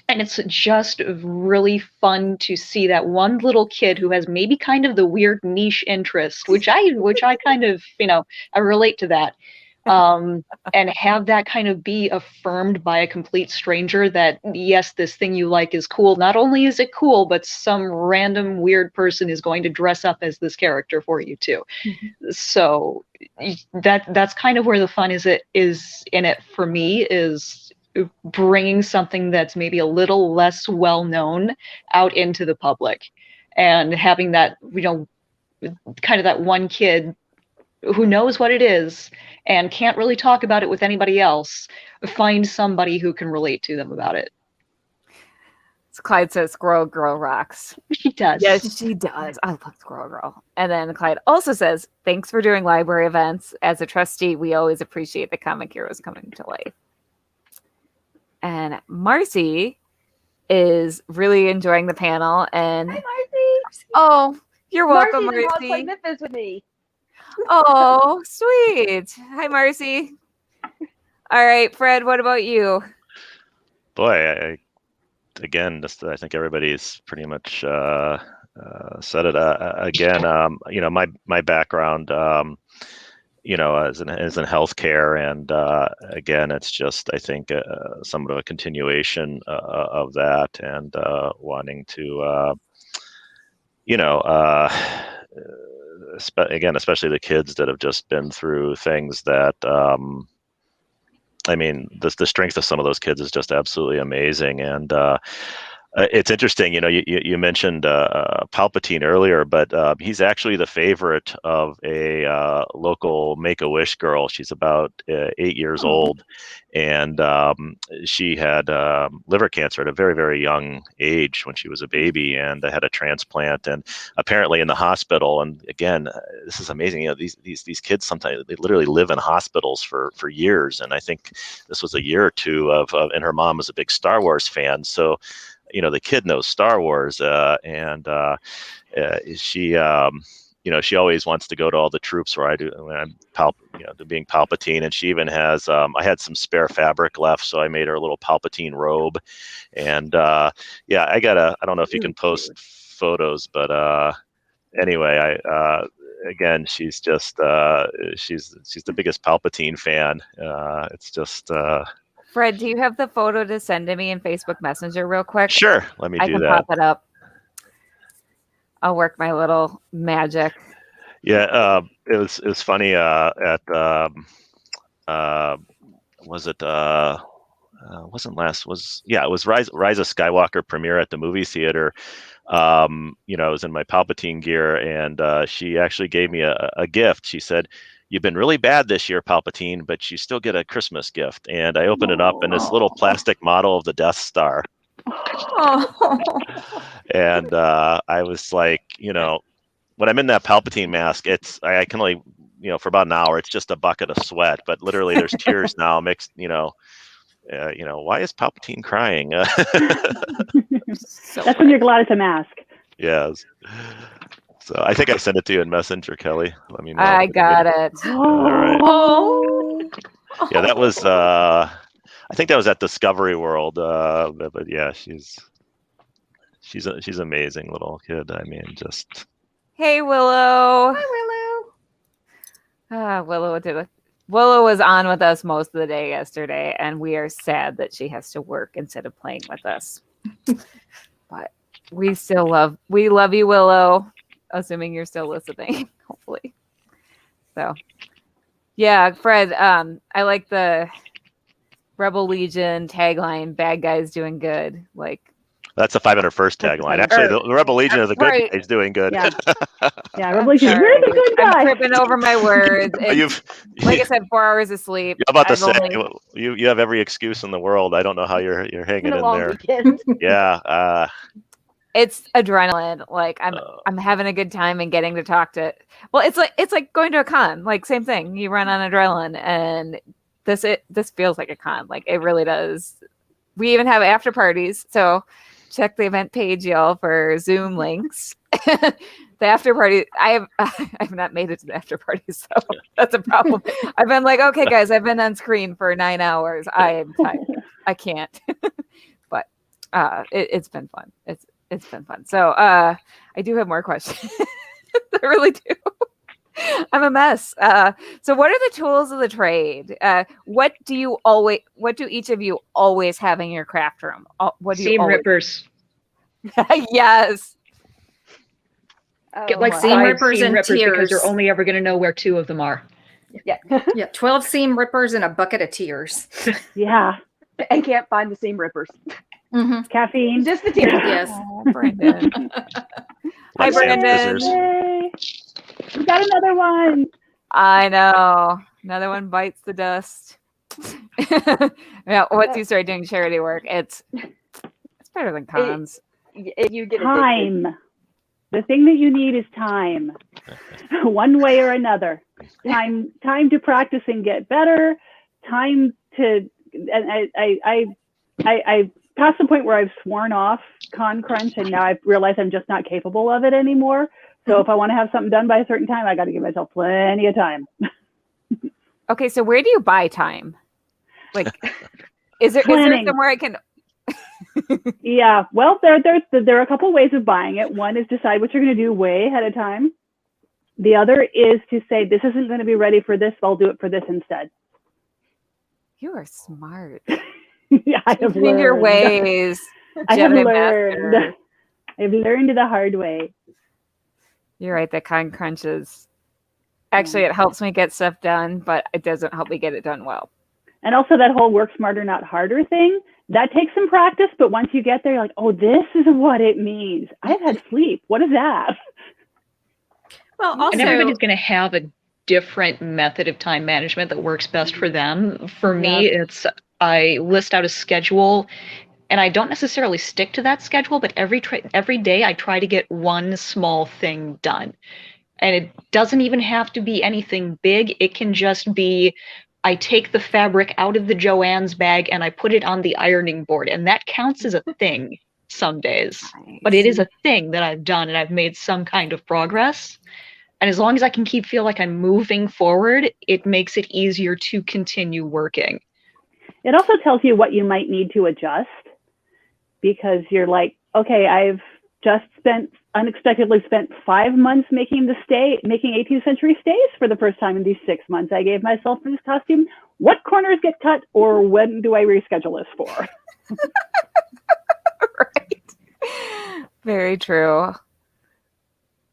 And it's just really fun to see that one little kid who has maybe kind of the weird niche interest, which I kind of, I relate to that. And have that kind of be affirmed by a complete stranger that, yes, this thing you like is cool. Not only is it cool, but some random weird person is going to dress up as this character for you too. Mm-hmm. So that's kind of where the fun is in it for me, is bringing something that's maybe a little less well known out into the public, and having that, kind of that one kid who knows what it is and can't really talk about it with anybody else, find somebody who can relate to them about it. So Clyde says Squirrel Girl rocks. She does. Yes, she does. I love Squirrel Girl. And then Clyde also says, thanks for doing library events. As a trustee, we always appreciate the comic heroes coming to life. And Marcy is really enjoying the panel. And hi, Marcy. Oh, you're welcome, Marcy's Marcy. Marcy. Memphis with me. Oh, sweet. Hi, Marcy. All right, Fred, what about you? Boy, again, I think everybody's pretty much said it. Again, my background, is in healthcare, and again, it's just, I think, somewhat of a continuation of that, and wanting to, again, especially the kids that have just been through things that, I mean, the strength of some of those kids is just absolutely amazing. And it's interesting, you mentioned Palpatine earlier, but he's actually the favorite of a local Make-A-Wish girl. She's about 8 years old, and she had liver cancer at a very, very young age when she was a baby, and had a transplant, and apparently in the hospital. And again, this is amazing. These kids sometimes they literally live in hospitals for years, and I think this was a year or two of and her mom was a big Star Wars fan, so. The kid knows Star Wars, and she, she always wants to go to all the troops where I do when I'm being Palpatine, and she even has. I had some spare fabric left, so I made her a little Palpatine robe, and I don't know if you can post photos, but anyway, again, she's just she's the biggest Palpatine fan. It's just. Fred, do you have the photo to send to me in Facebook Messenger real quick? Sure, let me do that. I can pop it up. I'll work my little magic. Yeah, it was funny at was it wasn't last was yeah it was Rise of Skywalker premiere at the movie theater. I was in my Palpatine gear, and she actually gave me a gift. She said, "You've been really bad this year, Palpatine, but you still get a Christmas gift." And I opened it up, and this little plastic model of the Death Star. And I was like, when I'm in that Palpatine mask, I can only, for about an hour, it's just a bucket of sweat. But literally, there's tears now mixed. Why is Palpatine crying? That's when you're glad it's a mask. Yes. So I think I sent it to you in Messenger, Kelly. Let me know. I got it. All right. Oh. Yeah, that was. I think that was at Discovery World. But yeah, she's amazing little kid. I mean, just. Hey, Willow. Hi, Willow. Willow was on with us most of the day yesterday, and we are sad that she has to work instead of playing with us. But we love you, Willow. Assuming you're still listening, hopefully. So, yeah, Fred, I like the Rebel Legion tagline, "Bad guys doing good." That's the 501st tagline. Actually, the Rebel Legion is a good guys doing good. Yeah, Rebel Legion. You're the good guy. I'm tripping over my words. Like I said, 4 hours of sleep. I'm about to say, you have every excuse in the world. I don't know how you're hanging in there. Weekend. Yeah. It's adrenaline. I'm having a good time and getting to talk to. Well, it's like going to a con. Same thing. You run on adrenaline, and this feels like a con. it really does. We even have after parties. So check the event page, y'all, for Zoom links. The after party. I've not made it to the after party, so that's a problem. I've been like, okay, guys, I've been on screen for 9 hours. I am tired. I can't. But it's been fun. It's been fun. So I do have more questions. I really do. I'm a mess. So what are the tools of the trade? What do each of you always have in your craft room? What do you Seam always... rippers. Yes. Get like seam rippers seam and rippers tears. because you're only ever going to know where 2 of them are. Yeah. 12 seam rippers and a bucket of tears. Yeah. And can't find the seam rippers. Mm-hmm. Caffeine. Just the tears. Yes. Oh, Brandon. Hi, Brandon. Yay. We got another one. I know. Another one bites the dust. Yeah, once you start doing charity work, it's better than cons. You get time. The thing that you need is time. One way or another. Time to practice and get better. Time to, and I past the point where I've sworn off Con Crunch, and now I've realized I'm just not capable of it anymore. So if I want to have something done by a certain time, I got to give myself plenty of time. Okay, so where do you buy time? Is there somewhere I can? Yeah, well, there are a couple ways of buying it. One is decide what you're going to do way ahead of time. The other is to say, this isn't going to be ready for this, so I'll do it for this instead. You are smart. Yeah, I have learned your ways. I have learned. I've learned the hard way. You're right. The con crunch is actually, it helps me get stuff done, but it doesn't help me get it done well. And also that whole work smarter, not harder thing, that takes some practice. But once you get there, you're like, oh, this is what it means. I've had sleep. What is that? Well, also, and everybody's going to have a different method of time management that works best for them. For me, it's I list out a schedule, and I don't necessarily stick to that schedule, but every day I try to get one small thing done. And it doesn't even have to be anything big. It can just be, I take the fabric out of the Joann's bag and I put it on the ironing board. And that counts as a thing some days. Nice. But it is a thing that I've done, and I've made some kind of progress. And as long as I can feel like I'm moving forward, it makes it easier to continue working. It also tells you what you might need to adjust, because you're like, okay, I've just unexpectedly spent 5 months making 18th century stays for the first time in these 6 months I gave myself for this costume. What corners get cut, or when do I reschedule this for? Right. Very true.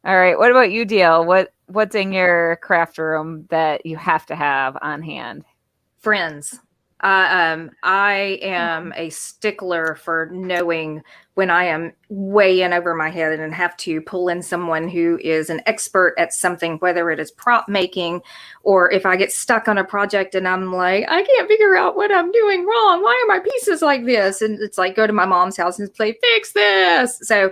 All right. What about you, Deal? What's in your craft room that you have to have on hand? Friends. I am a stickler for knowing when I am way in over my head and have to pull in someone who is an expert at something, whether it is prop making or if I get stuck on a project and I'm like, I can't figure out what I'm doing wrong. Why are my pieces like this? And it's like, go to my mom's house and play, fix this. So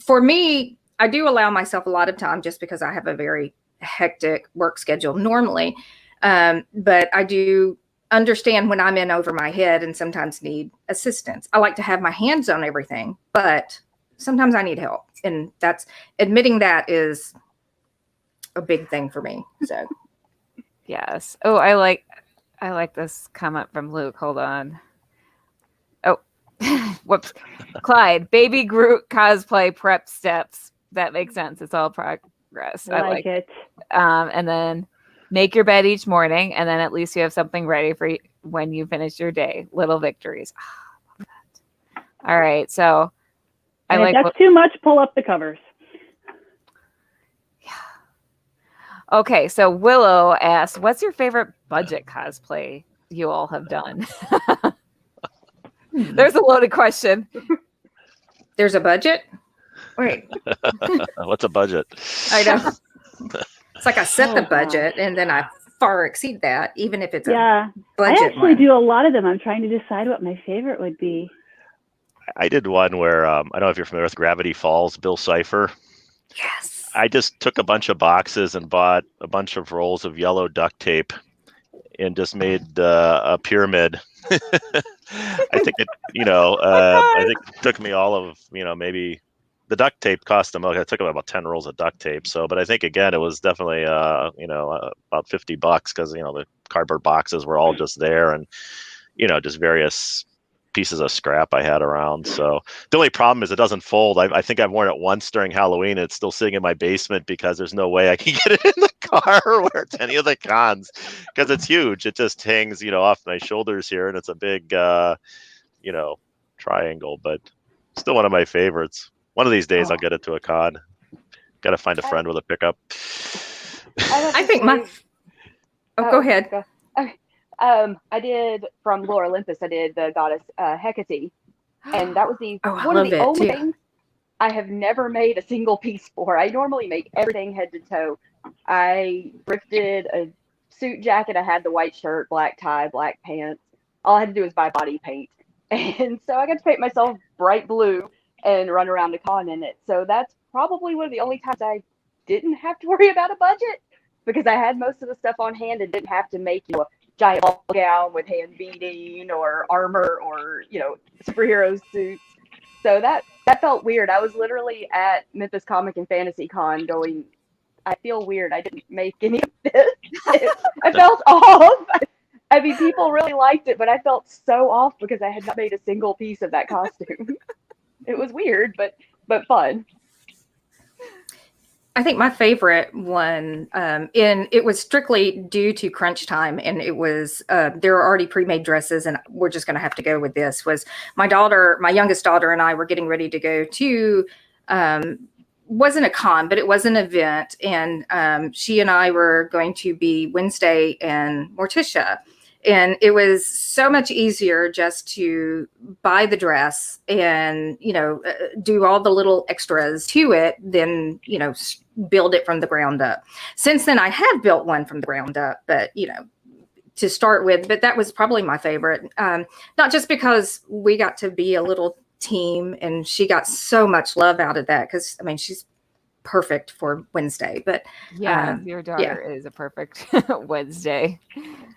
for me, I do allow myself a lot of time just because I have a very hectic work schedule normally. But I do understand when I'm in over my head and sometimes need assistance. I like to have my hands on everything, but sometimes I need help. And that's admitting that is a big thing for me. So yes. Oh, I like this comment from Luke. Hold on. Oh, whoops. Clyde, baby Groot cosplay prep steps. That makes sense. It's all progress. I like it. And then make your bed each morning, and then at least you have something ready for when you finish your day. Little victories. Oh, love that. All right, so and if that's too much, pull up the covers. Yeah. Okay, so Willow asks, what's your favorite budget cosplay you all have done? There's a loaded question. There's a budget? Wait. What's a budget? I know. It's like I set the budget and then I far exceed that, even if it's a budget. I actually do a lot of them. I'm trying to decide what my favorite would be. I did one where, I don't know if you're familiar with Gravity Falls, Bill Cipher. Yes. I just took a bunch of boxes and bought a bunch of rolls of yellow duct tape and just made a pyramid. I think I think it took me all of, maybe the duct tape cost them. I took about 10 rolls of duct tape. So, but I think again, it was definitely, about $50 because, the cardboard boxes were all just there and, just various pieces of scrap I had around. So the only problem is it doesn't fold. I think I've worn it once during Halloween. And it's still sitting in my basement because there's no way I can get it in the car or wear it to any of the cons because it's huge. It just hangs, off my shoulders here. And it's a big, triangle, but still one of my favorites. One of these days I'll get it to a con. Got to find a friend with a pickup. I think go ahead. Okay. I did from Lore Olympus. I did the goddess Hecate, and that was one of the only things I have never made a single piece for. I normally make everything head to toe. I thrifted a suit jacket. I had the white shirt, black tie, black pants. All I had to do was buy body paint, and so I got to paint myself bright blue and run around the con in it. So that's probably one of the only times I didn't have to worry about a budget because I had most of the stuff on hand and didn't have to make, a giant ball gown with hand beading or armor or, superhero suits. So that felt weird. I was literally at Memphis Comic and Fantasy Con going, I feel weird. I didn't make any of this. I felt off. I mean, people really liked it, but I felt so off because I had not made a single piece of that costume. It was weird, but fun. I think my favorite one, it was strictly due to crunch time, and it was there are already pre-made dresses, and we're just going to have to go with this. Was my youngest daughter, and I were getting ready to go to wasn't a con, but it was an event. And she and I were going to be Wednesday and Morticia. And it was so much easier just to buy the dress and, do all the little extras to it than, build it from the ground up. Since then, I have built one from the ground up, but, to start with, but that was probably my favorite. Not just because we got to be a little team and she got so much love out of that. Cause I mean, she's perfect for Wednesday, but your daughter is a perfect Wednesday.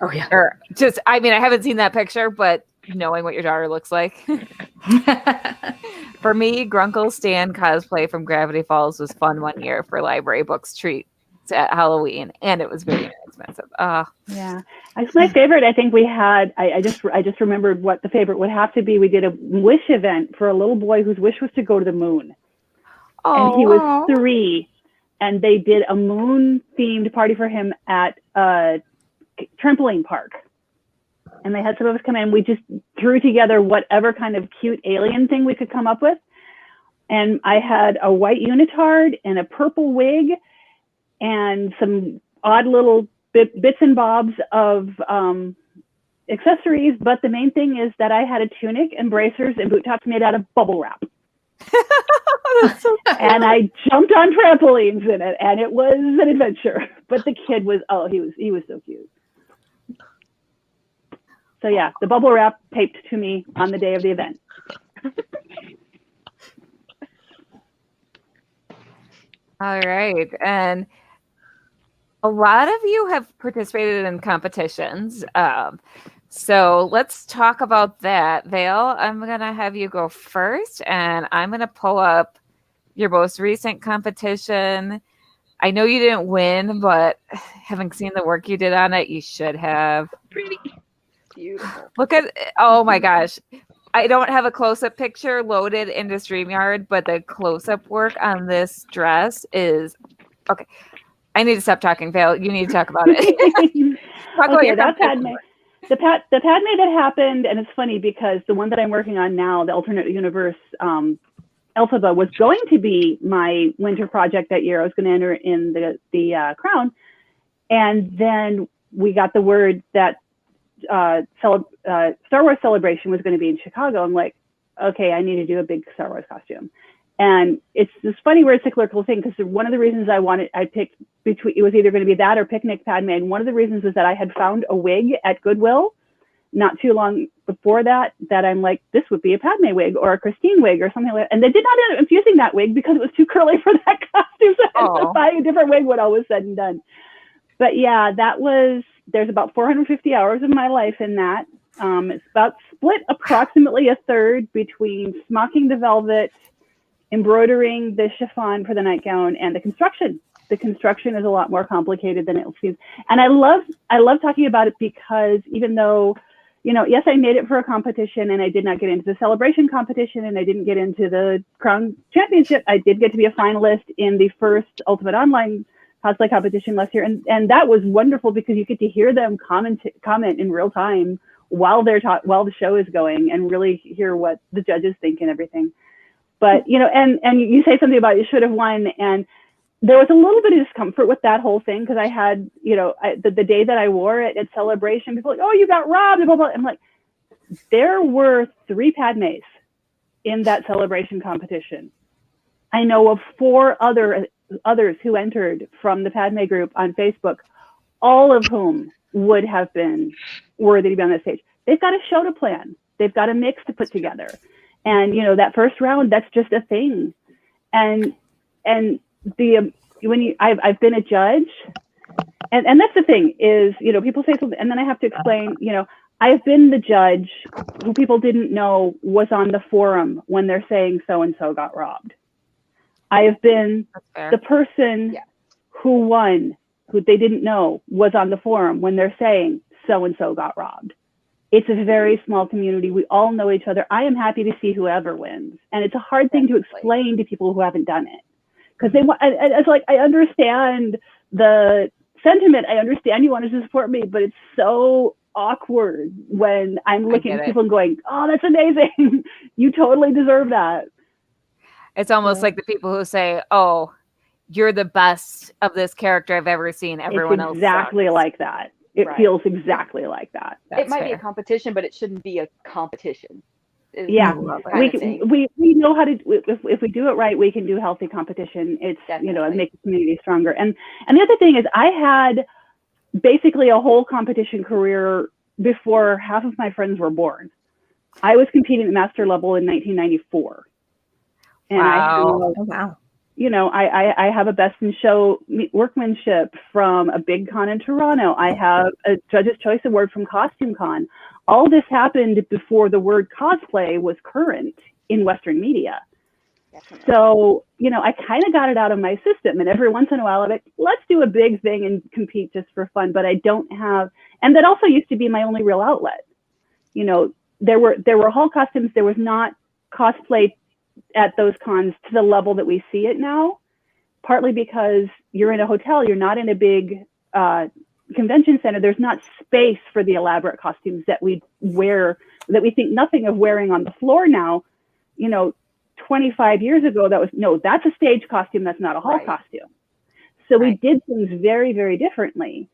Oh yeah. Or just, I mean, I haven't seen that picture, but knowing what your daughter looks like. For me, Grunkle Stan cosplay from Gravity Falls was fun one year for library books treats at Halloween, and it was very inexpensive. Yeah, it's my favorite. I think we had. I just remembered what the favorite would have to be. We did a wish event for a little boy whose wish was to go to the moon, and he was 3, and they did a moon themed party for him at a trampoline park. And they had some of us come in. We just threw together whatever kind of cute alien thing we could come up with. And I had a white unitard and a purple wig and some odd little bits and bobs of accessories. But the main thing is that I had a tunic and bracers and boot tops made out of bubble wrap. So and I jumped on trampolines in it, and it was an adventure. But the kid was, he was so cute. So yeah, the bubble wrap taped to me on the day of the event. All right. And a lot of you have participated in competitions. So let's talk about that. Vale, I'm going to have you go first, and I'm going to pull up your most recent competition. I know you didn't win, but having seen the work you did on it, you should have. Pretty beautiful. Look at, oh my gosh. I don't have a close-up picture loaded into StreamYard, but the close-up work on this dress is, okay. I need to stop talking, Vale. You need to talk about it. Okay, that's Padme. The Padme that happened, and it's funny because the one that I'm working on now, the alternate universe, Elphaba, was going to be my winter project that year. I was going to enter in the Crown, and then we got the word that Star Wars Celebration was going to be in Chicago. I'm like, okay, I need to do a big Star Wars costume. And it's this funny, weird cyclical thing, because one of the reasons I picked between, it was either going to be that or Picnic Padme. And one of the reasons was that I had found a wig at Goodwill not too long before that I'm like, this would be a Padme wig or a Christine wig or something like that. And they did not end up infusing that wig because it was too curly for that costume. So I had to buy a different wig when all was said and done. But yeah, there's about 450 hours of my life in that. It's about split approximately a third between smocking the velvet, embroidering the chiffon for the nightgown, and the construction. The construction is a lot more complicated than it seems. And I love talking about it because even though, yes, I made it for a competition and I did not get into the celebration competition and I didn't get into the Crown Championship, I did get to be a finalist in the first Ultimate Online cosplay competition last year. And that was wonderful because you get to hear them comment in real time while the show is going and really hear what the judges think and everything. But, and you say something about you should have won. And there was a little bit of discomfort with that whole thing because I had, the day that I wore it at Celebration, people were like, oh, you got robbed. Blah, blah. I'm like, there were 3 Padmes in that Celebration competition. I know of 4 others who entered from the Padme group on Facebook, all of whom would have been worthy to be on that stage. They've got a show to plan. They've got a mix to put together. And, that first round, that's just a thing. And I've been a judge, and that's the thing is, people say something, and then I have to explain, I've been the judge who people didn't know was on the forum when they're saying so-and-so got robbed. I have been the person who won, who they didn't know was on the forum when they're saying so-and-so got robbed. It's a very small community. We all know each other. I am happy to see whoever wins. And it's a hard thing to explain to people who haven't done it. Because it's like, I understand the sentiment. I understand you wanted to support me, but it's so awkward when I'm looking at people and going, oh, that's amazing. You totally deserve that. It's almost Yeah. like the people who say, "Oh, you're the best of this character I've ever seen. Everyone It's else exactly sucks." like that. It Right. feels exactly like that. That's It might be a fair. competition, but it shouldn't be a competition. Is Yeah, I love kind it. of thing. we know how to. If we do it right, we can do healthy competition. It's you know, it Definitely. makes the community stronger. And the other thing is, I had basically a whole competition career before half of my friends were born. I was competing at master level in 1994, and I have, Wow. Oh wow. you know, I have a best in show workmanship from a big con in Toronto. I have a Judge's Choice Award from Costume Con. All this happened before the word cosplay was current in Western media. Definitely. So, you know, I kind of got it out of my system. And every once in a while, I'm like, let's do a big thing and compete just for fun. But I don't have, and that also used to be my only real outlet. You know, there were hall costumes. There was not cosplay at those cons to the level that we see it now, partly because you're in a hotel, you're not in a big convention center. There's not space for the elaborate costumes that we wear, that we think nothing of wearing on the floor now. You know, 25 years ago, that's a stage costume, that's not a hall costume. So we did things very, very differently.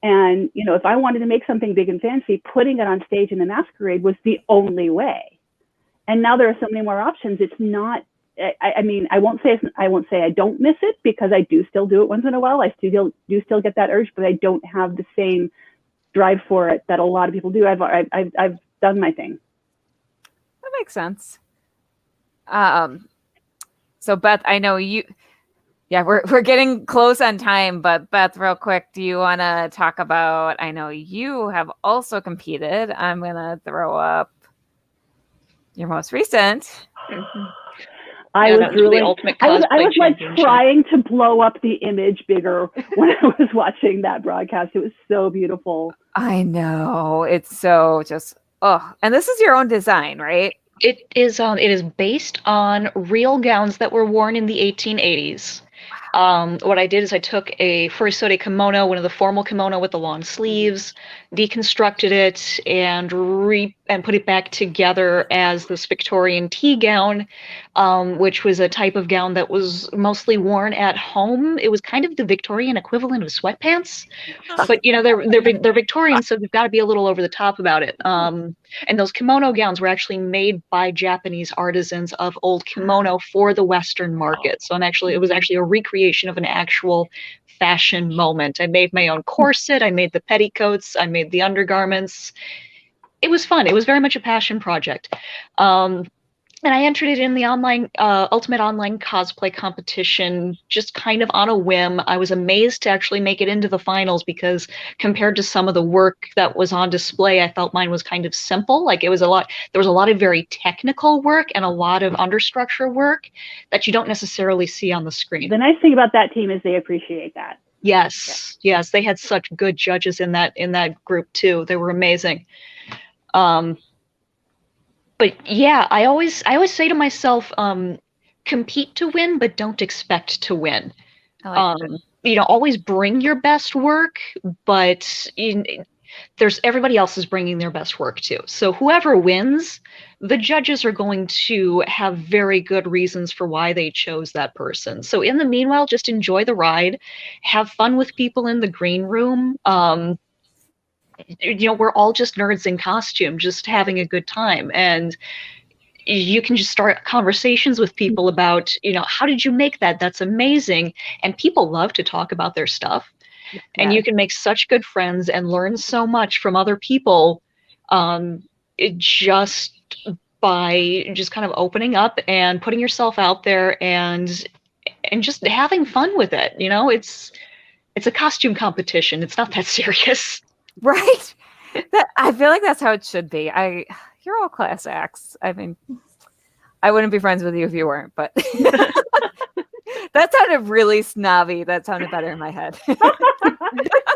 And, you know, if I wanted to make something big and fancy, putting it on stage in the masquerade was the only way. And now there are so many more options. It's not, I mean, I won't say I don't miss it, because I do still do it once in a while. I still get that urge, but I don't have the same drive for it that a lot of people do. I've done my thing. That makes sense. So Beth, I know you. Yeah, we're getting close on time, but Beth, real quick, do you want to talk about? I know you have also competed. I'm gonna throw up your most recent. I was really, the ultimate I was cosplay like championship. trying to blow up the image bigger when I was watching that broadcast. It was so beautiful. I know, it's so just and this is your own design, right? It is based on real gowns that were worn in the 1880s. What I did is I took a furisode kimono, one of the formal kimono with the long sleeves, deconstructed it, and put it back together as this Victorian tea gown, which was a type of gown that was mostly worn at home. It was kind of the Victorian equivalent of sweatpants, but you know they're Victorian, so they've got to be a little over the top about it. And those kimono gowns were actually made by Japanese artisans of old kimono for the Western market. So it was actually a recreation of an actual fashion moment. I made my own corset, I made the petticoats, I made the undergarments. It was fun. It was very much a passion project. And I entered it in the ultimate online cosplay competition, just kind of on a whim. I was amazed to actually make it into the finals, because compared to some of the work that was on display, I felt mine was kind of simple. Like there was a lot of very technical work and a lot of understructure work that you don't necessarily see on the screen. The nice thing about that team is they appreciate that. Yes, they had such good judges in that group too. They were amazing. But yeah, I always say to myself, compete to win, but don't expect to win. I like that. You know, always bring your best work, but there's everybody else is bringing their best work too. So whoever wins, the judges are going to have very good reasons for why they chose that person. So in the meanwhile, just enjoy the ride, have fun with people in the green room. You know, we're all just nerds in costume, just having a good time. And you can just start conversations with people about, you know, how did you make that? That's amazing. And people love to talk about their stuff. And you can make such good friends and learn so much from other people just by just kind of opening up and putting yourself out there and just having fun with it. You know, it's a costume competition. It's not that serious. Right. I feel like that's how it should be. You're all class acts. I mean, I wouldn't be friends with you if you weren't, but that sounded really snobby. That sounded better in my head.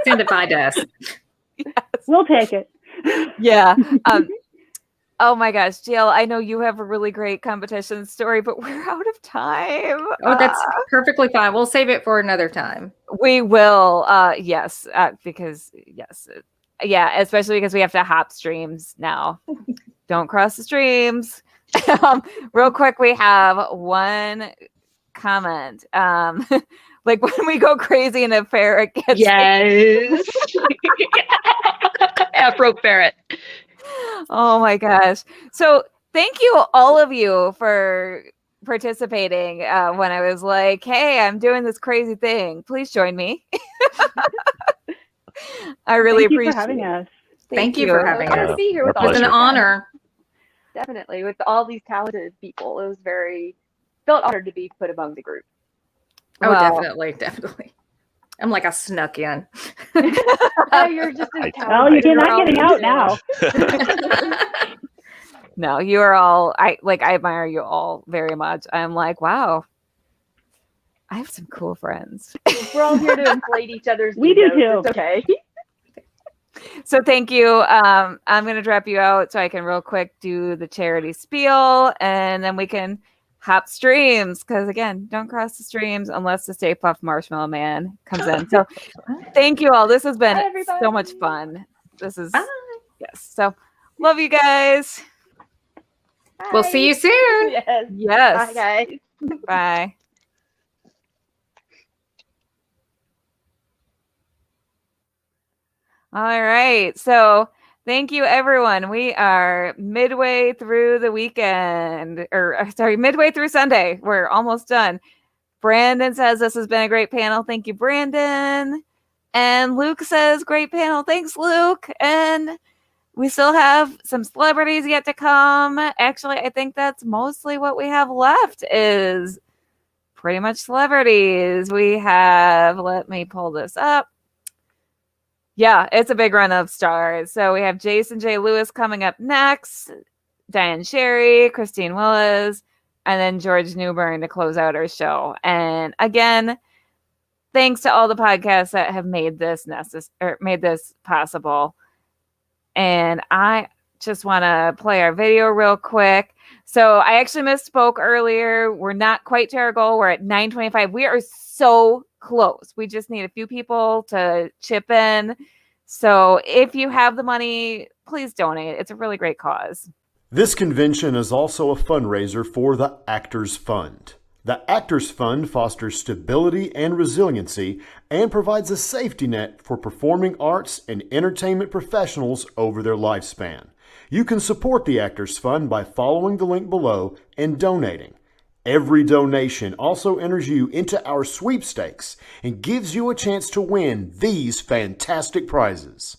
Sounded by us. Yes. We'll take it. Yeah. Oh my gosh, Jill, I know you have a really great competition story, but we're out of time. Oh, that's perfectly fine. We'll save it for another time. We will. Yes, because yes. Yeah, especially because we have to hop streams now. Don't cross the streams. Real quick, we have one comment. Like when we go crazy in a fair, it gets Yes. Afro ferret. Oh my gosh. So thank you, all of you, for participating when I was like, hey, I'm doing this crazy thing. Please join me. I really Thank you appreciate for having us. Thank you for having Fun to us. be here with Our all It's these an pleasure. guys. honor. Definitely, with all these talented people. It was felt honored to be put among the group. Oh, Well, definitely. I'm like I snuck in. Oh, you're just as I- Oh, talented. you're as not all getting of out you. now. no, you are all, I admire you all very much. I'm like, wow, I have some cool friends. We're all here to inflate each other's We do egos. too. It's okay. So thank you. I'm going to drop you out so I can real quick do the charity spiel, and then we can hop streams, because again, don't cross the streams unless the Stay Puft Marshmallow Man comes in. So thank you all. This has been Bye, everybody. so much fun. This is, Bye. yes. So love you guys. We'll see you soon. Yes. Yes. Bye, guys. Bye. All right. So thank you, everyone. We are midway through the weekend, or sorry, midway through Sunday. We're almost done. Brandon says this has been a great panel. Thank you, Brandon. And Luke says, great panel. Thanks, Luke. And we still have some celebrities yet to come. Actually, I think that's mostly what we have left is pretty much celebrities. We have, let me pull this up. Yeah, it's a big run of stars. So we have Jason J. Lewis coming up next, Diane Sherry, Christine Willis, and then George Newbern to close out our show. And again, thanks to all the podcasts that have made this made this possible. And I just want to play our video real quick. So I actually misspoke earlier. We're not quite to our goal. We're at 925. We are so close. We just need a few people to chip in. So if you have the money, please donate. It's a really great cause. This convention is also a fundraiser for the Actors Fund. The Actors Fund fosters stability and resiliency and provides a safety net for performing arts and entertainment professionals over their lifespan. You can support the Actors Fund by following the link below and donating. Every donation also enters you into our sweepstakes and gives you a chance to win these fantastic prizes.